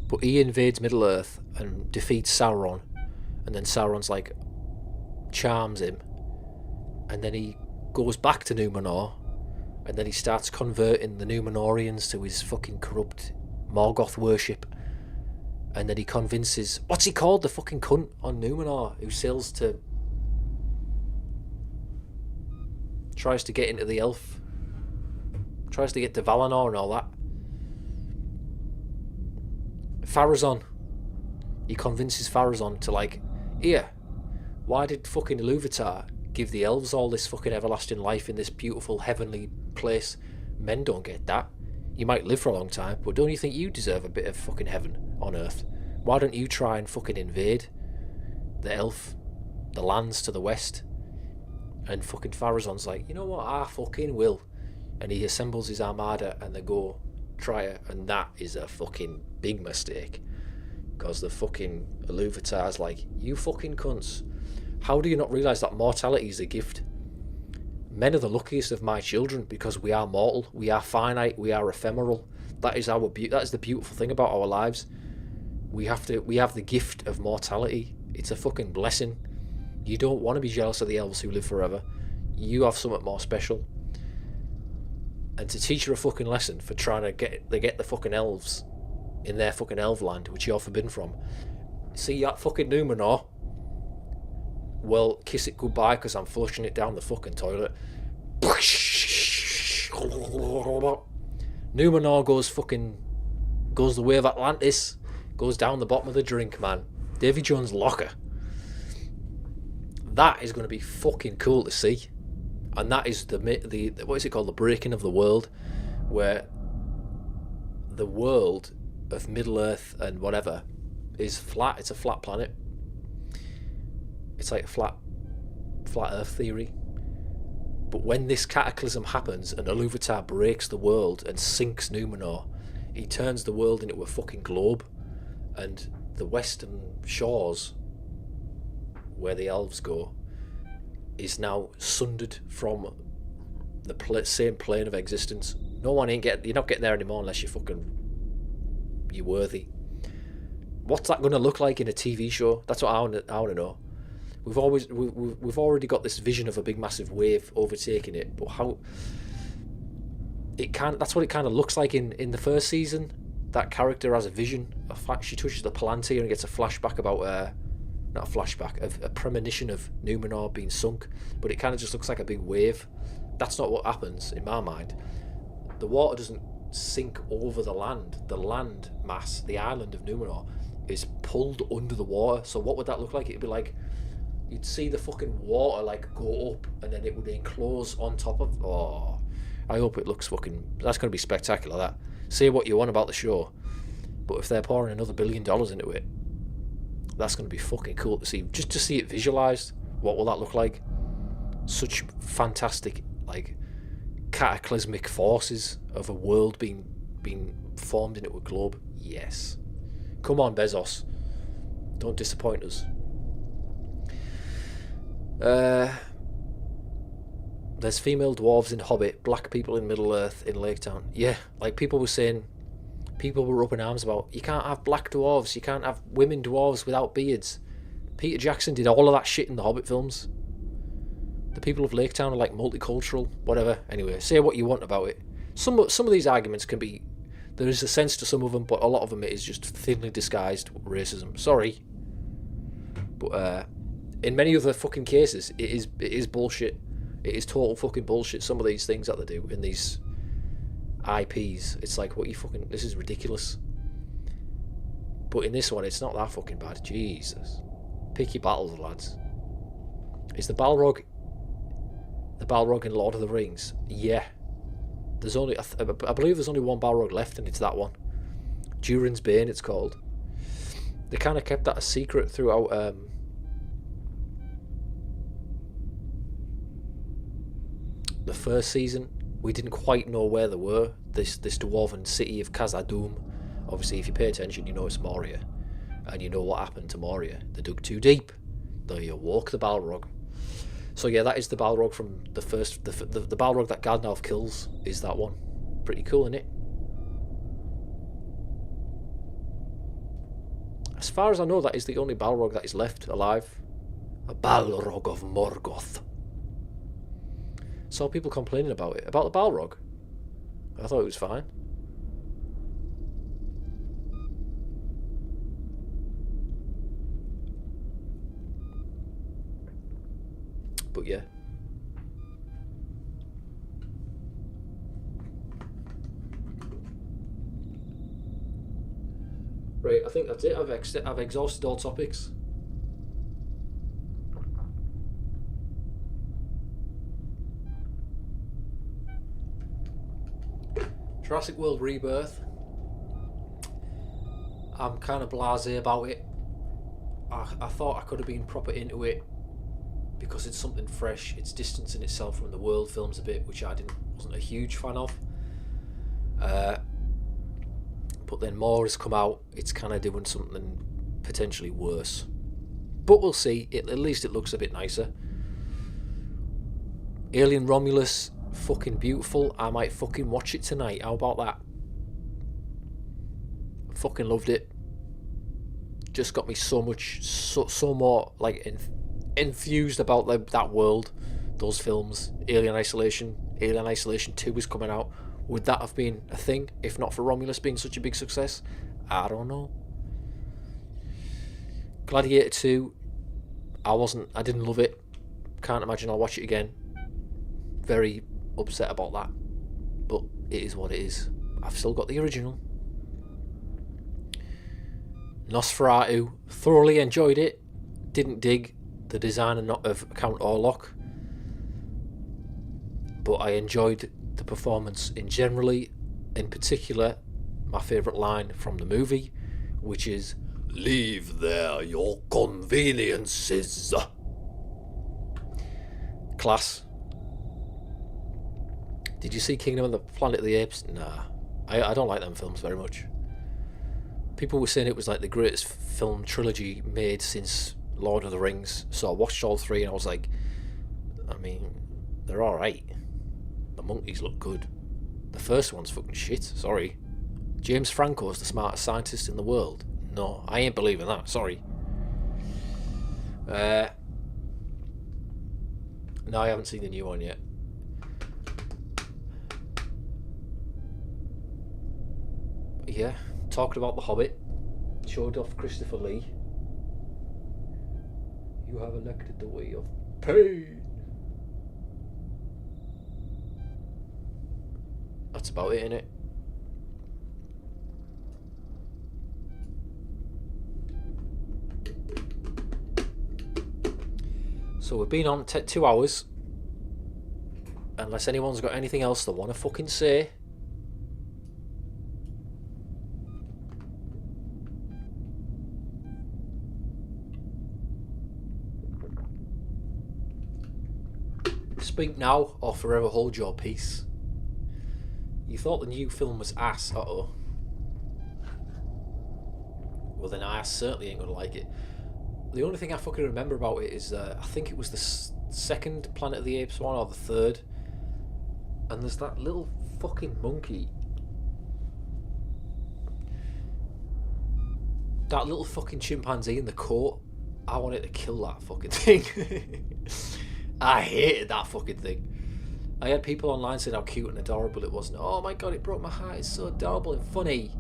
But he invades Middle-earth and defeats Sauron, and then Sauron's like charms him, and then he goes back to Numenor, and then he starts converting the Numenorians to his fucking corrupt Morgoth worship, and then he convinces, what's he called, the fucking cunt on Numenor who sails to... tries to get into the elf, tries to get to Valinor and all that. Pharazôn. He convinces Pharazôn to like, here, why did fucking Ilúvatar give the elves all this fucking everlasting life in this beautiful heavenly place? Men don't get that. You might live for a long time, but don't you think you deserve a bit of fucking heaven on earth? Why don't you try and fucking invade the lands to the west? And fucking Pharazôn's like, you know what, I fucking will. And he assembles his armada and they go try it. And that is a fucking big mistake. Because the fucking Ilúvatar's like, you fucking cunts. How do you not realise that mortality is a gift? Men are the luckiest of my children because we are mortal, we are finite, we are ephemeral. That is that is the beautiful thing about our lives. We have the gift of mortality. It's a fucking blessing. You don't want to be jealous of the elves who live forever. You have something more special. And to teach her a fucking lesson for trying to get the fucking elves in their fucking elf land, which you're forbidden from. See that fucking Numenor? Well, kiss it goodbye because I'm flushing it down the fucking toilet. Numenor goes the way of Atlantis, goes down the bottom of the drink, man. Davy Jones' locker. That is going to be fucking cool to see. And that is the what is it called? The breaking of the world, where the world of Middle Earth and whatever is flat. It's a flat planet. It's like a flat Earth theory. But when this cataclysm happens and Iluvatar breaks the world and sinks Numenor, he turns the world into a fucking globe, and the western shores, where the elves go, is now sundered from the same plane of existence. You're not getting there anymore unless you're worthy. What's that going to look like in a TV show? That's what I want to know. We've already got this vision of a big massive wave overtaking it, but how it can, that's what it kind of looks like in the first season. That character has a vision. She touches the Palantir and gets a flashback about not a flashback, a premonition of Numenor being sunk, but it kind of just looks like a big wave. That's not what happens in my mind. The water doesn't sink over the land. The land mass, the island of Numenor, is pulled under the water. So what would that look like? It'd be like you'd see the fucking water like go up, and then it would enclose on top of. Oh, I hope it looks fucking. That's going to be spectacular. That. Say what you want about the show, but if they're pouring another $1 billion into it, that's going to be fucking cool to see. Just to see it visualized. What will that look like? Such fantastic, like, cataclysmic forces of a world being formed into a globe. Yes. Come on, Bezos. Don't disappoint us. There's female dwarves in Hobbit, black people in Middle Earth in Lake Town. Yeah, like people were up in arms about, you can't have black dwarves, you can't have women dwarves without beards. Peter Jackson did all of that shit in the Hobbit films. The people of Lake Town are like multicultural, whatever. Anyway, say what you want about it. Some of these arguments can be, there is a sense to some of them, but a lot of them it is just thinly disguised racism. Sorry. But in many other fucking cases, it is bullshit. It is total fucking bullshit, some of these things that they do in these IPs. It's like, what you fucking, this is ridiculous. But in this one, it's not that fucking bad. Jesus. Pick your battles, lads. Is the Balrog in Lord of the Rings? Yeah. There's only, I believe there's only one Balrog left, and it's that one. Durin's Bane, it's called. They kind of kept that a secret throughout the first season. We didn't quite know where they were. This dwarven city of Khazad-dûm. Obviously, if you pay attention, you know it's Moria, and you know what happened to Moria. They dug too deep. They awoke the Balrog. So yeah, that is the Balrog from the first. The Balrog that Gandalf kills is that one. Pretty cool, isn't it? As far as I know, that is the only Balrog that is left alive. A Balrog of Morgoth. Saw people complaining about it. About the Balrog. I thought it was fine. But yeah. Right, I think that's it. I've exhausted all topics. Jurassic World Rebirth. I'm kind of blasé about it. I thought I could have been proper into it because it's something fresh. It's distancing itself from the world films a bit, which I wasn't a huge fan of. But then more has come out. It's kind of doing something potentially worse. But we'll see. At least it looks a bit nicer. Alien Romulus, fucking beautiful. I might fucking watch it tonight. How about that? Fucking loved it. Just got me so more like enthused about that world, those films. Alien Isolation 2 is coming out. Would that have been a thing if not for Romulus being such a big success? I don't know. Gladiator 2, I didn't love it. Can't imagine I'll watch it again. Very upset about that. But it is what it is. I've still got the original. Nosferatu, thoroughly enjoyed it. Didn't dig the designer not of Count Orlok, but I enjoyed the performance in particular, my favourite line from the movie, which is, "Leave there your conveniences." Class. Did you see Kingdom of the Planet of the Apes? Nah. I don't like them films very much. People were saying it was like the greatest film trilogy made since Lord of the Rings, so I watched all three and I was like, I mean, they're alright. The monkeys look good. The first one's fucking shit, sorry. James Franco's the smartest scientist in the world. No, I ain't believing that, sorry. No, I haven't seen the new one yet. Yeah, talked about The Hobbit. Showed off Christopher Lee. You have elected the way of pain. That's about it, innit? So we've been on 2 hours. Unless anyone's got anything else they want to fucking say. Speak now or forever hold your peace. You thought the new film was ass, uh-oh. Well then I certainly ain't gonna like it. The only thing I fucking remember about it is I think it was the second Planet of the Apes one or the third. And there's that little fucking monkey. That little fucking chimpanzee in the coat. I wanted to kill that fucking thing. I hated that fucking thing. I had people online saying how cute and adorable it was. And, oh my god, it broke my heart. It's so adorable and funny.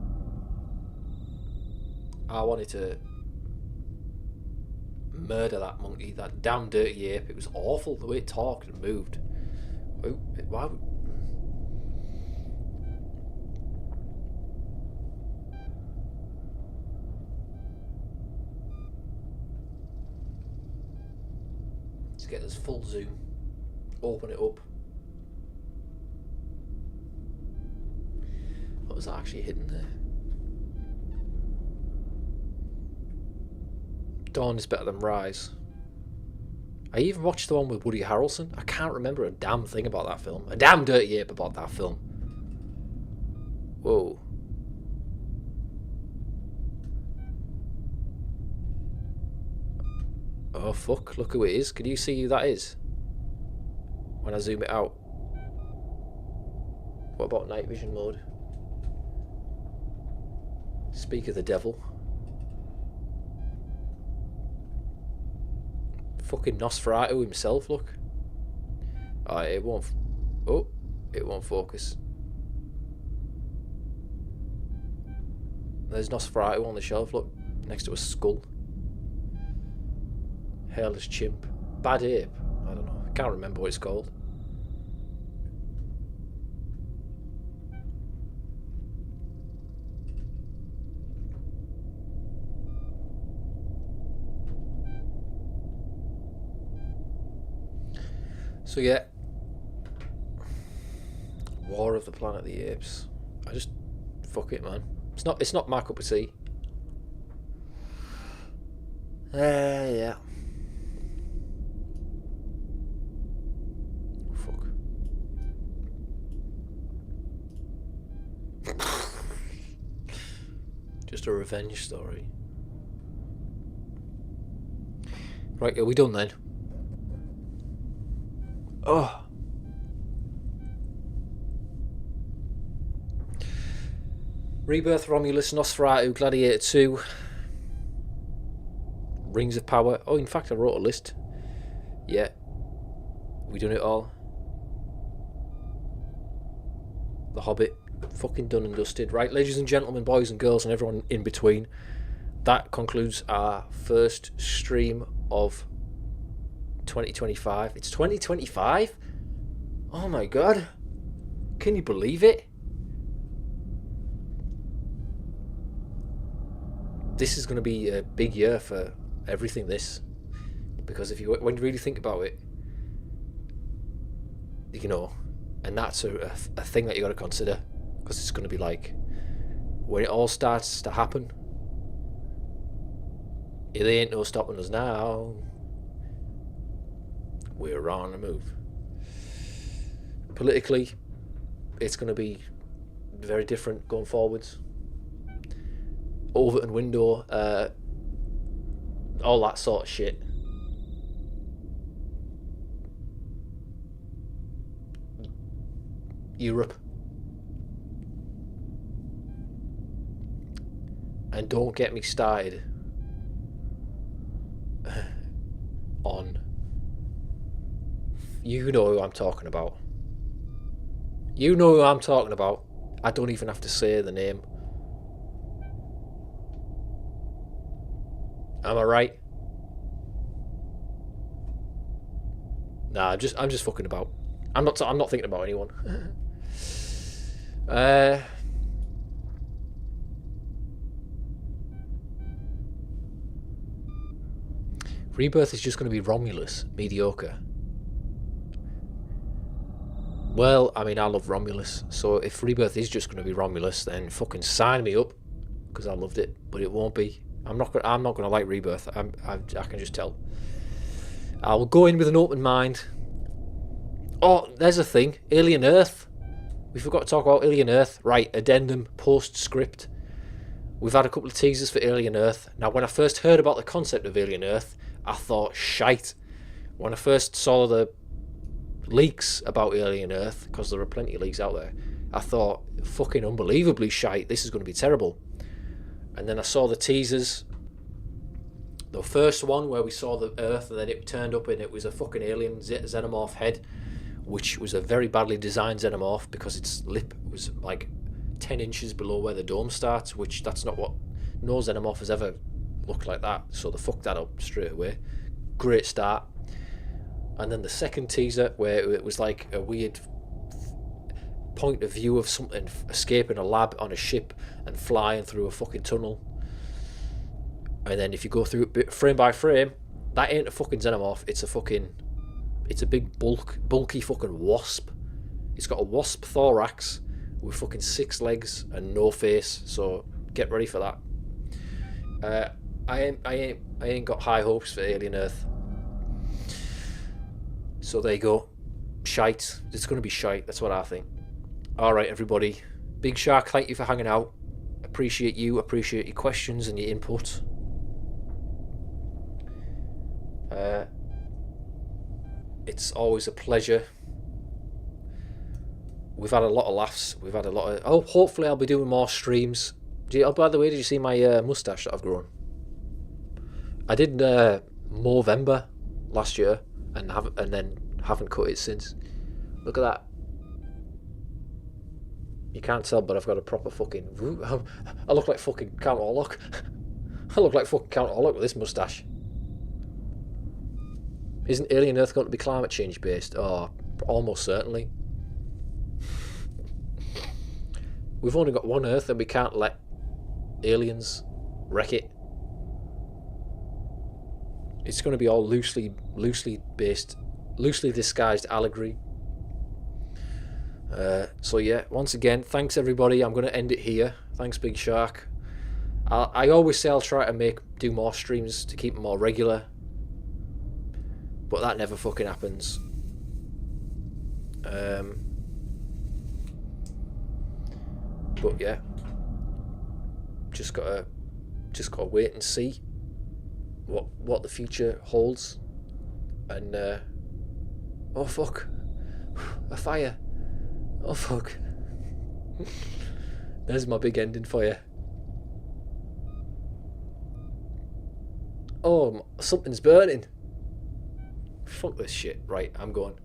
I wanted to murder that monkey, that damn dirty ape. It was awful the way it talked and moved. Why would... Let's get this full zoom. Open it up. What was that actually hidden there? Dawn is better than Rise. I even watched the one with Woody Harrelson. I can't remember a damn thing about that film. A damn dirty ape about that film. Whoa. Oh fuck, look who it is. Can you see who that is? When I zoom it out. What about night vision mode? Speak of the devil. Fucking Nosferatu himself, look. Oh, it won't... Oh, it won't focus. There's Nosferatu on the shelf, look. Next to a skull. Hairless chimp. Bad ape. I don't know. I can't remember what it's called. So yeah, War of the Planet of the Apes. I just fuck it, man. It's not my cup of tea. Yeah. Fuck. Just a revenge story. Right, are we done then? Oh. Rebirth, Romulus, Nosferatu, Gladiator II, Rings of Power. Oh, in fact, I wrote a list. Yeah. We done it all. The Hobbit. Fucking done and dusted. Right, ladies and gentlemen, boys and girls, and everyone in between. That concludes our first stream of 2025. It's 2025? Oh my god. Can you believe it? This is going to be a big year for everything this. Because when you really think about it, you know, and that's a thing that you got to consider, because it's going to be like, when it all starts to happen, there ain't no stopping us now. We're on the move. Politically, it's going to be very different going forwards. Overton window, all that sort of shit. Europe. And don't get me started on, you know who I'm talking about. You know who I'm talking about. I don't even have to say the name. Am I right? Nah, I'm just fucking about. I'm not thinking about anyone. Rebirth is just going to be Romulus, mediocre. Well, I mean, I love Romulus, so if Rebirth is just going to be Romulus, then fucking sign me up, because I loved it. But it won't be. I'm not going to like Rebirth. I can just tell. I will go in with an open mind. Oh, there's a thing. Alien Earth. We forgot to talk about Alien Earth. Right, addendum, postscript. We've had a couple of teasers for Alien Earth. Now, when I first heard about the concept of Alien Earth, I thought, shite. When I first saw the leaks about Alien Earth, because there are plenty of leaks out there, I thought, fucking unbelievably shite. This is going to be terrible. And then I saw the teasers. The first one where we saw the Earth, and then it turned up and it was a fucking alien xenomorph head, which was a very badly designed xenomorph because its lip was like 10 inches below where the dome starts, which that's not what, no xenomorph has ever looked like that, so they fucked that up straight away. Great start. And then the second teaser where it was like a weird point of view of something escaping a lab on a ship and flying through a fucking tunnel. And then if you go through it frame by frame, that ain't a fucking xenomorph, it's a big bulky fucking wasp. It's got a wasp thorax with fucking 6 legs and no face, so get ready for that. I ain't got high hopes for Alien Earth. So there you go. Shite. It's going to be shite, that's what I think. Alright everybody, Big Shark, thank you for hanging out. Appreciate your questions and your input. It's always a pleasure. We've had a lot of laughs. We've had a lot of... Oh, hopefully I'll be doing more streams. Oh, by the way, did you see my moustache that I've grown? I did Movember last year and then haven't cut it since. Look at that. You can't tell, but I've got a proper fucking... I look like fucking Count Orlok. I look like fucking Count Orlok with this moustache. Isn't Alien Earth going to be climate change based? Oh, almost certainly. We've only got one Earth and we can't let aliens wreck it. It's going to be all loosely based, loosely disguised allegory. So yeah, once again, thanks everybody. I'm going to end it here. Thanks Big Shark. I always say I'll try to do more streams to keep them more regular, but that never fucking happens. But yeah, just gotta wait and see what the future holds. And oh fuck, a fire. Oh fuck. There's my big ending for you. Oh, something's burning. Fuck this shit. Right, I'm going.